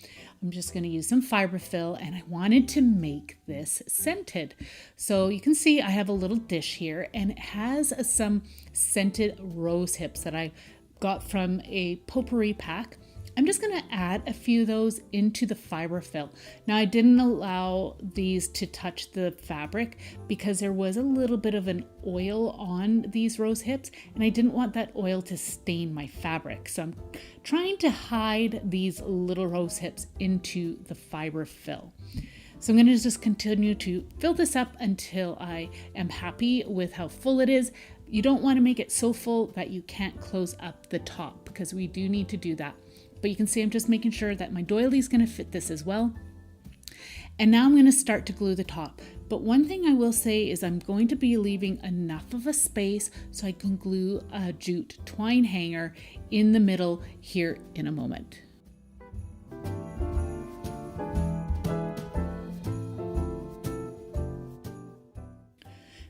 I'm just going to use some fiberfill, and I wanted to make this scented. So you can see I have a little dish here, and it has some scented rose hips that I got from a potpourri pack. I'm just going to add a few of those into the fiberfill. Now I didn't allow these to touch the fabric because there was a little bit of an oil on these rose hips, and I didn't want that oil to stain my fabric. So I'm trying to hide these little rose hips into the fiberfill. So I'm going to just continue to fill this up until I am happy with how full it is. You don't want to make it so full that you can't close up the top, because we do need to do that. But you can see I'm just making sure that my doily is going to fit this as well. And now I'm going to start to glue the top. But one thing I will say is I'm going to be leaving enough of a space so I can glue a jute twine hanger in the middle here in a moment.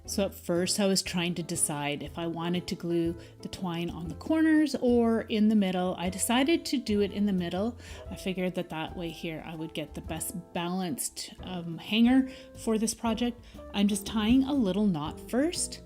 So at first I was trying to decide if I wanted to glue the twine on the corners or in the middle. I decided to do it in the middle. I figured that way here I would get the best balanced hanger for this project. I'm just tying a little knot first.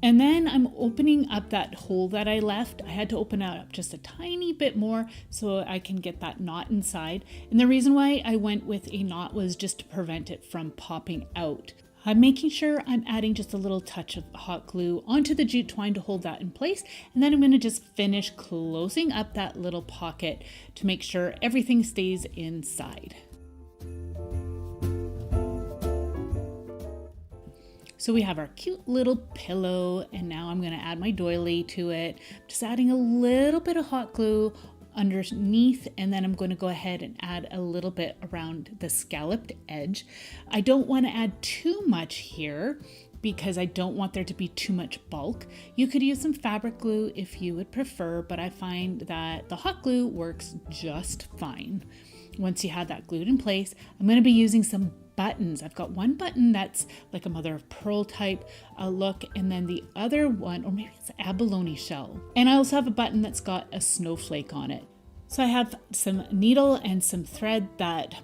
And then I'm opening up that hole that I left. I had to open it up just a tiny bit more so I can get that knot inside. And the reason why I went with a knot was just to prevent it from popping out. I'm making sure I'm adding just a little touch of hot glue onto the jute twine to hold that in place. And then I'm going to just finish closing up that little pocket to make sure everything stays inside. So we have our cute little pillow, and now I'm going to add my doily to it. Just adding a little bit of hot glue underneath, and then I'm going to go ahead and add a little bit around the scalloped edge. I don't want to add too much here because I don't want there to be too much bulk. You could use some fabric glue if you would prefer, but I find that the hot glue works just fine. Once you have that glued in place, I'm going to be using some buttons. I've got one button that's like a mother of pearl type look, and then the other one, or maybe it's abalone shell. And I also have a button that's got a snowflake on it. So I have some needle and some thread that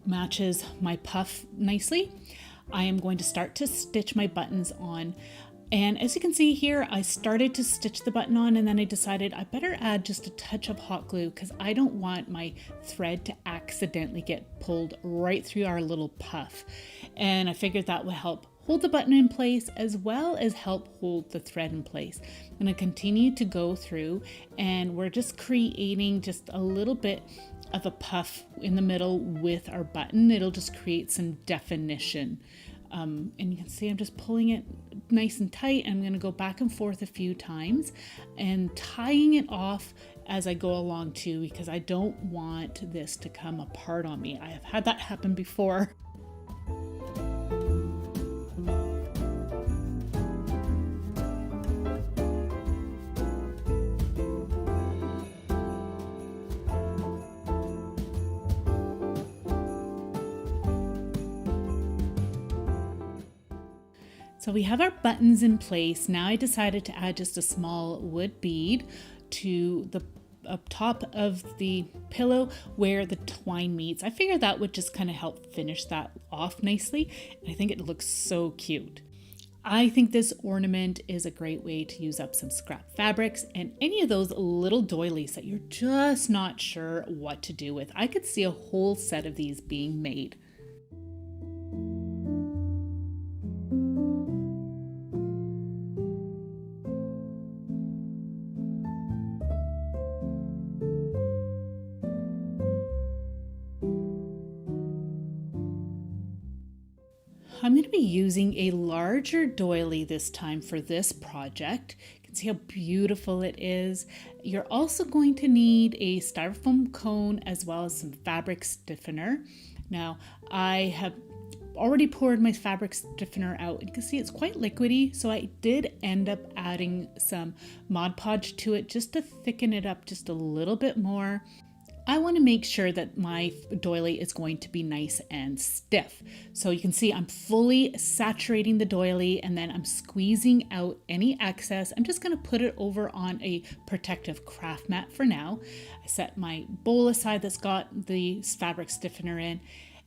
matches my puff nicely. I am going to start to stitch my buttons on. And as you can see here, I started to stitch the button on, and then I decided I better add just a touch of hot glue because I don't want my thread to accidentally get pulled right through our little puff. And I figured that would help hold the button in place as well as help hold the thread in place. I'm going to continue to go through, and we're just creating just a little bit of a puff in the middle with our button. It'll just create some definition. And you can see I'm just pulling it nice and tight. I'm going to go back and forth a few times and tying it off as I go along too, because I don't want this to come apart on me. I have had that happen before. So we have our buttons in place. Now I decided to add just a small wood bead to the up top of the pillow where the twine meets. I figured that would just kind of help finish that off nicely. And I think it looks so cute. I think this ornament is a great way to use up some scrap fabrics and any of those little doilies that you're just not sure what to do with. I could see a whole set of these being made. I'm going to be using a larger doily this time for this project. You can see how beautiful it is. You're also going to need a styrofoam cone as well as some fabric stiffener. Now, I have already poured my fabric stiffener out. You can see it's quite liquidy, so I did end up adding some Mod Podge to it just to thicken it up just a little bit more. I want to make sure that my doily is going to be nice and stiff. So you can see I'm fully saturating the doily, and then I'm squeezing out any excess. I'm just going to put it over on a protective craft mat for now. I set my bowl aside that's got the fabric stiffener in,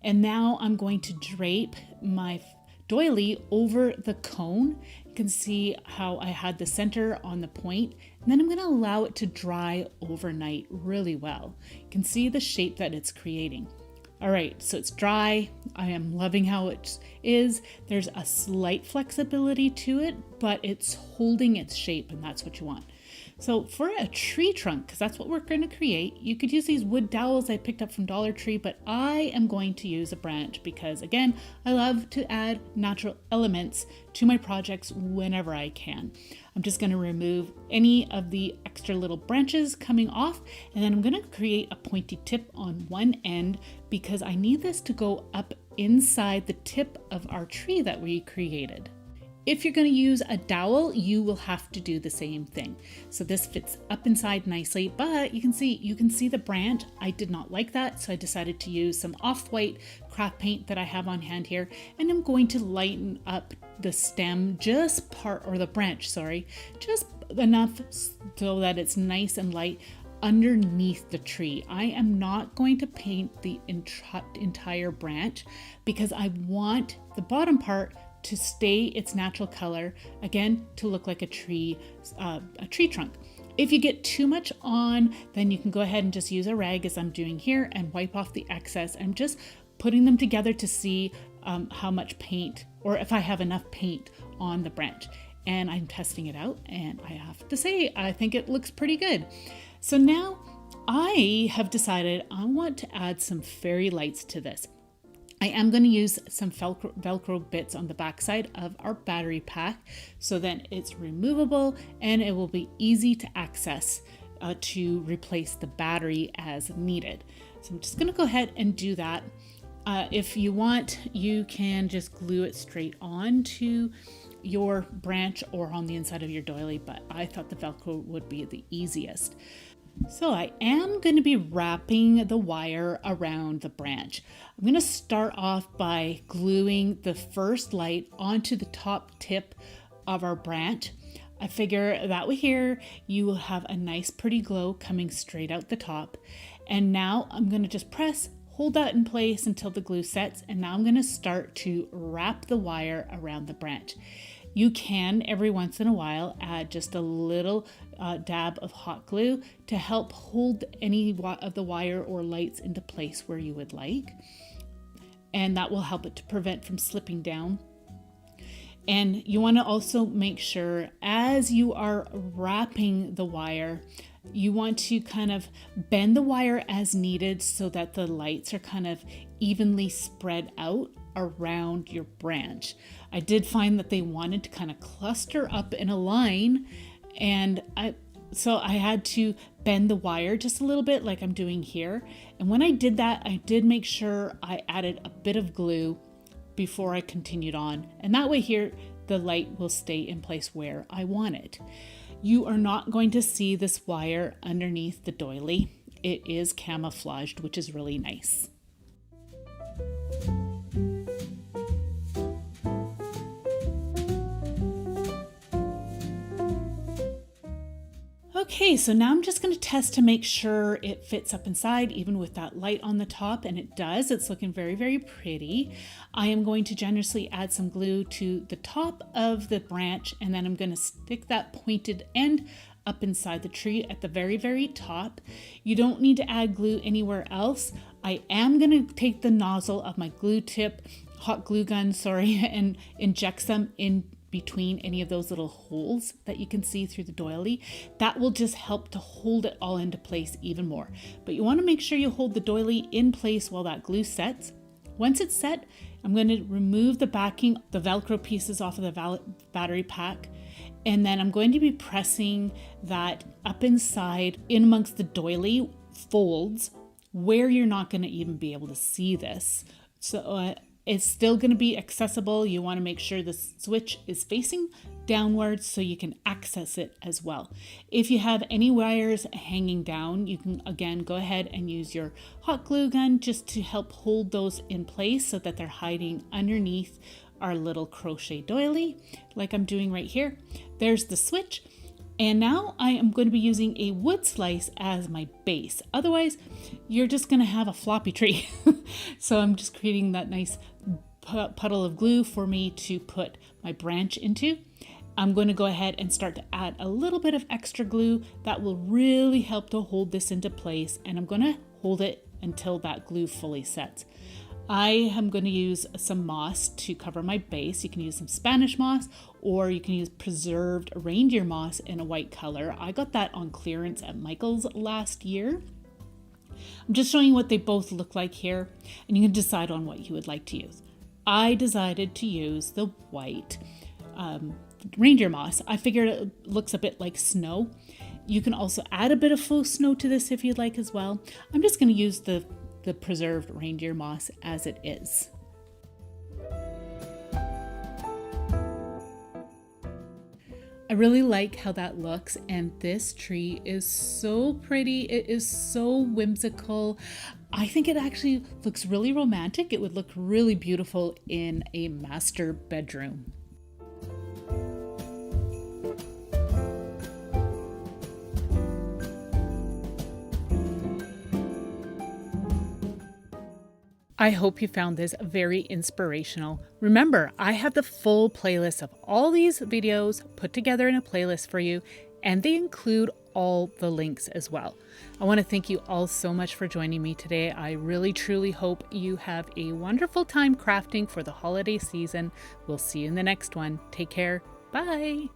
and now I'm going to drape my doily over the cone. You can see how I had the center on the point, and then I'm going to allow it to dry overnight really well. You can see the shape that it's creating. All right, so it's dry. I am loving how it is. There's a slight flexibility to it, but it's holding its shape, and that's what you want. So for a tree trunk, because that's what we're going to create, you could use these wood dowels I picked up from Dollar Tree, but I am going to use a branch because, again, I love to add natural elements to my projects whenever I can. I'm just going to remove any of the extra little branches coming off, and then I'm going to create a pointy tip on one end because I need this to go up inside the tip of our tree that we created. If you're going to use a dowel, you will have to do the same thing. So this fits up inside nicely, but you can see the branch. I did not like that, so I decided to use some off-white craft paint that I have on hand here, and I'm going to lighten up the stem just the branch, just enough so that it's nice and light underneath the tree. I am not going to paint the entire branch because I want the bottom part to stay its natural color, again, to look like a tree trunk. If you get too much on, then you can go ahead and just use a rag as I'm doing here and wipe off the excess. I'm just putting them together to see how much paint, or if I have enough paint on the branch. And I'm testing it out, and I have to say, I think it looks pretty good. So now I have decided I want to add some fairy lights to this. I am going to use some Velcro bits on the backside of our battery pack so that it's removable and it will be easy to access to replace the battery as needed. So I'm just going to go ahead and do that. If you want, you can just glue it straight on to your branch or on the inside of your doily, but I thought the Velcro would be the easiest. So I am going to be wrapping the wire around the branch. I'm going to start off by gluing the first light onto the top tip of our branch. I figure that way here you will have a nice pretty glow coming straight out the top. And now I'm going to just hold that in place until the glue sets, and now I'm going to start to wrap the wire around the branch. You can every once in a while add just a little dab of hot glue to help hold any of the wire or lights into place where you would like, and that will help it to prevent from slipping down. And you want to also make sure as you are wrapping the wire, you want to kind of bend the wire as needed so that the lights are kind of evenly spread out around your branch. I did find that they wanted to kind of cluster up in a line, and so I had to bend the wire just a little bit like I'm doing here. And when I did that, I did make sure I added a bit of glue before I continued on, and that way here the light will stay in place where I want it. You are not going to see this wire underneath the doily. It is camouflaged, which is really nice. Okay, so now I'm just going to test to make sure it fits up inside, even with that light on the top, and it does. It's looking very, very pretty. I am going to generously add some glue to the top of the branch, and then I'm going to stick that pointed end up inside the tree at the very, very top. You don't need to add glue anywhere else. I am going to take the nozzle of my glue tip, hot glue gun, and inject some in between any of those little holes that you can see through the doily. That will just help to hold it all into place even more. But you want to make sure you hold the doily in place while that glue sets. Once it's set, I'm going to remove the backing, the Velcro pieces off of the battery pack, and then I'm going to be pressing that up inside in amongst the doily folds where you're not going to even be able to see this. So it's still going to be accessible. You want to make sure the switch is facing downwards so you can access it as well. If you have any wires hanging down, you can again go ahead and use your hot glue gun just to help hold those in place so that they're hiding underneath our little crochet doily, like I'm doing right here. There's the switch. And now I am going to be using a wood slice as my base. Otherwise, you're just going to have a floppy tree. So I'm just creating that nice puddle of glue for me to put my branch into. I'm going to go ahead and start to add a little bit of extra glue that will really help to hold this into place. And I'm going to hold it until that glue fully sets. I am going to use some moss to cover my base. You can use some Spanish moss, or you can use preserved reindeer moss in a white color. I got that on clearance at Michael's last year. I'm just showing you what they both look like here, and you can decide on what you would like to use. I decided to use the white reindeer moss. I figured it looks a bit like snow. You can also add a bit of faux snow to this if you'd like as well. I'm just going to use the preserved reindeer moss as it is. I really like how that looks, and this tree is so pretty. It is so whimsical. I think it actually looks really romantic. It would look really beautiful in a master bedroom. I hope you found this very inspirational. Remember, I have the full playlist of all these videos put together in a playlist for you, and they include all the links as well. I want to thank you all so much for joining me today. I really truly hope you have a wonderful time crafting for the holiday season. We'll see you in the next one. Take care. Bye.